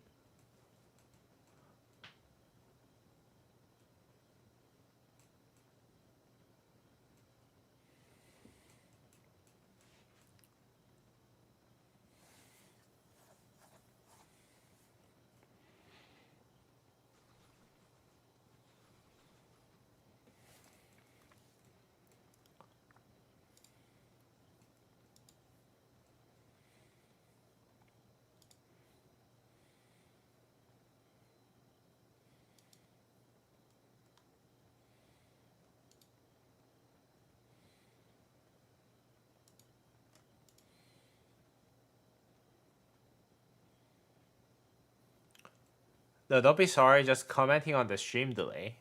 No, don't be sorry. Just commenting on the stream delay.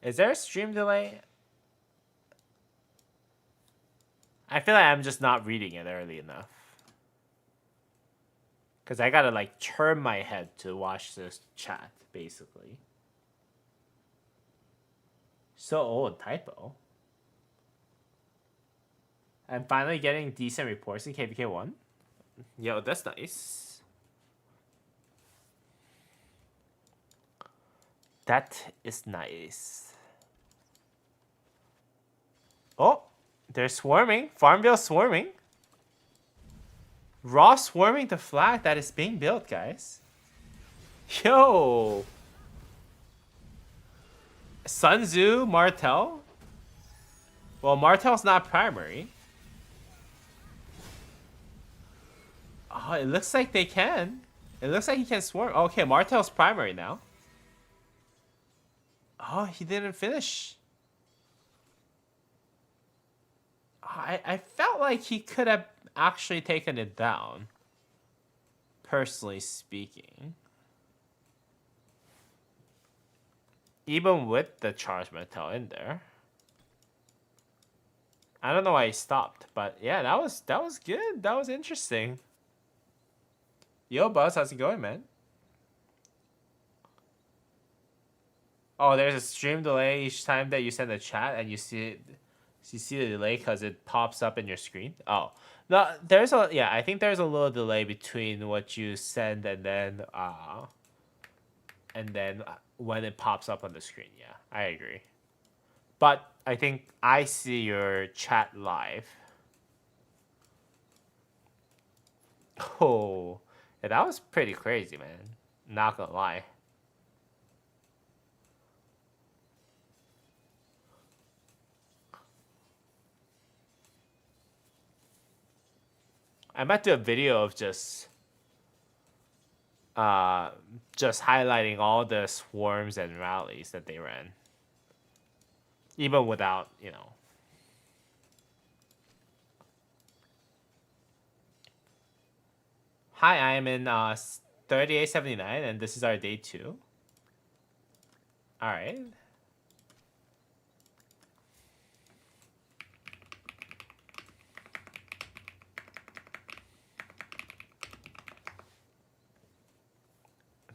Is there a stream delay? I feel like I'm just not reading it early enough. Because I gotta like turn my head to watch this chat, basically. So old, typo. I'm finally getting decent reports in KVK1. Yo, that's nice. That is nice. Oh, they're swarming. Farmville swarming. Raw swarming the flag that is being built, guys. Yo. Sun Tzu, Martel. Well, Martel's not primary. Oh, it looks like they can. It looks like he can swarm. Okay, Martel's primary now. Oh, he didn't finish. I felt like he could have actually taken it down. Personally speaking. Even with the charge Martel in there. I don't know why he stopped, but yeah, that was good. That was interesting. Yo, Buzz, how's it going, man? Oh, there's a stream delay each time that you send a chat, and you see it. You see the delay because it pops up in your screen. Oh, no, I think there's a little delay between what you send and then when it pops up on the screen. Yeah, I agree. But I think I see your chat live. Oh, yeah, that was pretty crazy, man. Not gonna lie. I might do a video of just highlighting all the swarms and rallies that they ran. Even without, you know. Hi, I am in 3879 and this is our day 2. Alright.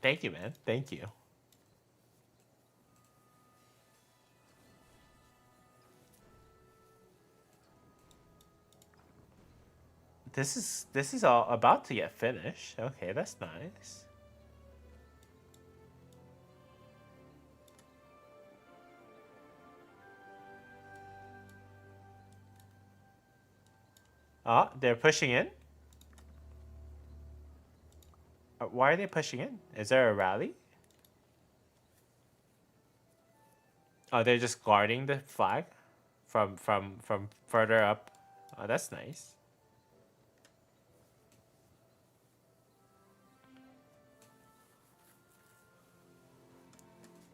Thank you, man. Thank you. This is all about to get finished. Okay, that's nice. Oh, they're pushing in? Why are they pushing in? Is there a rally? Oh, they're just guarding the flag from further up. Oh, that's nice.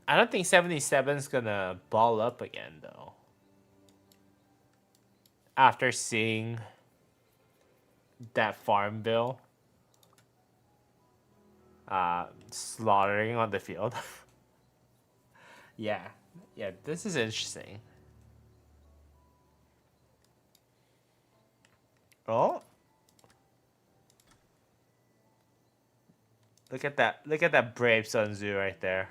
I don't think 77's gonna ball up again though. After seeing that farm bill slaughtering on the field. Yeah, this is interesting. Oh, look at that brave Sun Tzu right there.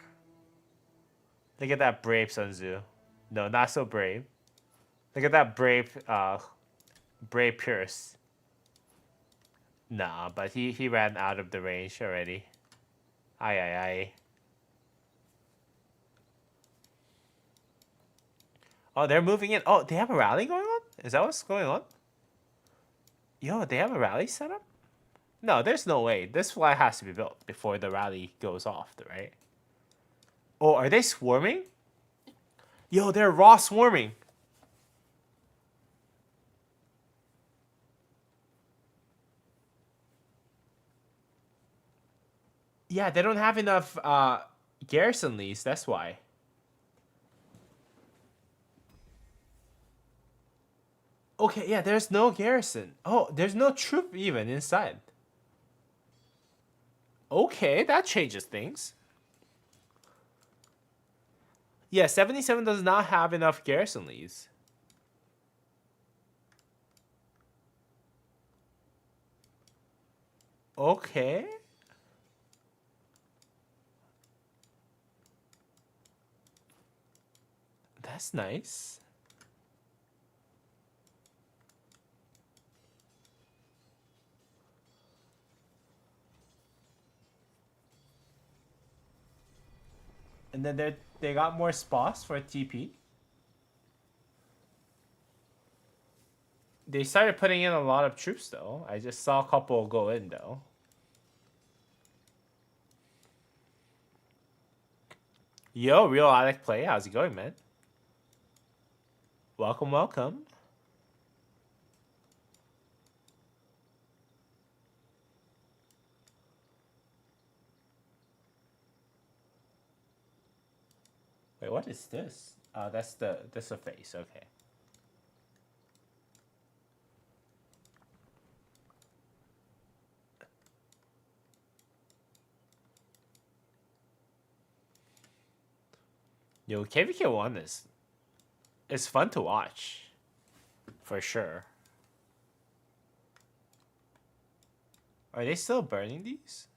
Look at that brave Sun Tzu. No, not so brave. Look at that brave brave Pierce. Nah, but he ran out of the range already. Aye aye aye. Oh, they're moving in. Oh, they have a rally going on? Is that what's going on? Yo, they have a rally set up? No, there's no way. This flag has to be built before the rally goes off, right? Oh, are they swarming? Yo, they're raw swarming. Yeah, they don't have enough garrison leads, that's why. Okay, yeah, there's no garrison. Oh, there's no troop even inside. Okay, that changes things. Yeah, 77 does not have enough garrison leads. Okay. That's nice. And then they got more spots for TP. They started putting in a lot of troops though. I just saw a couple go in though. Yo, real Alec play. How's it going, man? Welcome, welcome. Wait, what is this? That's a face. Okay. Yo, KVK 1 is it's fun to watch. For sure. Are they still burning these?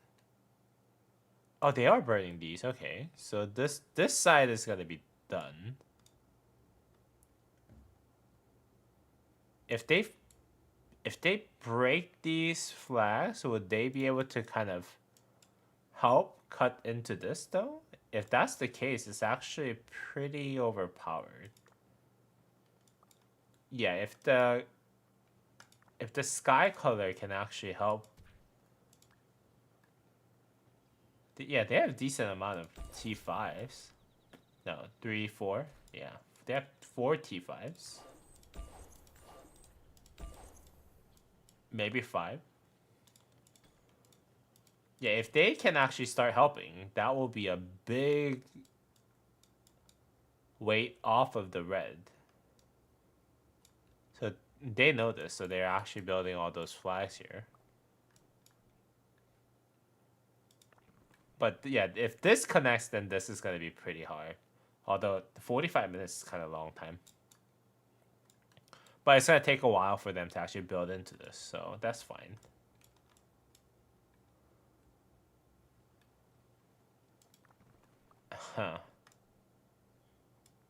Oh, they are burning these. Okay. So this side is going to be done. If they break these flags, would they be able to kind of help cut into this though? If that's the case, it's actually pretty overpowered. Yeah, if the sky color can actually help. Yeah, they have a decent amount of T5s. No, 3, 4. Yeah, they have 4 T5s. Maybe 5. Yeah, if they can actually start helping, that will be a big weight off of the red. So they know this, so they're actually building all those flags here. But yeah, if this connects, then this is going to be pretty hard. Although 45 minutes is kind of a long time. But it's going to take a while for them to actually build into this, so that's fine. Huh.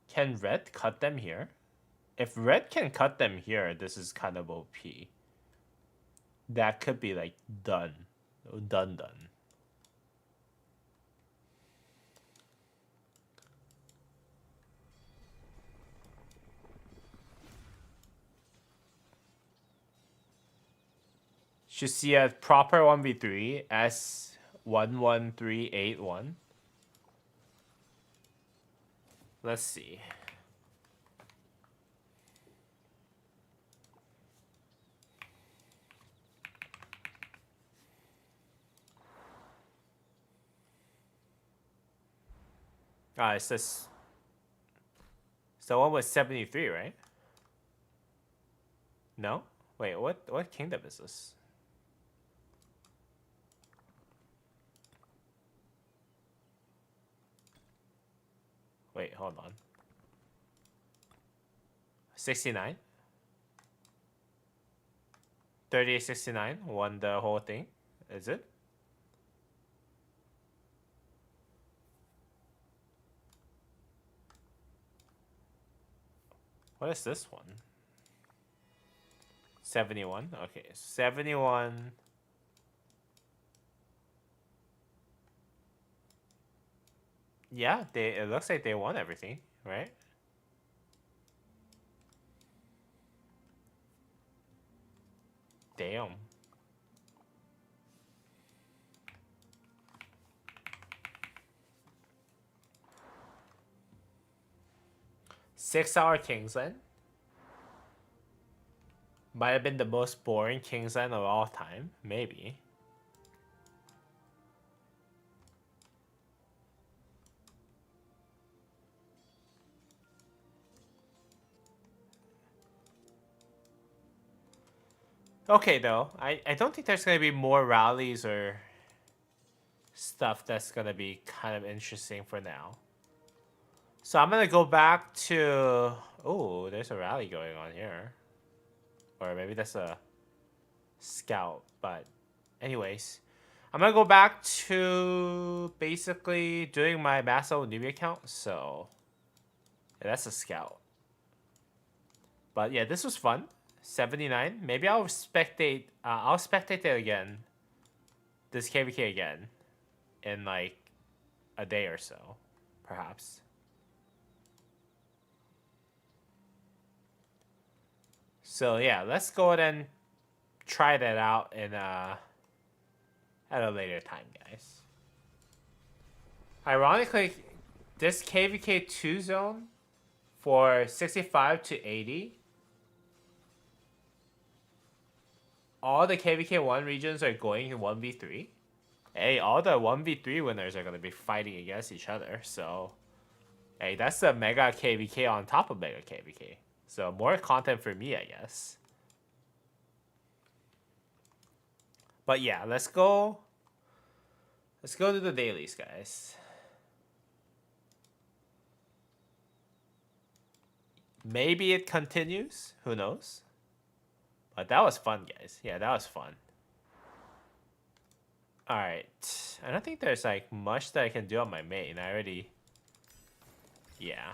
Can red cut them here? If red can cut them here, this is kind of OP. That could be like done. Done. Should see a proper 1v3 S11381. Let's see. Ah, it's this. So one was 73, right? No? Wait, what kingdom is this? Wait, hold on. 69? 3869 won the whole thing? Is it? What is this one? 71? Okay, 71. Yeah, it looks like they won everything, right? Damn. Six-hour Kingsland. Might have been the most boring Kingsland of all time. Maybe. Okay, though. I don't think there's going to be more rallies or stuff that's going to be kind of interesting for now. So I'm going to go back to... Oh, there's a rally going on here. Or maybe that's a scout. But anyways, I'm going to go back to basically doing my Masso Newbie account. So yeah, that's a scout. But yeah, this was fun. 79. Maybe I'll spectate. I'll spectate it again. This KVK again, in like a day or so, perhaps. So yeah, let's go ahead and try that out in at a later time, guys. Ironically, this KVK 2 zone for 65 to 80. All the KVK 1 regions are going in 1v3. Hey, all the 1v3 winners are going to be fighting against each other. So, hey, that's the Mega KVK on top of Mega KVK. So, more content for me, I guess. But yeah, let's go. Let's go to the dailies, guys. Maybe it continues. Who knows? But that was fun, guys. Yeah, that was fun. Alright. I don't think there's like much that I can do on my main. I already... Yeah.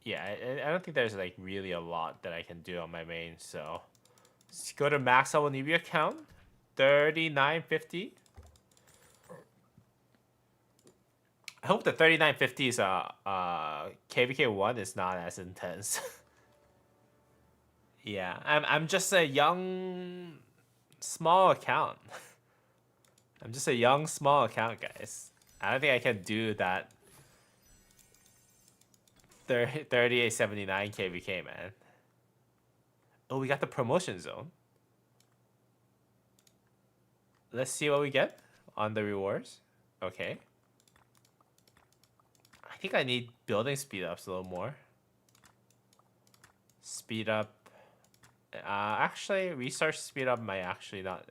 Yeah, I don't think there's like really a lot that I can do on my main, so... Let's go to max level Nibia account. 3950. I hope the 3950's KVK1 is not as intense. Yeah, I'm just a young small account. I'm just a young small account, guys. I don't think I can do that 3879 KVK, man. Oh, we got the promotion zone. Let's see what we get on the rewards. Okay. I think I need building speed ups a little more. Speed up. Actually, research speed up might actually not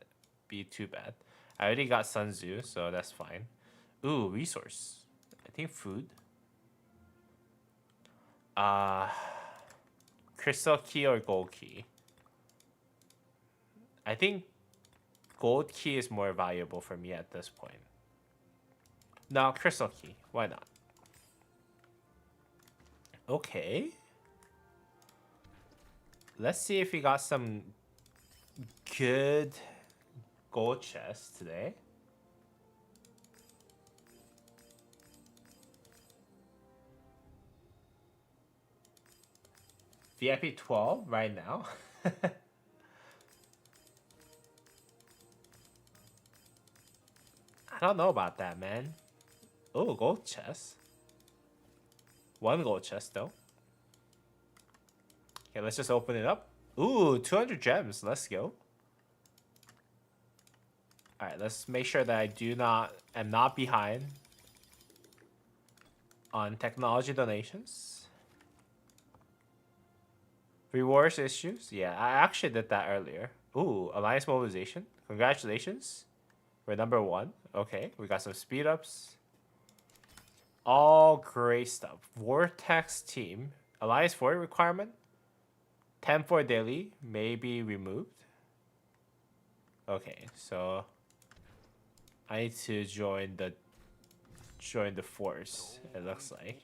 be too bad. I already got Sun Tzu, so that's fine. Ooh, resource. I think food. Crystal key or gold key? I think gold key is more valuable for me at this point. No, crystal key. Why not? Okay. Let's see if we got some good gold chests today. VIP 12 right now. I don't know about that, man. Oh, gold chest. One gold chest, though. Okay, let's just open it up. Ooh, 200 gems. Let's go. Alright, let's make sure that I am not behind on technology donations. Rewards issues? Yeah, I actually did that earlier. Ooh, alliance mobilization. Congratulations. We're number 1. Okay, we got some speed ups. All great stuff. Vortex team. Alliance 4 requirement. 10-4 daily may be removed. Okay, so I need to join the force, it looks like.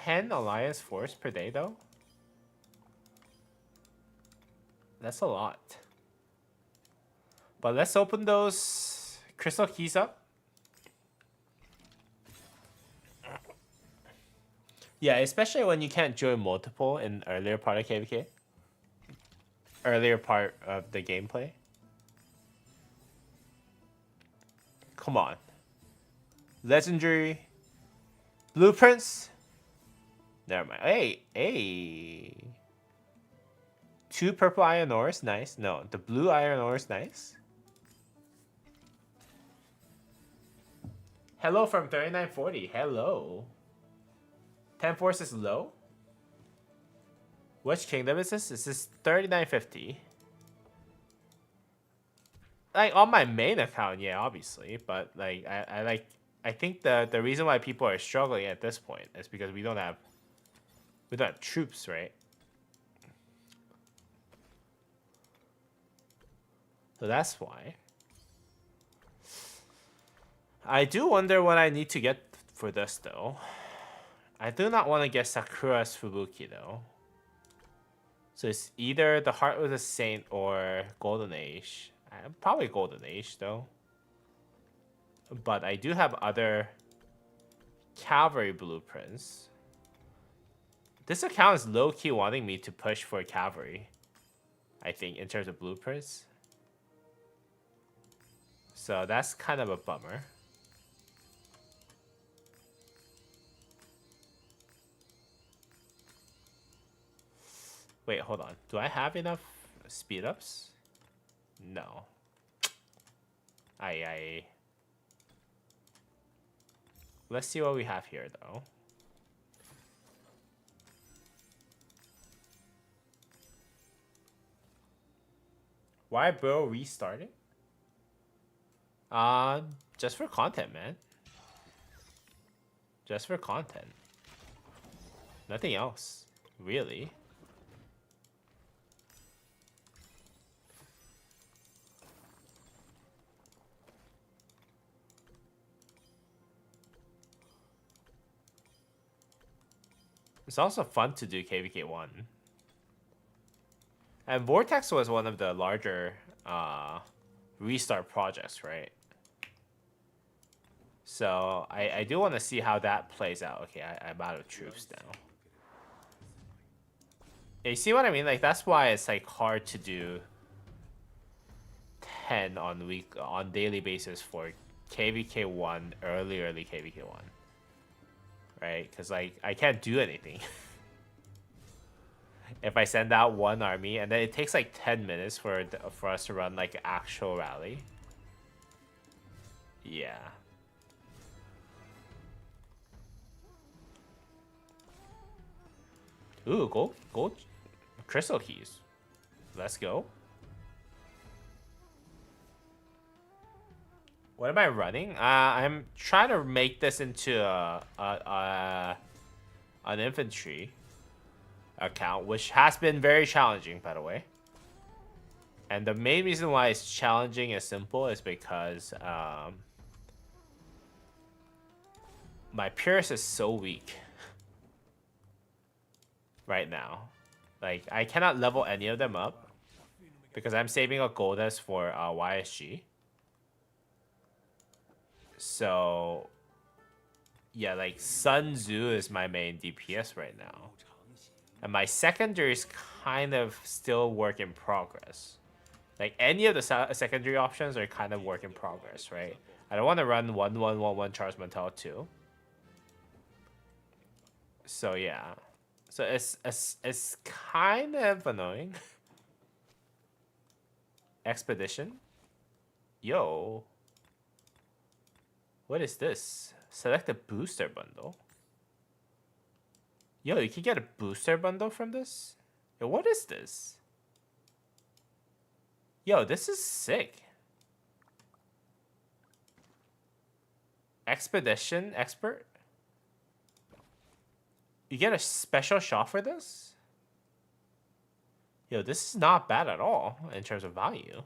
10 alliance force per day though? That's a lot. But let's open those crystal keys up. Yeah, especially when you can't join multiple in earlier part of KVK. Earlier part of the gameplay. Come on. Legendary. Blueprints. Never mind. Hey. 2 purple iron ores. Nice. No, the blue iron ore is nice. Hello from 3940. Hello. 10 force is low. Which kingdom is this? This is 3950. Like on my main account, yeah, obviously. But like I think the reason why people are struggling at this point is because we don't have troops, right? So that's why. I do wonder what I need to get for this though. I do not want to get Sakura's Fubuki though. So it's either the Heart of the Saint or Golden Age. Probably Golden Age though. But I do have other cavalry blueprints. This account is low-key wanting me to push for cavalry, I think, in terms of blueprints. So that's kind of a bummer. Wait, hold on. Do I have enough speed ups? No. Let's see what we have here, though. Why bro restarted? Just for content, man. Just for content. Nothing else, really. It's also fun to do KVK1. And Vortex was one of the larger restart projects, right? So I do want to see how that plays out. Okay, I'm out of troops now. Yeah, you see what I mean? Like that's why it's like hard to do 10 on daily basis for KVK1 early KVK1. Right? Because like I can't do anything. if I send out one army, and then it takes like 10 minutes for us to run like actual rally. Yeah. Ooh, gold crystal keys. Let's go. What am I running? I'm trying to make this into an infantry account, which has been very challenging, by the way. And the main reason why it's challenging and simple is because my Pierce is so weak right now. Like, I cannot level any of them up because I'm saving a Goldess for YSG. So, yeah, like Sun Tzu is my main DPS right now. And my secondary is kind of still work in progress. Like, any of the secondary options are kind of work in progress, right? I don't want to run 1-1-1-1 Charles Montel too. So, yeah. So, it's kind of annoying. Expedition? Yo. What is this? Select a booster bundle. Yo, you can get a booster bundle from this? Yo, what is this? Yo, this is sick. Expedition expert? You get a special shot for this? Yo, this is not bad at all in terms of value.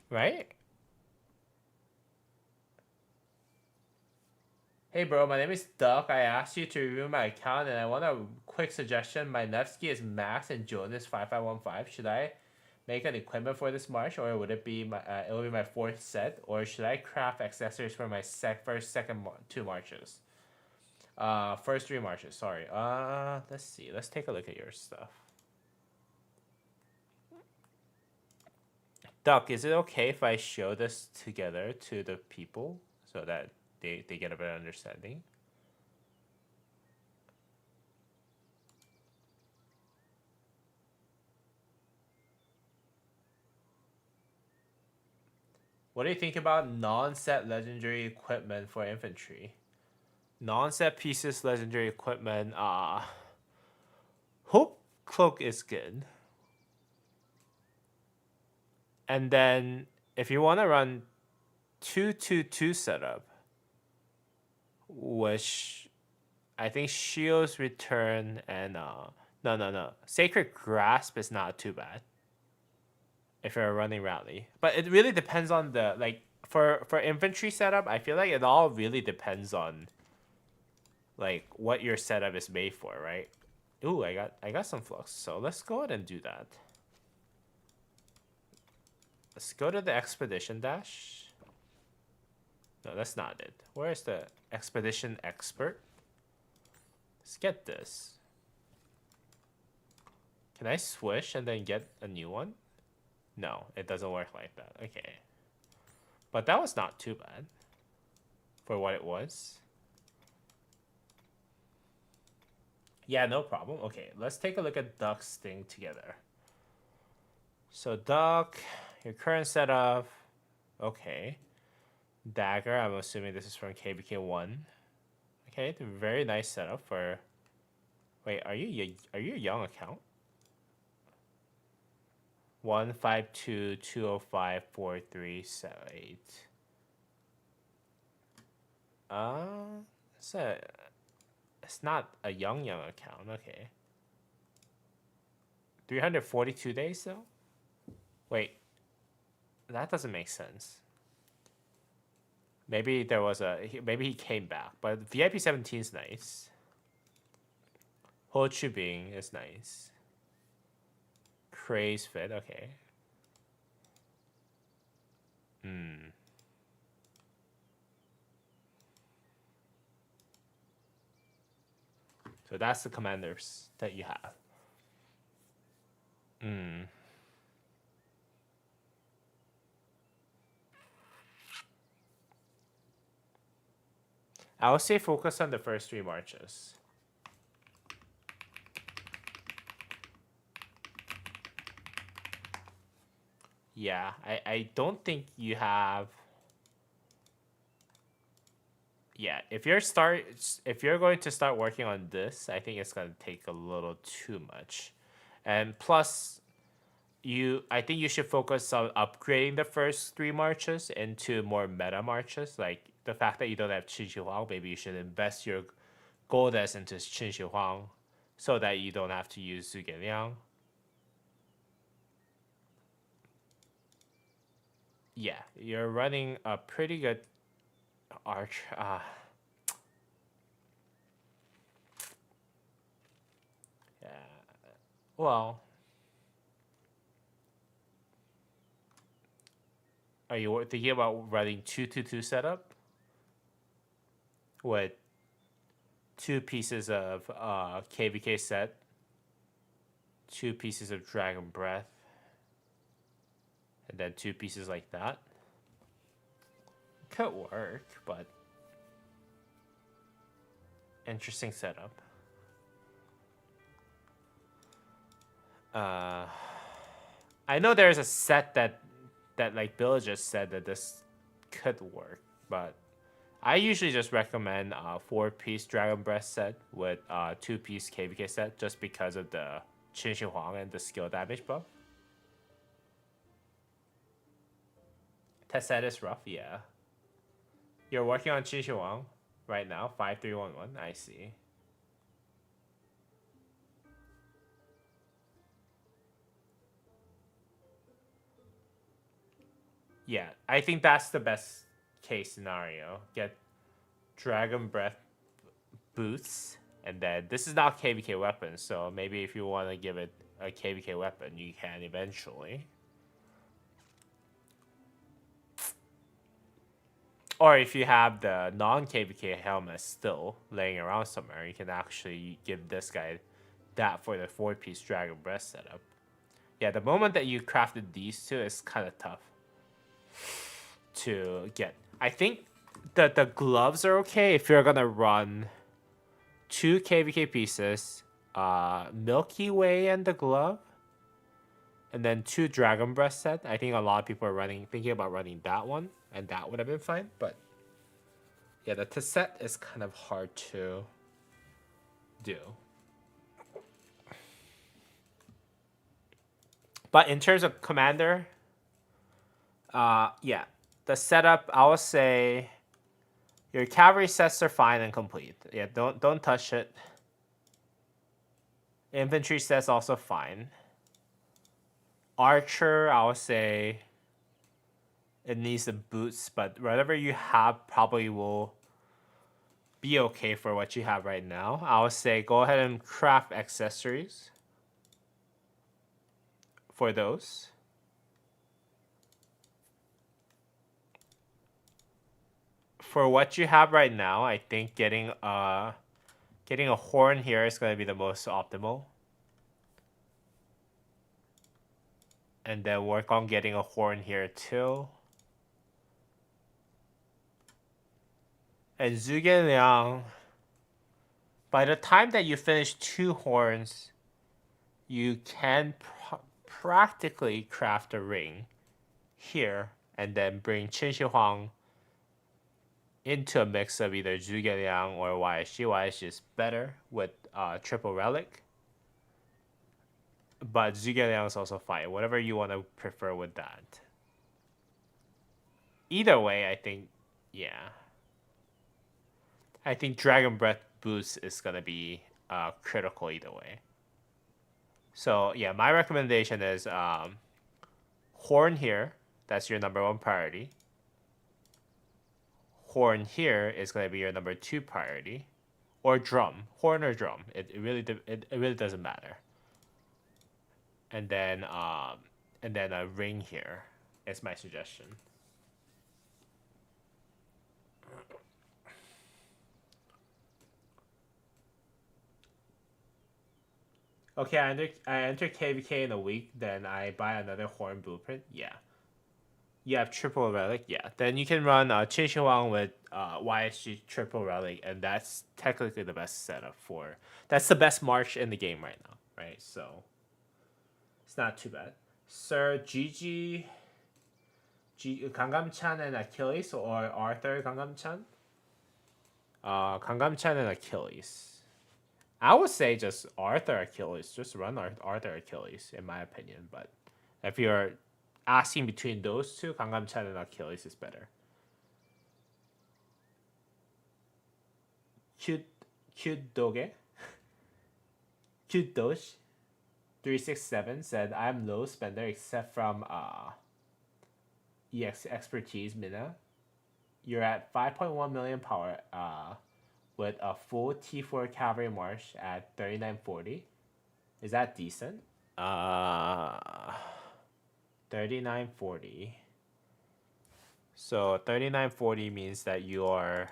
Right? Hey bro, my name is Duck. I asked you to review my account and I want a quick suggestion. My Nevsky is max and Joan is 5515. Should I make an equipment for this march, or would it be my fourth set, or should I craft accessories for my second two marches? First three marches, sorry. Let's see. Let's take a look at your stuff. Duck, is it okay if I show this together to the people so that they get a better understanding? What do you think about non-set legendary equipment for infantry? Non-set pieces legendary equipment, Hope Cloak is good. And then if you want to run 2-2-2 setup, which I think Shield's Return and no. Sacred Grasp is not too bad if you're running rally. But it really depends on the like for infantry setup, I feel like it all really depends on like what your setup is made for, right? Ooh, I got some flux, so let's go ahead and do that. Let's go to the expedition dash. No, that's not it. Where is the expedition expert? Let's get this. Can I swish and then get a new one? No, it doesn't work like that. Okay. But that was not too bad for what it was. Yeah, no problem. Okay, let's take a look at Duck's thing together. So Duck, your current setup. Okay. Dagger, I'm assuming this is from KBK1. Okay, very nice setup for... Wait, are you a young account? 152-205-4378. It's not a young account. Okay. 342 days though? Wait. That doesn't make sense. Maybe there was maybe he came back, but VIP 17 is nice. Ho Chi Bing is nice. Craze Fit, okay. So that's the commanders that you have. I would say focus on the first 3 marches. Yeah, I don't think you have. Yeah, if you're going to start working on this, I think it's gonna take a little too much, and plus, I think you should focus on upgrading the first 3 marches into more meta marches. Like the fact that you don't have Qin Shi Huang, maybe you should invest your gold S into Qin Shi Huang, so that you don't have to use Zhuge Liang. Yeah, you're running a pretty good arch. Yeah. Well, are you thinking about running 2-2-2 setup with 2 pieces of KVK set, 2 pieces of Dragon Breath, and then 2 pieces like that? Could work, but interesting setup. I know there's a set that like Bill just said that this could work, but I usually just recommend 4-piece Dragon Breath set with 2-piece KVK set just because of the Qin Shi Huang and the skill damage buff. Test set is rough, yeah. You're working on Qin Shi Huang right now, 5311. I see. Yeah, I think that's the best case scenario. Get Dragon Breath boosts, and then this is not KVK weapon, so maybe if you want to give it a KVK weapon, you can eventually. Or if you have the non-KVK helmet still laying around somewhere, you can actually give this guy that for the 4-piece Dragon Breath setup. Yeah, the moment that you crafted these two is kind of tough to get. I think that the gloves are okay if you're gonna run 2 KVK pieces, Milky Way and the glove, and then 2 Dragon Breath set. I think a lot of people are thinking about running that one, and that would have been fine. But yeah, the set is kind of hard to do. But in terms of commander, yeah, the setup, I would say your cavalry sets are fine and complete. Yeah, don't touch it. Infantry sets also fine. Archer, I would say it needs the boots, but whatever you have probably will be okay for what you have right now. I would say go ahead and craft accessories for those. For what you have right now, I think getting a horn here is going to be the most optimal. And then work on getting a horn here too. And Zhuge Liang, by the time that you finish 2 horns, you can practically craft a ring here and then bring Qin Shi Huang into a mix of either Zhuge Liang or YSG. YSG is better with triple relic. But Zhuge Liang is also fine. Whatever you want to prefer with that. Either way, I think, yeah. I think Dragon Breath boost is going to be critical either way. So, yeah, my recommendation is horn here. That's your number 1 priority. Horn here is going to be your number 2 priority. Or drum. Horn or drum. It really doesn't matter. And then a ring here is my suggestion. Okay, I enter KVK in a week, then I buy another horn blueprint. Yeah. You have triple relic, yeah. Then you can run Qin Wang with YSG triple relic, and that's technically the best setup for. That's the best march in the game right now, right? So it's not too bad. Sir Gigi, Gangnam Chan and Achilles, or Arthur Gangnam Chan? Gangnam Chan and Achilles. I would say just Arthur Achilles. Just run Arthur Achilles, in my opinion. But if you're asking between those two, Gangnam Chan and Achilles is better. Cute Doge. Cute Doge. 367 said, I'm low spender except from EX expertise, Mina. You're at 5.1 million power with a full T4 cavalry march at 3940. Is that decent? 3940. So 3940 means that you are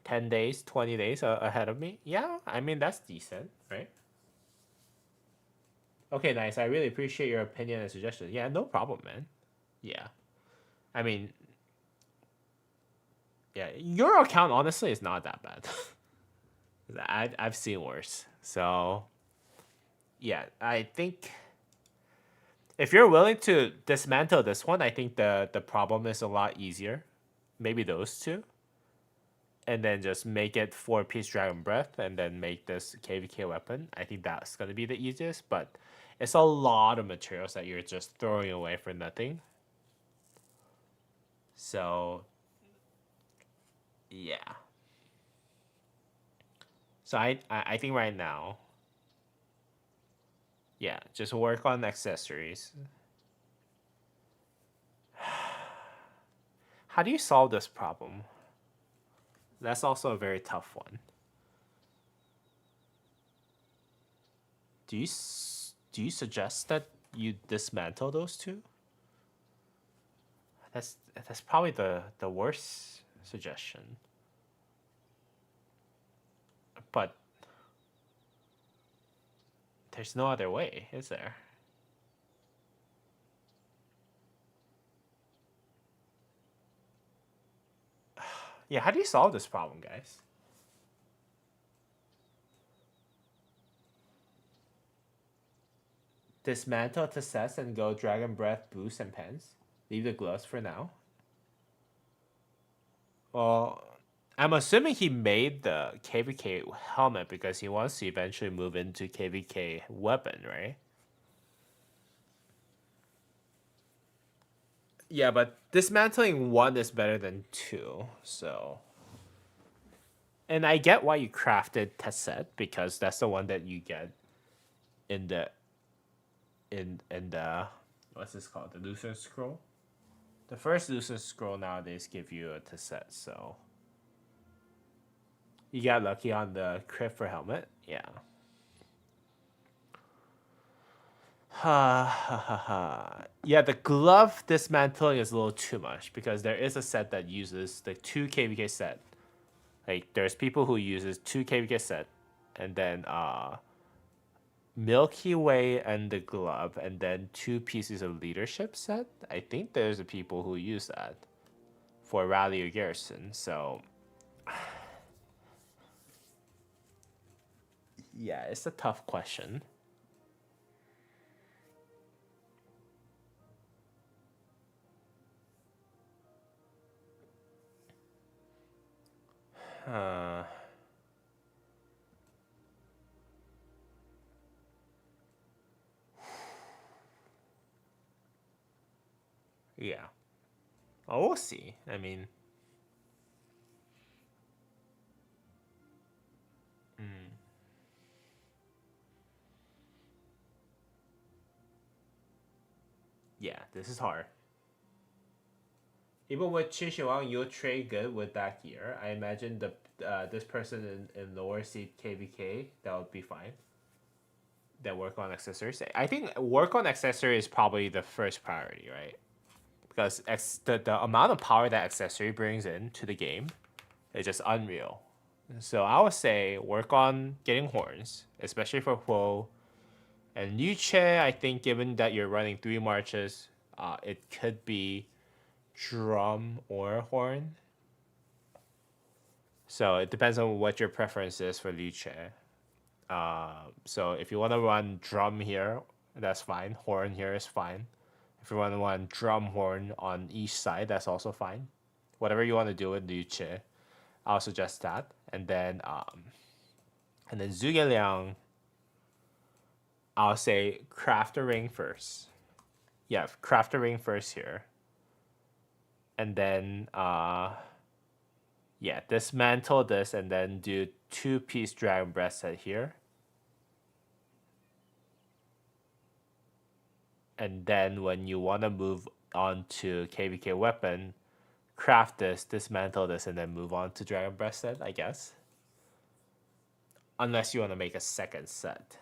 10 days, 20 days ahead of me. Yeah, I mean, that's decent, right? Okay, nice. I really appreciate your opinion and suggestion. Yeah, no problem, man. Yeah. I mean, yeah, your account honestly is not that bad. I've seen worse. So, yeah, I think if you're willing to dismantle this one, I think the problem is a lot easier. Maybe those two. And then just make it 4-piece Dragon Breath and then make this KVK weapon. I think that's going to be the easiest, but it's a lot of materials that you're just throwing away for nothing. So, yeah. So I think right now, yeah, just work on accessories. How do you solve this problem? That's also a very tough one. Do you suggest that you dismantle those two? That's probably the worst suggestion. But there's no other way, is there? Yeah, how do you solve this problem, guys? Dismantle Tessess and go Dragon Breath, Boost, and Pens. Leave the gloves for now. Well, I'm assuming he made the KVK helmet because he wants to eventually move into KVK weapon, right? Yeah, but dismantling one is better than two, so. And I get why you crafted Tesset because that's the one that you get in the what's this called? The Lucent Scroll. The first Lucent Scroll nowadays give you a Tesset, so you got lucky on the crit for helmet. Yeah. Yeah, the glove dismantling is a little too much because there is a set that uses the 2 KVK set. Like there's people who uses 2 KVK set and then Milky Way and the glove and then 2 pieces of leadership set. I think there's a people who use that for rally or garrison. So yeah, it's a tough question. Yeah. Oh, we'll see. I mean, yeah, this is hard. Even with Qin Wang, you'll trade good with that gear. I imagine this person in lower seed KVK, that would be fine. Then work on accessories. I think work on accessory is probably the first priority, right? Because the amount of power that accessory brings in to the game is just unreal. So I would say work on getting horns, especially for Huo. And Liu Che, I think given that you're running 3 marches, it could be drum or horn. So it depends on what your preference is for Liu Che. So if you want to run drum here, that's fine. Horn here is fine. If you want to run drum horn on each side, that's also fine. Whatever you want to do with Liu Che, I'll suggest that. And then Zhuge Liang, I'll say craft a ring first. Yeah, craft a ring first here. And then yeah, dismantle this and then do 2-piece dragon breast set here. And then when you want to move on to KVK weapon, craft this, dismantle this, and then move on to dragon breast set, I guess. Unless you want to make a second set.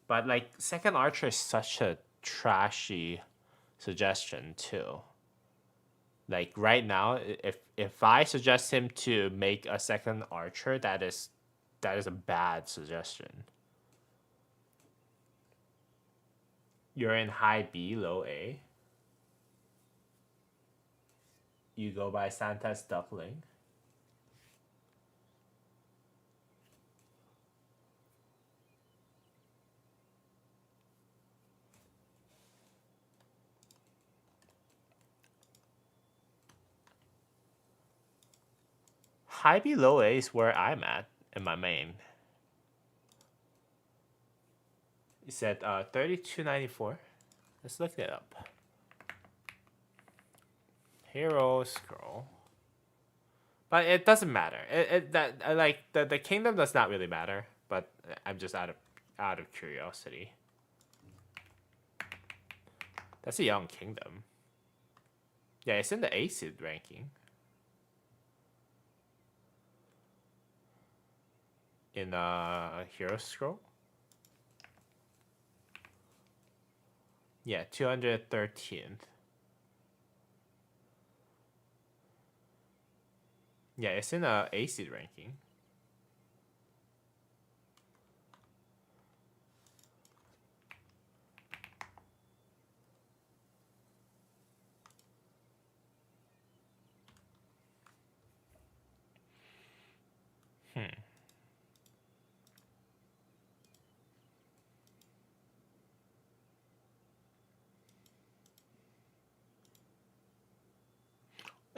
But like second archer is such a trashy suggestion too. Like right now, if I suggest him to make a second archer, that is a bad suggestion. You're in high B, low A. You go by Santa's Duckling. High B, low A is where I'm at in my main. You said 3294. Let's look it up. Hero scroll. But it doesn't matter. The kingdom does not really matter. But I'm just out of curiosity. That's a young kingdom. Yeah, it's in the ACID ranking. In hero scroll. Yeah, 213th. Yeah, it's in a ACID ranking.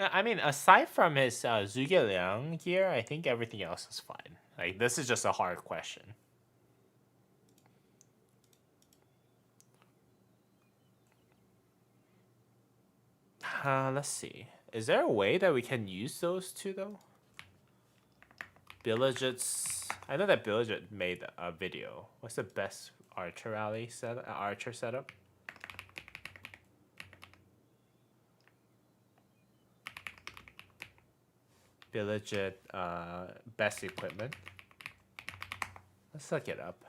I mean, aside from his Zhuge Liang gear, I think everything else is fine. Like, this is just a hard question. Let's see. Is there a way that we can use those two, though? Billigets. I know that Billiget made a video. What's the best archer setup? Billiget best equipment. Let's look it up.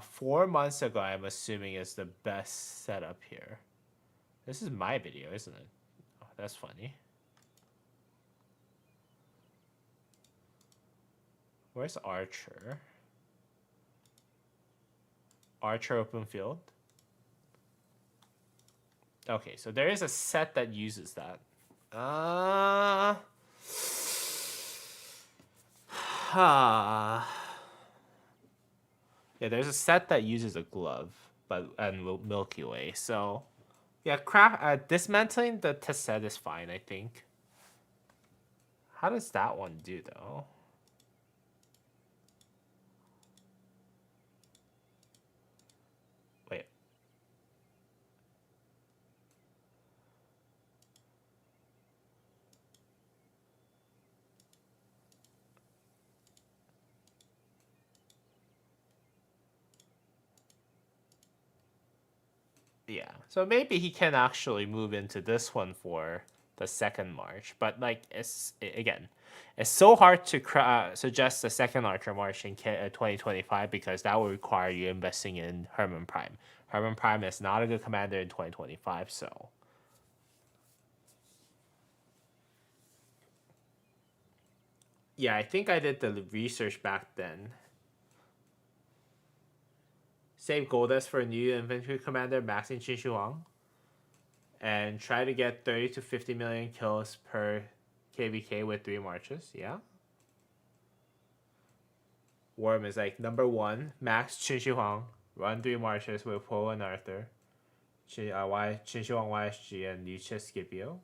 4 months ago, I'm assuming is the best setup here. This is my video, isn't it? Oh, that's funny. Where's Archer? Archer open field. Okay, so there is a set that uses that. Yeah, there's a set that uses a glove, and Milky Way. So, yeah, dismantling the test set is fine, I think. How does that one do though? Wait. Yeah, so maybe he can actually move into this one for the second march, but like it's so hard to suggest the second Archer march in 2025 because that would require you investing in Herman Prime. Herman Prime is not a good commander in 2025, so. Yeah, I think I did the research back then. Save Goldust for a new infantry commander, maxing Qin Huang. And try to get 30 to 50 million kills per KVK with 3 marches. Yeah. Worm is like number 1, max Qin Huang, run 3 marches with Poe and Arthur. Qin Huang YSG and Liuche Scipio.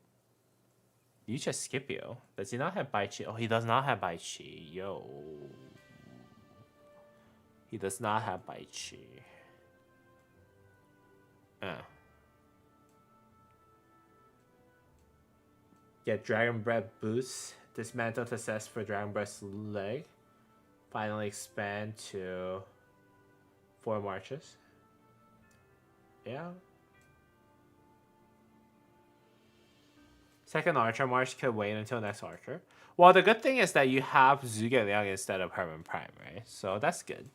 Liuche Scipio? Does he not have Bai Qi? Oh, he does not have Bai Qi. Yo. He does not have Bai Qi. Get Dragon Breath boost. Dismantle to cess for Dragon Breath's leg. Finally expand to 4 marches. Yeah. Second Archer March could wait until next Archer. Well, the good thing is that you have Zhuge Liang instead of Herman Prime, right? So that's good.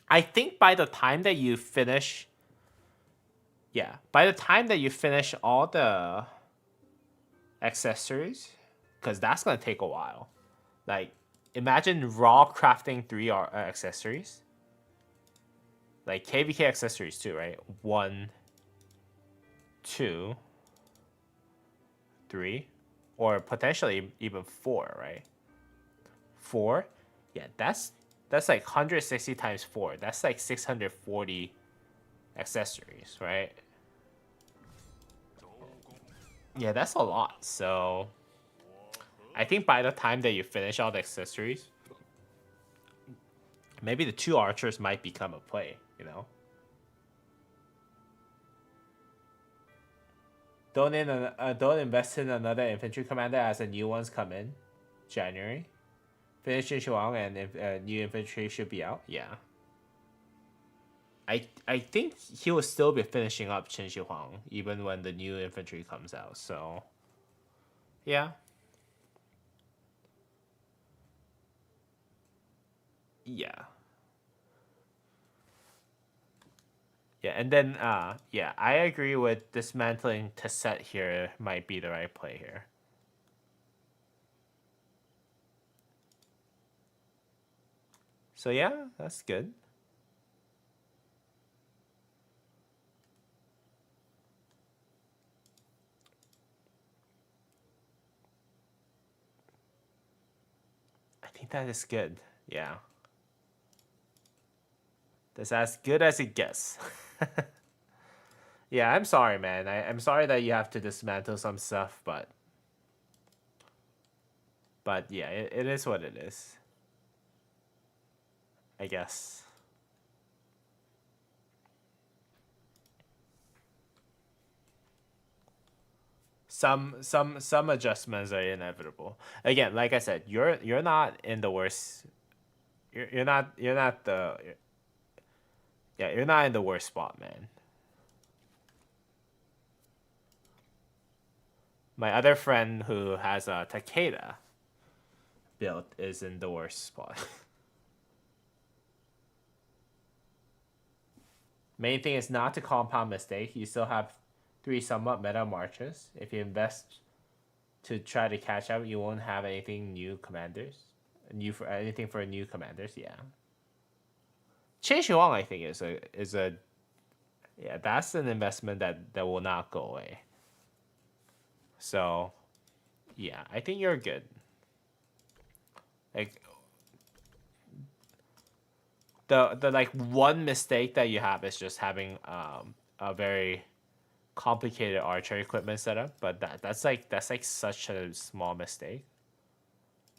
I think by the time that you finish... Yeah, by the time that you finish all the accessories, because that's going to take a while. Like, imagine raw crafting 3 accessories. Like, KVK accessories too, right? 1, 2, 3, or potentially even 4, right? 4? Yeah, that's like 160 times 4. That's like 640 accessories, right? Yeah, that's a lot. So I think by the time that you finish all the accessories, maybe the 2 archers might become a play, you know? Don't invest in another infantry commander as the new ones come in. January. Finish Qin Huang and new infantry should be out. Yeah. I think he will still be finishing up Qin Shi Huang even when the new infantry comes out. So, yeah. Yeah. Yeah, and then, yeah, I agree with dismantling Tasset here might be the right play here. So, yeah, that's good. I think that is good. Yeah. That's as good as it gets. Yeah, I'm sorry, man. I'm sorry that you have to dismantle some stuff, but yeah, it is what it is. I guess. Some adjustments are inevitable. Again, like I said, you're not in the worst. You're not the. Yeah, you're not in the worst spot, man. My other friend who has a Takeda built is in the worst spot. Main thing is not to compound mistake. You still have 3 somewhat meta marches. If you invest to try to catch up, you won't have anything new commanders. Anything for new commanders, yeah. Qin Shi Huang, I think, is a yeah, that's an investment that will not go away. So, yeah, I think you're good. Like the like one mistake that you have is just having a very complicated archer equipment setup, but that's like such a small mistake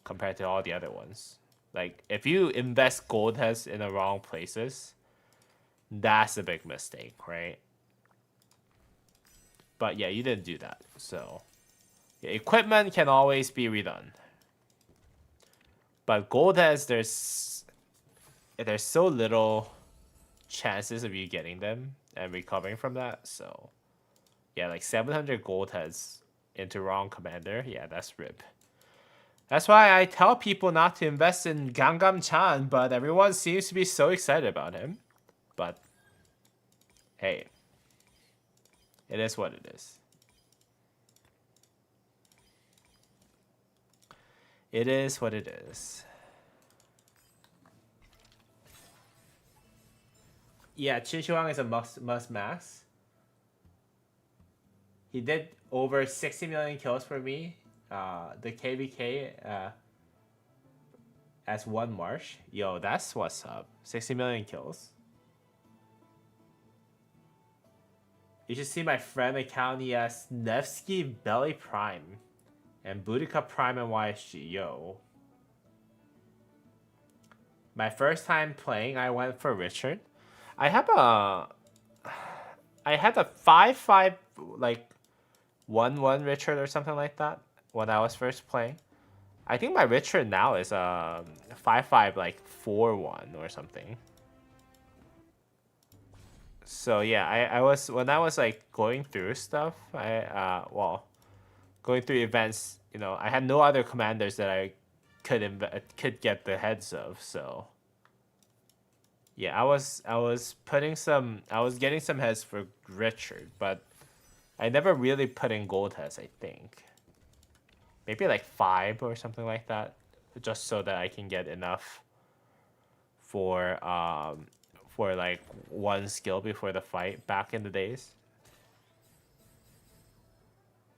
compared to all the other ones. Like if you invest gold heads in the wrong places, that's a big mistake, right? But yeah, you didn't do that. So yeah, equipment can always be redone. But gold heads, there's so little chances of you getting them and recovering from that. So yeah, like 700 gold heads into wrong commander. Yeah, that's rip. That's why I tell people not to invest in Gangnam Chan, but everyone seems to be so excited about him. But hey, it is what it is. It is what it is. Yeah, Chinchuang is a must max. He did over 60 million kills for me. The KVK as one Marsh. Yo, that's what's up. 60 million kills. You should see my friend account. He has Nevsky Belly Prime and Boudica Prime and YSG. Yo. My first time playing, I went for Richard. I had a 5-5 like 1-1 Richard or something like that when I was first playing. I think my Richard now is 5-5 like 4-1 or something. So yeah, I was when I was like going through stuff, going through events, you know, I had no other commanders that I could get the heads of, so yeah, I was getting some heads for Richard, but I never really put in gold heads, I think. Maybe like 5 or something like that, just so that I can get enough for like one skill before the fight back in the days.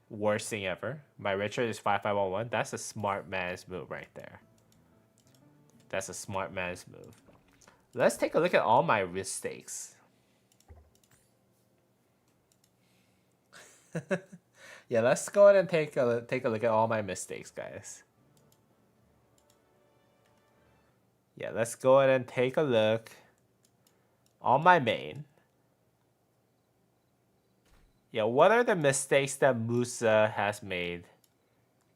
Worst thing ever. My Richard is 5511. That's a smart man's move right there. That's a smart man's move. Let's take a look at all my mistakes. Yeah, let's go ahead and take a look at all my mistakes, guys. Yeah, let's go ahead and take a look on my main. Yeah, what are the mistakes that Musa has made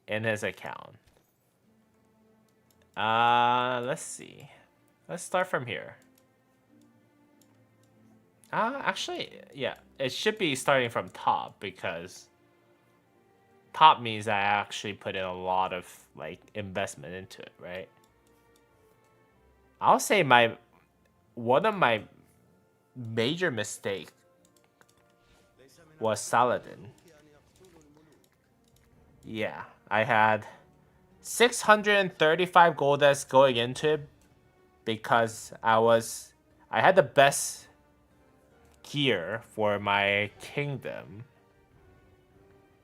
in his account? Let's see. Let's start from here. Actually, yeah, it should be starting from top because top means I actually put in a lot of like investment into it, right? I'll say one of my major mistakes was Saladin. Yeah, I had 635 gold deaths going into it because I had the best gear for my kingdom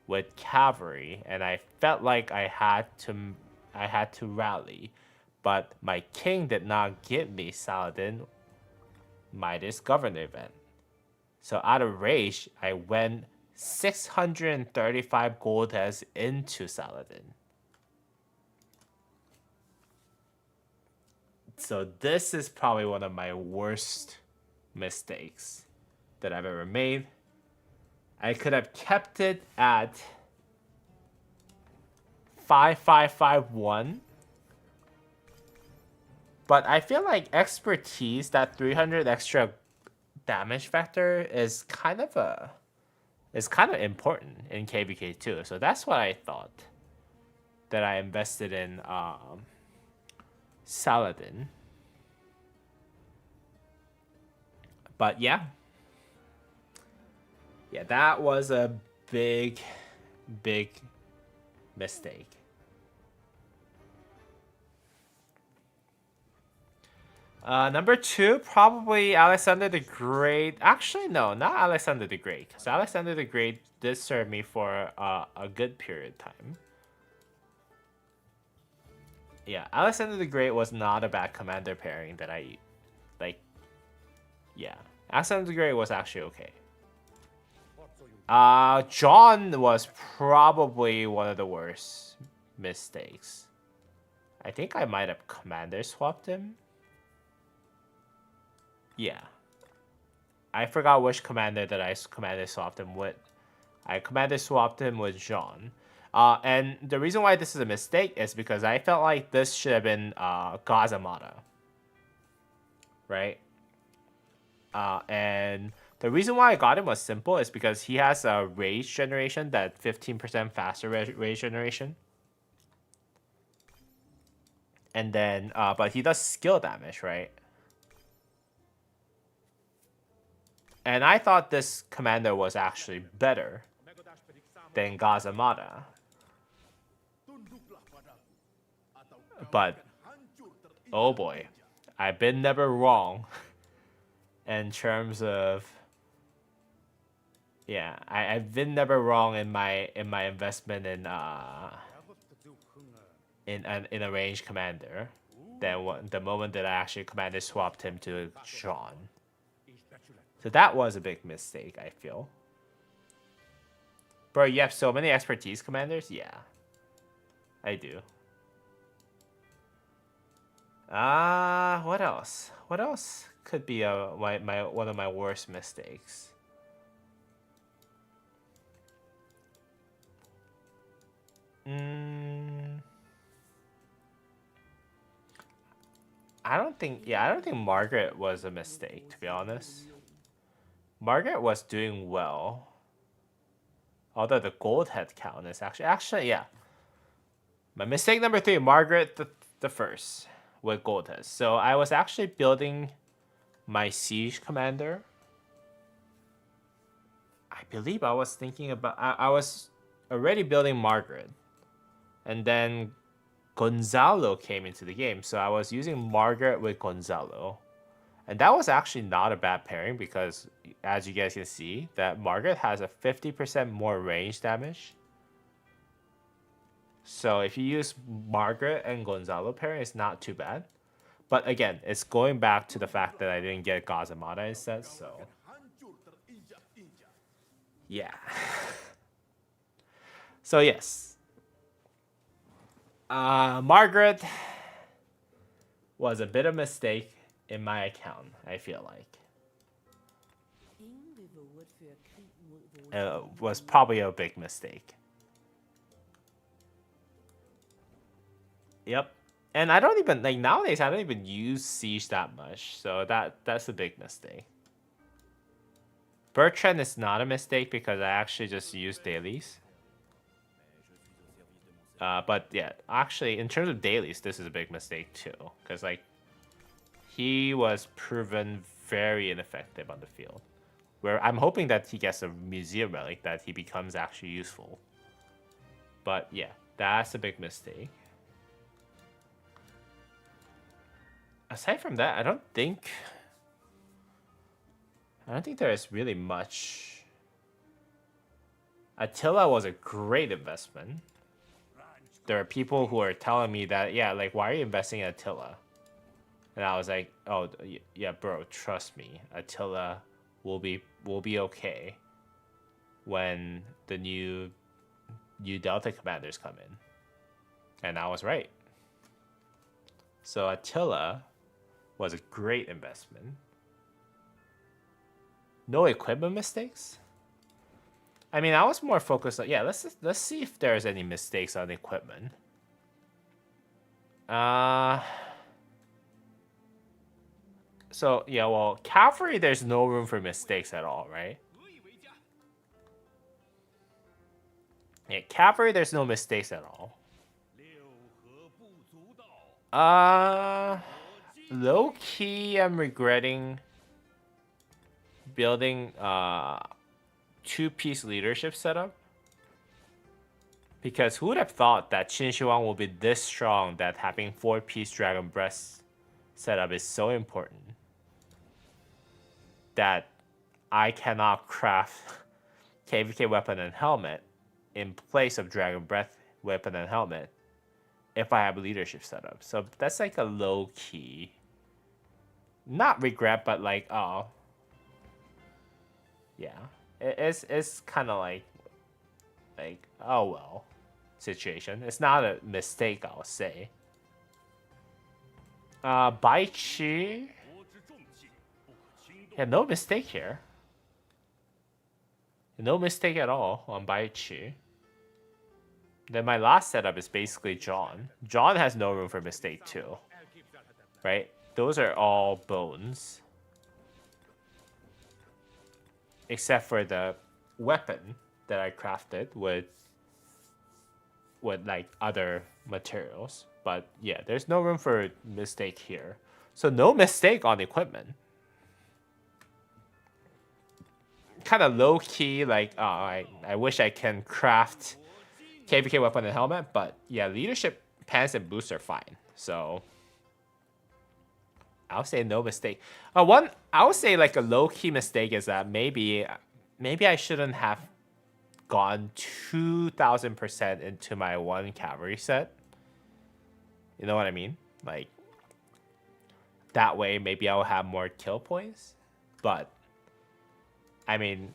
with cavalry, and I felt like I had to rally, but my king did not give me Saladin Midas Governor event. So out of rage, I went 635 gold heads into Saladin. So this is probably one of my worst mistakes that I've ever made. I could have kept it at 5551. But I feel like expertise, that 300 extra damage factor is kind of important in KVK too. So that's what I thought that I invested in Saladin. But yeah, that was a big mistake. Number 2, probably Alexander the Great. Actually, no, not Alexander the Great, because Alexander the Great did serve me for a good period of time. Yeah, Alexander the Great was not a bad commander pairing that I like. Yeah, Alexander the Great was actually okay. John was probably one of the worst mistakes. I think I might have commander swapped him. Yeah. I forgot which commander that I commander swapped him with. I commander swapped him with Jean. And the reason why this is a mistake is because I felt like this should have been Gazamata. Right? And the reason why I got him was simple. Is because he has a rage generation, that 15% faster rage generation. And then, but he does skill damage, right? And I thought this commander was actually better than Gazamata. But, oh boy, I've been never wrong. in terms of, yeah, I've been never wrong in my investment in in a range commander. Then the moment that I actually commander swapped him to Sean. So that was a big mistake, I feel. Bro, you have so many expertise commanders? Yeah. I do. What else? What else could be one of my worst mistakes? I don't think Margaret was a mistake, to be honest. Margaret was doing well. Although the gold head count is actually yeah. My mistake number 3, Margaret the first with gold heads. So I was actually building my siege commander. I believe I was thinking about I was already building Margaret. And then Gonzalo came into the game. So I was using Margaret with Gonzalo. And that was actually not a bad pairing because, as you guys can see, that Margaret has a 50% more range damage. So if you use Margaret and Gonzalo pairing, it's not too bad. But again, it's going back to the fact that I didn't get Gazamata instead, so... yeah. So yes. Margaret was a bit of a mistake in my account, I feel like. It was probably a big mistake. Yep. And I don't even, like, nowadays, I don't even use Siege that much. So that's a big mistake. Bertrand is not a mistake because I actually just use dailies. But yeah, actually, in terms of dailies, this is a big mistake too. Because, like, he was proven very ineffective on the field. Where I'm hoping that he gets a museum relic, that he becomes actually useful. But yeah, that's a big mistake. Aside from that, I don't think there is really much. Attila was a great investment. There are people who are telling me that, yeah, like, why are you investing in Attila? And I was like, oh, yeah, bro, trust me. Attila will be okay when the new Delta commanders come in. And I was right. So Attila was a great investment. No equipment mistakes? I mean, I was more focused on, yeah, let's see if there's any mistakes on equipment. So, yeah, well, cavalry, there's no room for mistakes at all, right? Yeah, cavalry, there's no mistakes at all. Low-key, I'm regretting building two-piece leadership setup. Because who would have thought that Qin Shi Huang will be this strong, that having 4-piece Dragon Breast setup is so important that I cannot craft KVK weapon and helmet in place of Dragon Breath weapon and helmet if I have a leadership setup. So that's like a low-key, not regret, but like, oh, yeah, it's kind of like, oh well situation. It's not a mistake, I'll say. Bai Chi. Yeah, no mistake here. No mistake at all on Bai Chi. Then my last setup is basically John. John has no room for mistake too. Right? Those are all bones. Except for the weapon that I crafted with like other materials. But yeah, there's no room for mistake here. So no mistake on equipment. Kind of low key, like, oh, I wish I can craft KVK weapon and helmet, but yeah, leadership pants and boots are fine. So I'll say no mistake. One I would say like a low key mistake is that maybe I shouldn't have gone 2,000% into my one cavalry set. You know what I mean? Like that way, maybe I'll have more kill points. But I mean,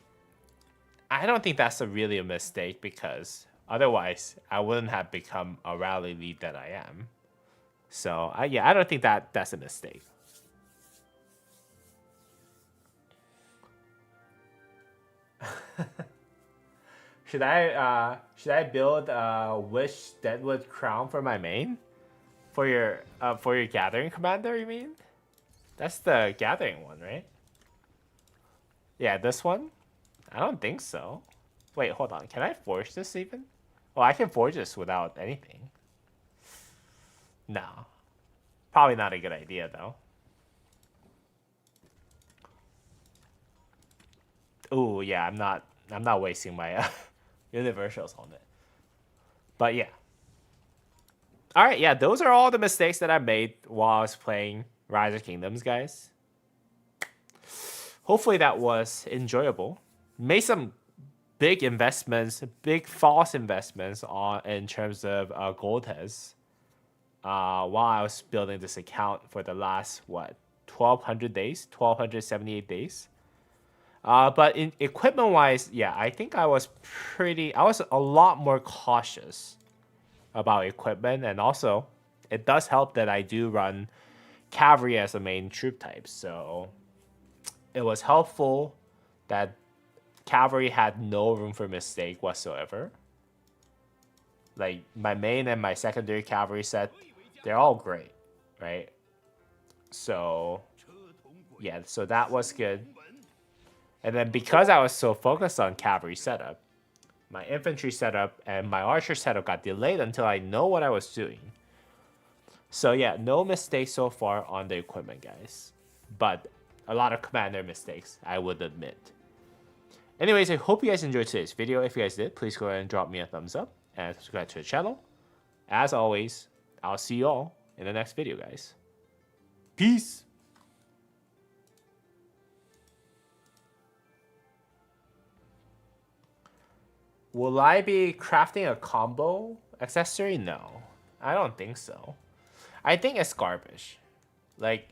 I don't think that's really a mistake because otherwise I wouldn't have become a rally lead that I am. So yeah, I don't think that's a mistake. Should I build a Wish Deadwood Crown for my main? For your gathering commander, you mean? That's the gathering one, right? Yeah, this one? I don't think so. Wait, hold on. Can I forge this even? Oh, I can forge this without anything. No. Probably not a good idea though. Oh yeah, I'm not wasting my universals on it. But yeah. Alright, yeah, those are all the mistakes that I made while I was playing Rise of Kingdoms, guys. Hopefully that was enjoyable. Made some big investments, big false investments in terms of Goldes. While I was building this account for the last, 1,200 days? 1,278 days? But in equipment-wise, yeah, I think I was a lot more cautious about equipment, and also it does help that I do run cavalry as a main troop type, so it was helpful that cavalry had no room for mistake whatsoever. Like my main and my secondary cavalry set, they're all great, right? So yeah, so that was good. And then because I was so focused on cavalry setup, my infantry setup and my archer setup got delayed until I know what I was doing. So yeah, no mistakes so far on the equipment, guys. But a lot of commander mistakes, I would admit. Anyways, I hope you guys enjoyed today's video. If you guys did, please go ahead and drop me a thumbs up and subscribe to the channel. As always, I'll see you all in the next video, guys. Peace! Will I be crafting a combo accessory? No, I don't think so. I think it's garbage. Like,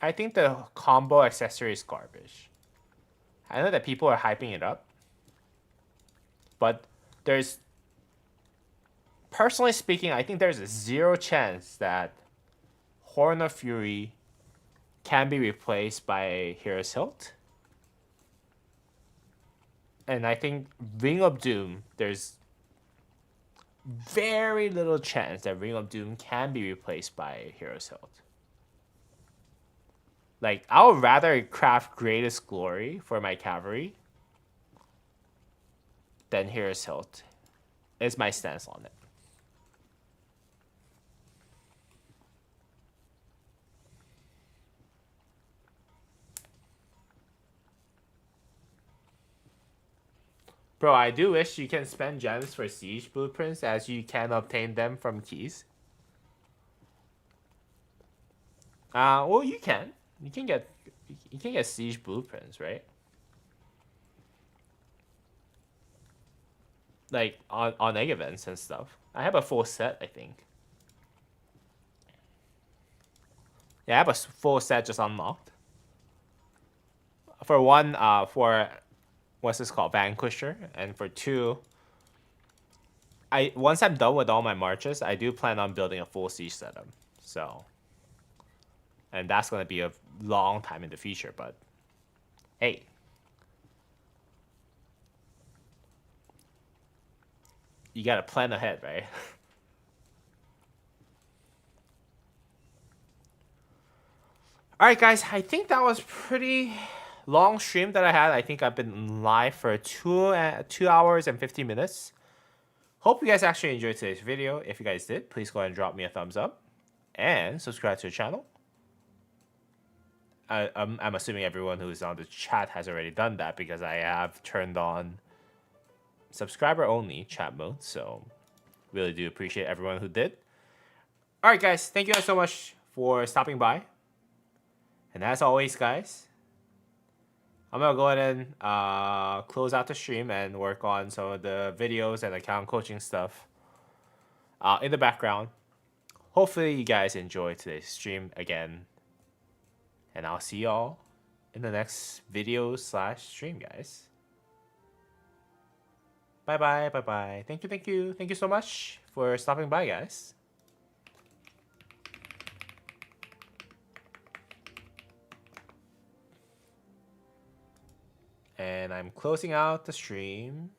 I think the combo accessory is garbage. I know that people are hyping it up, but personally speaking, I think there's a 0 chance that Horn of Fury can be replaced by Hero's Hilt. And I think Ring of Doom, there's very little chance that Ring of Doom can be replaced by Hero's Hilt. Like, I would rather craft Greatest Glory for my cavalry than Hero's Hilt. Is my stance on it. Bro, I do wish you can spend gems for siege blueprints as you can obtain them from keys. Well, you can. You can get siege blueprints, right? Like on egg events and stuff. I have a full set, I think. Yeah, I have a full set just unlocked. For one, for what's this called, Vanquisher, and for two, once I'm done with all my marches, I do plan on building a full siege setup. So, and that's gonna be a long time in the future, but hey. You gotta plan ahead, right? Alright guys, I think that was pretty long stream that I had. I think I've been live for 2 hours and 50 minutes. Hope you guys actually enjoyed today's video. If you guys did, please go ahead and drop me a thumbs up and subscribe to the channel. I'm assuming everyone who's on the chat has already done that because I have turned on subscriber only chat mode, so really do appreciate everyone who did. Alright guys, thank you guys so much for stopping by. And as always, guys, I'm gonna go ahead and close out the stream and work on some of the videos and account coaching stuff in the background. Hopefully, you guys enjoyed today's stream again. And I'll see y'all in the next video / stream, guys. Bye bye, bye bye. Thank you, thank you. Thank you so much for stopping by, guys. And I'm closing out the stream.